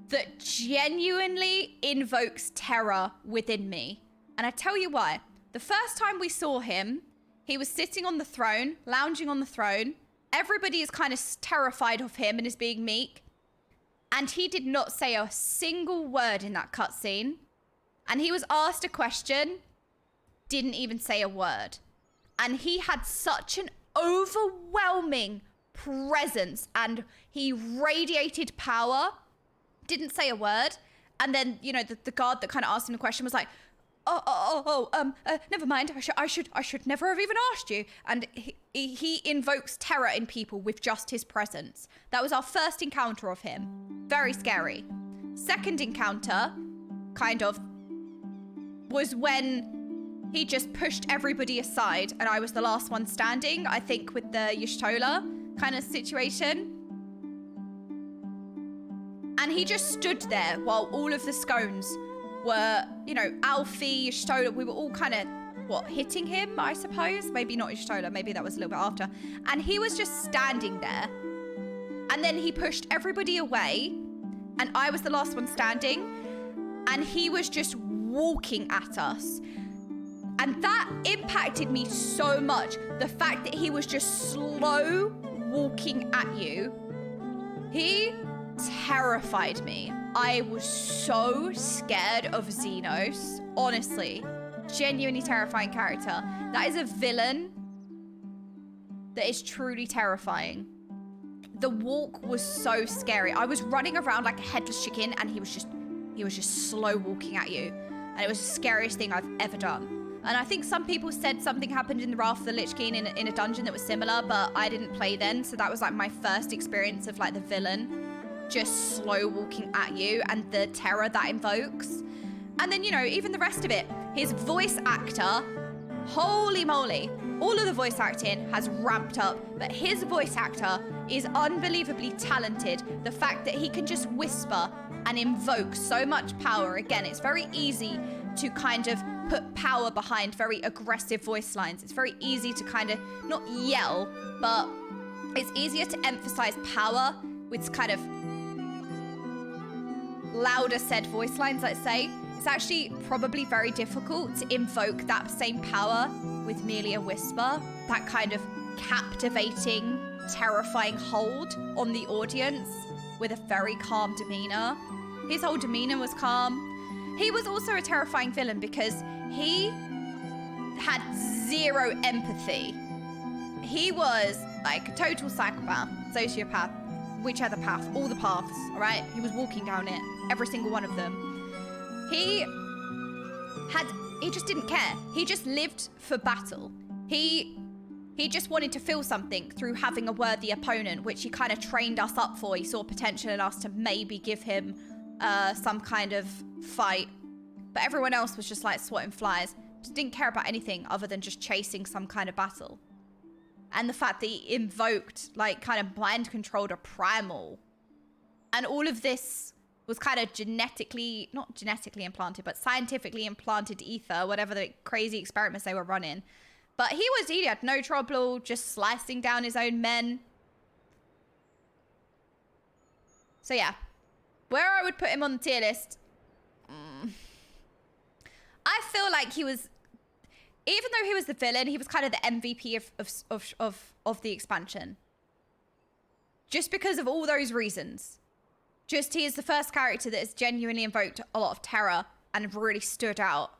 that genuinely invokes terror within me. And I tell you why. The first time we saw him, he was sitting on the throne, lounging on the throne. Everybody is kind of terrified of him and is being meek. And he did not say a single word in that cutscene. And he was asked a question, didn't even say a word. And he had such an overwhelming presence and he radiated power, didn't say a word. And then, you know, the guard that kind of asked him the question was like, never mind. I should never have even asked you. And he invokes terror in people with just his presence. That was our first encounter of him. Very scary. Second encounter, kind of, was when he just pushed everybody aside and I was the last one standing, I think with the Y'shtola kind of situation. And he just stood there while all of the scones were, you know, Alfie, Y'shtola, we were all kind of, hitting him, I suppose? Maybe not Y'shtola, maybe that was a little bit after. And he was just standing there. And then he pushed everybody away and I was the last one standing. And he was just walking at us. And that impacted me so much. The fact that he was just slow walking at you. He terrified me. I was so scared of Xenos. Honestly. Genuinely terrifying character. That is a villain that is truly terrifying. The walk was so scary. I was running around like a headless chicken and he was just slow walking at you. And it was the scariest thing I've ever done. And I think some people said something happened in the Wrath of the Lich King in a dungeon that was similar, but I didn't play then. So that was like my first experience of like the villain just slow walking at you and the terror that invokes. And then, you know, even the rest of it, his voice actor, holy moly, all of the voice acting has ramped up, but his voice actor is unbelievably talented. The fact that he can just whisper and invoke so much power. Again, it's very easy to kind of put power behind very aggressive voice lines. It's very easy to kind of not yell, but it's easier to emphasize power with kind of louder said voice lines, let's say. It's actually probably very difficult to invoke that same power with merely a whisper. That kind of captivating, terrifying hold on the audience with a very calm demeanor. His whole demeanor was calm. He was also a terrifying villain because he had zero empathy. He was like a total psychopath, sociopath, whichever path, all the paths, all right? He was walking down it, every single one of them. He just didn't care. He just lived for battle. He just wanted to feel something through having a worthy opponent, which he kind of trained us up for. He saw potential in us to maybe give him some kind of fight. But everyone else was just like swatting flies. Just didn't care about anything other than just chasing some kind of battle. And the fact that he invoked, like, kind of mind controlled a primal. And all of this was kind of not genetically implanted, but scientifically implanted ether, whatever the crazy experiments they were running. But he had no trouble just slicing down his own men. So yeah, where I would put him on the tier list, I feel like he was, even though he was the villain, he was kind of the MVP of the expansion. Just because of all those reasons. Just he is the first character that has genuinely invoked a lot of terror and really stood out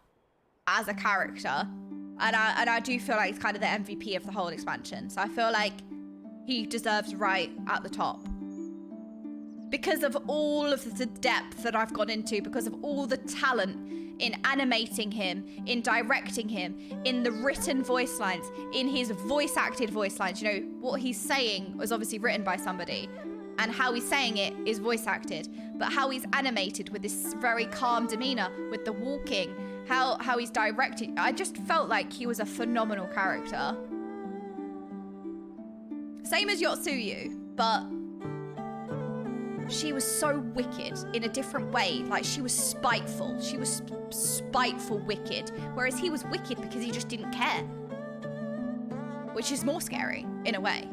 as a character. And I do feel like he's kind of the MVP of the whole expansion. So I feel like he deserves right at the top. because of all of the depth that I've gone into, because of all the talent in animating him, in directing him, in the written voice lines, in his voice acted voice lines. You know, what he's saying was obviously written by somebody, and how he's saying it is voice acted, but how he's animated with this very calm demeanor, with the walking, how he's directed. I just felt like he was a phenomenal character. Same as Yotsuyu, but she was so wicked in a different way. Like, she was spiteful. She was spiteful wicked. Whereas he was wicked because he just didn't care. Which is more scary, in a way.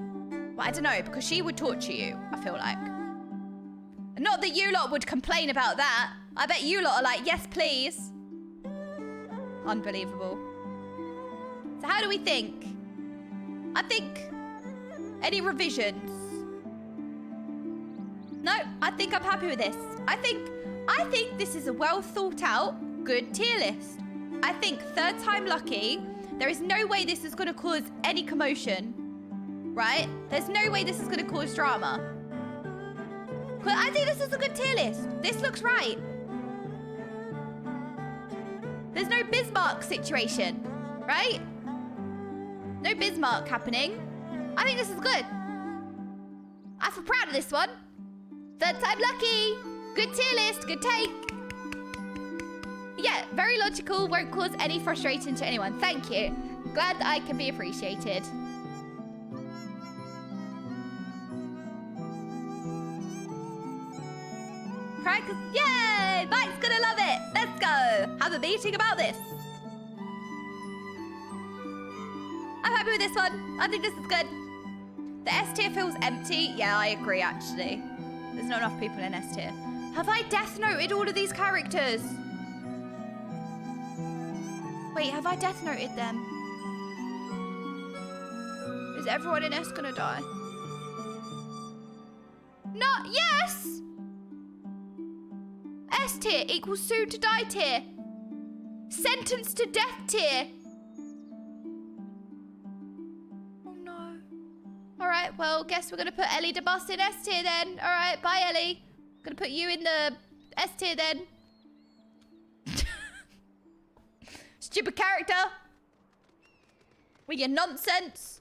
But I don't know, because she would torture you, I feel like. Not that you lot would complain about that. I bet you lot are like, yes, please. Unbelievable. So how do we think? I think... Any revisions? No, I think I'm happy with this. I think this is a well thought out, good tier list. I think third time lucky. There is no way this is going to cause any commotion, right? There's no way this is going to cause drama. But I think this is a good tier list. This looks right. There's no Bismarck situation, right? No Bismarck happening. I think this is good. I feel proud of this one. Third time lucky. Good tier list, good take. Yeah, very logical, won't cause any frustration to anyone. Thank you. Glad that I can be appreciated. Frank, yay! Mike's gonna love it. Let's go. Have a meeting about this. I'm happy with this one. I think this is good. The S tier feels empty. Yeah, I agree, actually. There's not enough people in S tier. Have I death noted all of these characters? Wait, have I death noted them? Is everyone in S gonna die? Not, yes! S tier equals soon to die tier. Sentenced to death tier. Alright, well, guess we're gonna put Ellie DeBoss in S tier then. Alright, bye Ellie. Gonna put you in the S tier then. Stupid character. With your nonsense.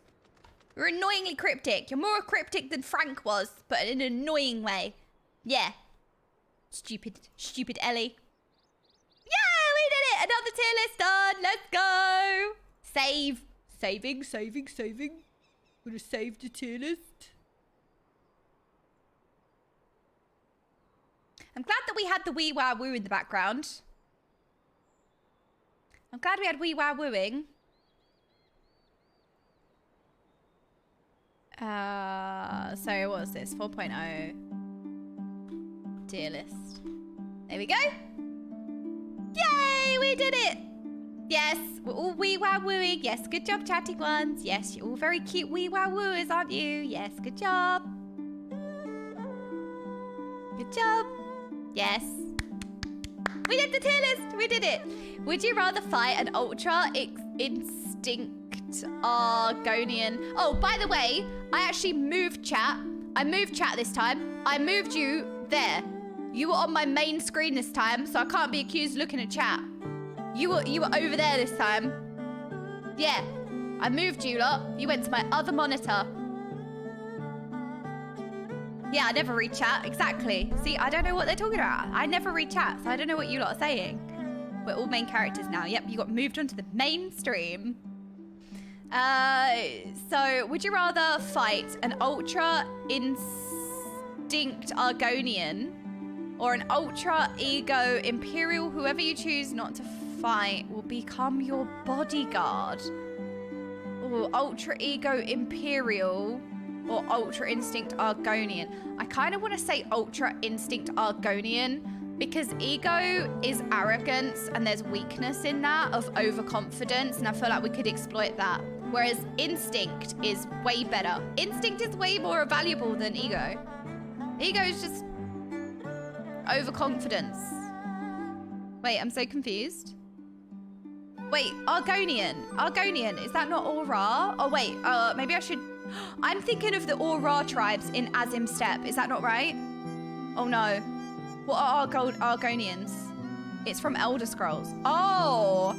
You're annoyingly cryptic. You're more cryptic than Frank was, but in an annoying way. Yeah. Stupid Ellie. Yeah, we did it! Another tier list done. Let's go. Save. Saving. I'm gonna save the tier list. I'm glad that we had the wee wow woo in the background. I'm glad we had wee wow wooing. So what was this? 4.0 tier list. There we go. Yay, we did it. Yes, we're all wee wow wooing. Yes, good job, chatting ones. Yes, you're all very cute wee wow wooers, aren't you? Yes, good job. Good job. Yes. We did the tier list. We did it. Would you rather fight an ultra instinct Argonian? Oh, by the way, I actually moved chat. I moved chat this time. I moved you there. You were on my main screen this time, so I can't be accused of looking at chat. You were over there this time. Yeah, I moved you lot. You went to my other monitor. Yeah, I never read chat. Exactly. See, I don't know what they're talking about. I never read chat, so I don't know what you lot are saying. We're all main characters now. Yep, you got moved onto the mainstream. So, would you rather fight an ultra instinct Argonian or an ultra ego imperial? Whoever you choose not to fight will become your bodyguard. Or ultra ego imperial or ultra instinct Argonian. I kind of want to say ultra instinct Argonian because ego is arrogance and there's weakness in that of overconfidence, and I feel like we could exploit that. Whereas instinct is way better. Instinct is way more valuable than ego. Ego is just overconfidence. Wait, I'm so confused. Wait, Argonian, is that not Aura? Oh wait, maybe I should, I'm thinking of the Aura tribes in Azim Steppe, is that not right? Oh no. What are Argonians? It's from Elder Scrolls. Oh.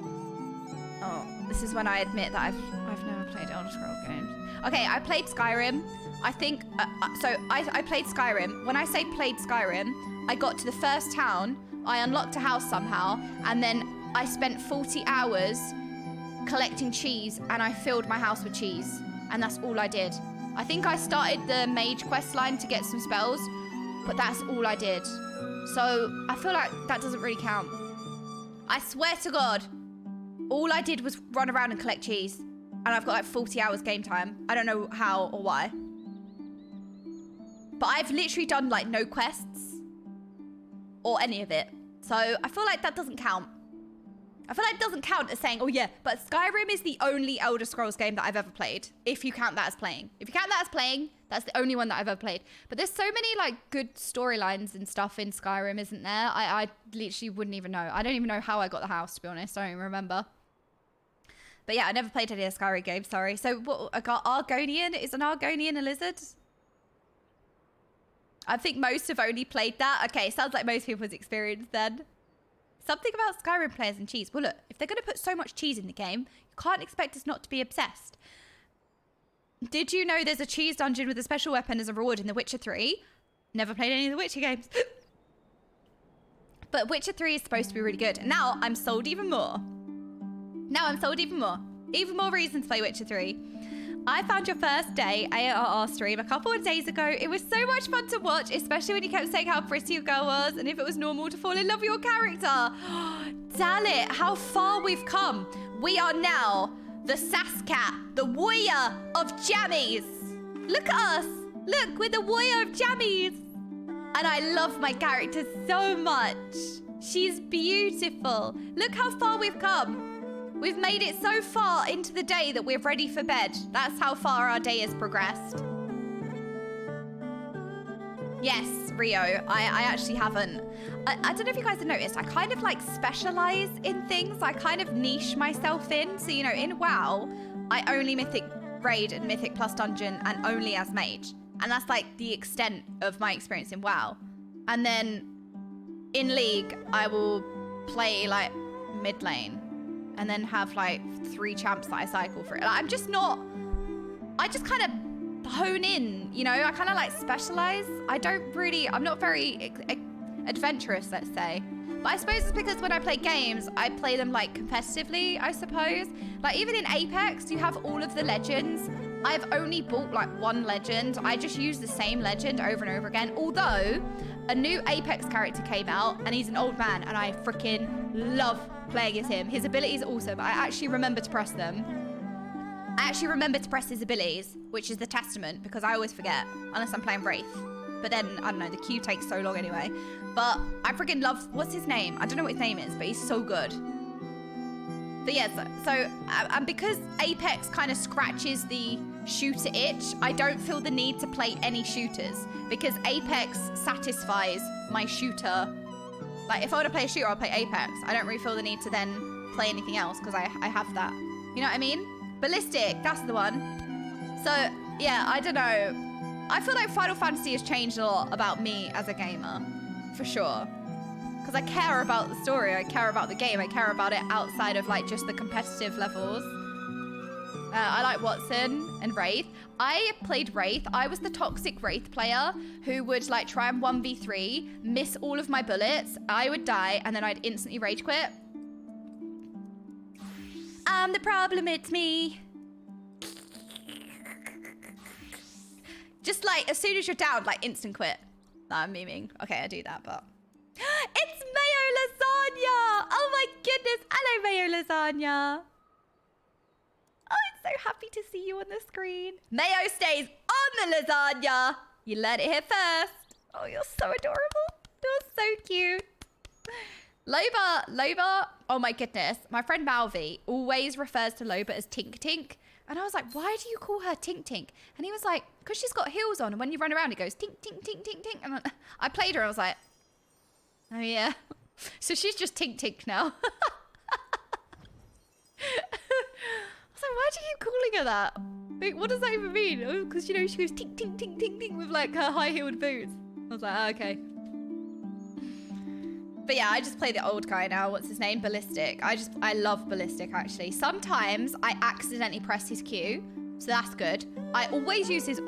Oh, this is when I admit that I've never played Elder Scrolls games. Okay, I played Skyrim. I think, I played Skyrim. When I say played Skyrim, I got to the first town, I unlocked a house somehow, and then I spent 40 hours collecting cheese, and I filled my house with cheese. And that's all I did. I think I started the mage quest line to get some spells, but that's all I did. So I feel like that doesn't really count. I swear to God, all I did was run around and collect cheese. And I've got like 40 hours game time. I don't know how or why. But I've literally done like no quests or any of it. So I feel like that doesn't count. I feel like it doesn't count as saying, oh yeah, but Skyrim is the only Elder Scrolls game that I've ever played. If you count that as playing. If you count that as playing, that's the only one that I've ever played. But there's so many like good storylines and stuff in Skyrim, isn't there? I literally wouldn't even know. I don't even know how I got the house, to be honest. I don't even remember. But yeah, I never played any of the Skyrim games, sorry. So what, I got Argonian? Is an Argonian a lizard? I think most have only played that. Okay, sounds like most people's experience then. Something about Skyrim players and cheese. Well, look, if they're going to put so much cheese in the game, you can't expect us not to be obsessed. Did you know there's a cheese dungeon with a special weapon as a reward in The Witcher 3? Never played any of the Witcher games. But Witcher 3 is supposed to be really good. And now I'm sold even more. Now I'm sold even more. Even more reason to play Witcher 3. I found your first day ARR stream a couple of days ago. It was so much fun to watch, especially when you kept saying how pretty your girl was and if it was normal to fall in love with your character. Damn it, how far we've come. We are now the Sascat, the warrior of jammies. Look at us. Look, we're the warrior of jammies. And I love my character so much. She's beautiful. Look how far we've come. We've made it so far into the day that we're ready for bed. That's how far our day has progressed. Yes, Rio, I actually haven't. I don't know if you guys have noticed, I kind of like specialize in things. I kind of niche myself in. So, you know, in WoW, I only Mythic Raid and Mythic Plus Dungeon and only as Mage. And that's like the extent of my experience in WoW. And then in League, I will play like mid lane. And then have like 3 champs that I cycle for it. Like, I'm just not, I just kind of hone in, you know, I kind of like specialize. I'm not very adventurous, let's say. But I suppose it's because when I play games, I play them like competitively, I suppose. Like even in Apex, you have all of the legends. I've only bought like 1 legend. I just use the same legend over and over again. Although a new Apex character came out and he's an old man and I freaking love playing as him. His abilities are awesome. I actually remember to press them. I actually remember to press his abilities, which is the testament because I always forget unless I'm playing Wraith. But then, I don't know, the queue takes so long anyway. But I freaking love, what's his name? I don't know what his name is, but he's so good. But yeah, and because Apex kind of scratches the shooter itch, I don't feel the need to play any shooters because Apex satisfies my shooter. Like if I want to play a shooter, I'll play Apex. I don't really feel the need to then play anything else because I have that. You know what I mean? Ballistic, that's the one. So yeah, I don't know. I feel like Final Fantasy has changed a lot about me as a gamer, for sure. Because I care about the story, I care about the game, I care about it outside of like just the competitive levels. I like Watson and Wraith. I played Wraith. I was the toxic Wraith player who would like try and 1v3, miss all of my bullets, I would die, and then I'd instantly rage quit. I'm the problem, it's me. Just like, as soon as you're down, like instant quit. No, I'm memeing. Okay, I do that, but... It's Mayo Lasagna! Oh my goodness, hello Mayo Lasagna. Oh, I'm so happy to see you on the screen. Mayo stays on the lasagna. You learned it here first. Oh, you're so adorable. You're so cute. Loba, oh my goodness. My friend Malvi always refers to Loba as Tink Tink. And I was like, why do you call her Tink Tink? And he was like, because she's got heels on. And when you run around, it goes Tink Tink Tink Tink Tink. And I played her. I was like, oh yeah. So she's just Tink Tink now. I was like, why do you keep calling her that? Like, what does that even mean? Oh, because, you know, she goes tink, tink, tink, tink, tink with like her high-heeled boots. I was like, oh, okay. But yeah, I just play the old guy now. What's his name? Ballistic. I love Ballistic, actually. Sometimes I accidentally press his Q, so that's good. I always use his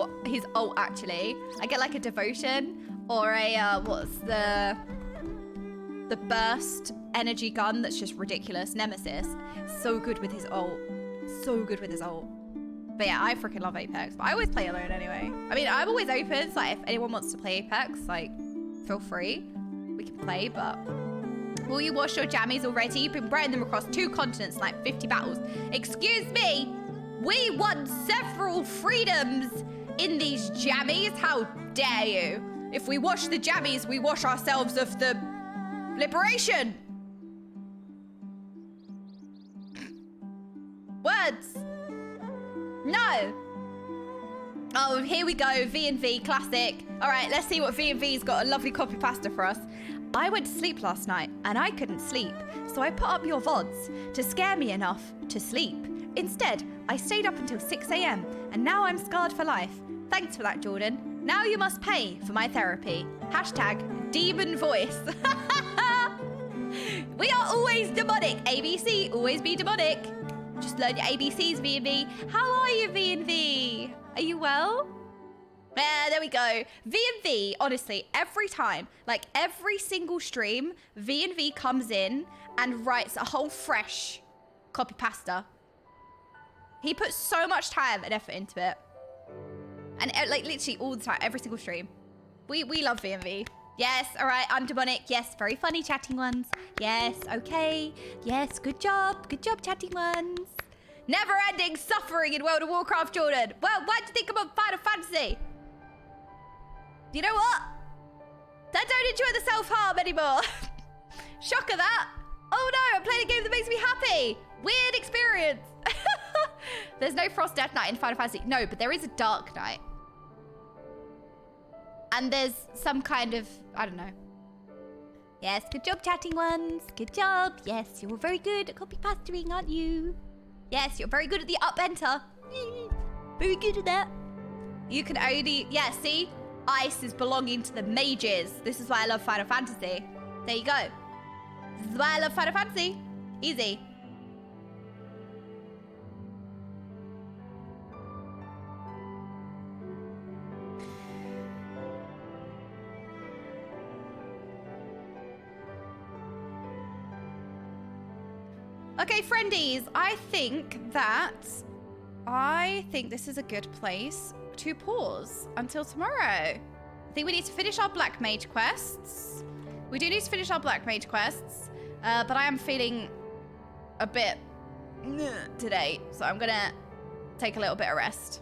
ult, actually. I get like a devotion or a, what's the burst energy gun that's just ridiculous. Nemesis. So good with his ult. So good with his ult. But yeah, I freaking love Apex. But I always play alone anyway. I mean, I'm always open, so like, if anyone wants to play Apex, like, feel free. We can play, but... Will you wash your jammies already? You've been wearing them across 2 continents, like 50 battles. Excuse me! We won several freedoms in these jammies. How dare you? If we wash the jammies, we wash ourselves of the liberation. Words. No. Oh, here we go. V&V, classic. All right, let's see what V&V's got. A lovely copy pasta for us. I went to sleep last night and I couldn't sleep, so I put up your VODs to scare me enough to sleep. Instead, I stayed up until 6 AM and now I'm scarred for life. Thanks for that, Jordan. Now you must pay for my therapy. Hashtag demon voice. We are always demonic. ABC, always be demonic. Just learn your ABCs, V&V. How are you, V&V? Are you well? Yeah, there we go. V&V, honestly, every time, like every single stream, V&V comes in and writes a whole fresh copy pasta. He puts so much time and effort into it. And like literally all the time, every single stream. We love V&V. Yes, all right, I'm demonic. Yes, very funny chatting ones. Yes, okay. Yes, good job chatting ones. Never-ending suffering in World of Warcraft, Jordan. Well, why'd you think about Final Fantasy? You know what? I don't enjoy the self-harm anymore. Shock of that. Oh no, I'm playing a game that makes me happy. Weird experience. There's no Frost Death Knight in Final Fantasy. No, but there is a Dark Knight. And there's some kind of, I don't know. Yes, good job, chatting ones. Good job. Yes, you're very good at copy pastoring, aren't you? Yes, you're very good at the up enter. Very good at that. You can only, yeah, see? Ice is belonging to the mages. This is why I love Final Fantasy. There you go. This is why I love Final Fantasy. Easy. Okay, friendies, I think this is a good place to pause until tomorrow. I think we need to finish our Black Mage quests. We do need to finish our Black Mage quests, but I am feeling a bit today, so I'm gonna take a little bit of rest.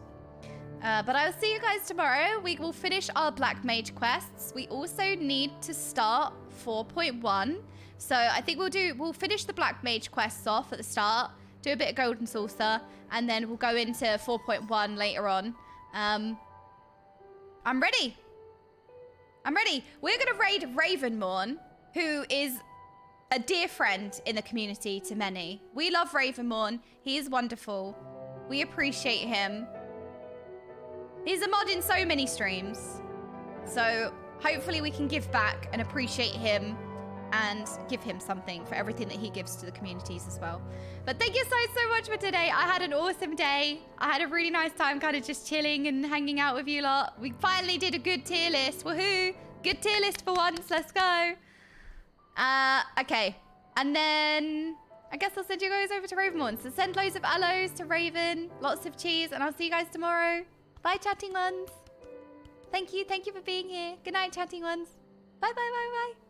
But I'll see you guys tomorrow. We will finish our Black Mage quests. We also need to start 4.1. So I think we'll finish the Black Mage quests off at the start, do a bit of Golden Saucer, and then we'll go into 4.1 later on. I'm ready. I'm ready. We're going to raid Ravenmourn, who is a dear friend in the community to many. We love Ravenmourn. He is wonderful. We appreciate him. He's a mod in so many streams. So hopefully we can give back and appreciate him and give him something for everything that he gives to the communities as well. But thank you so much for today. I had an awesome day. I had a really nice time kind of just chilling and hanging out with you lot. We finally did a good tier list. Woohoo! Good tier list for once. Let's go. Okay. And then I guess I'll send you guys over to Ravenmourn. So send loads of aloes to Raven. Lots of cheese. And I'll see you guys tomorrow. Bye, chatting ones. Thank you. Thank you for being here. Good night, chatting ones. Bye, bye, bye, bye.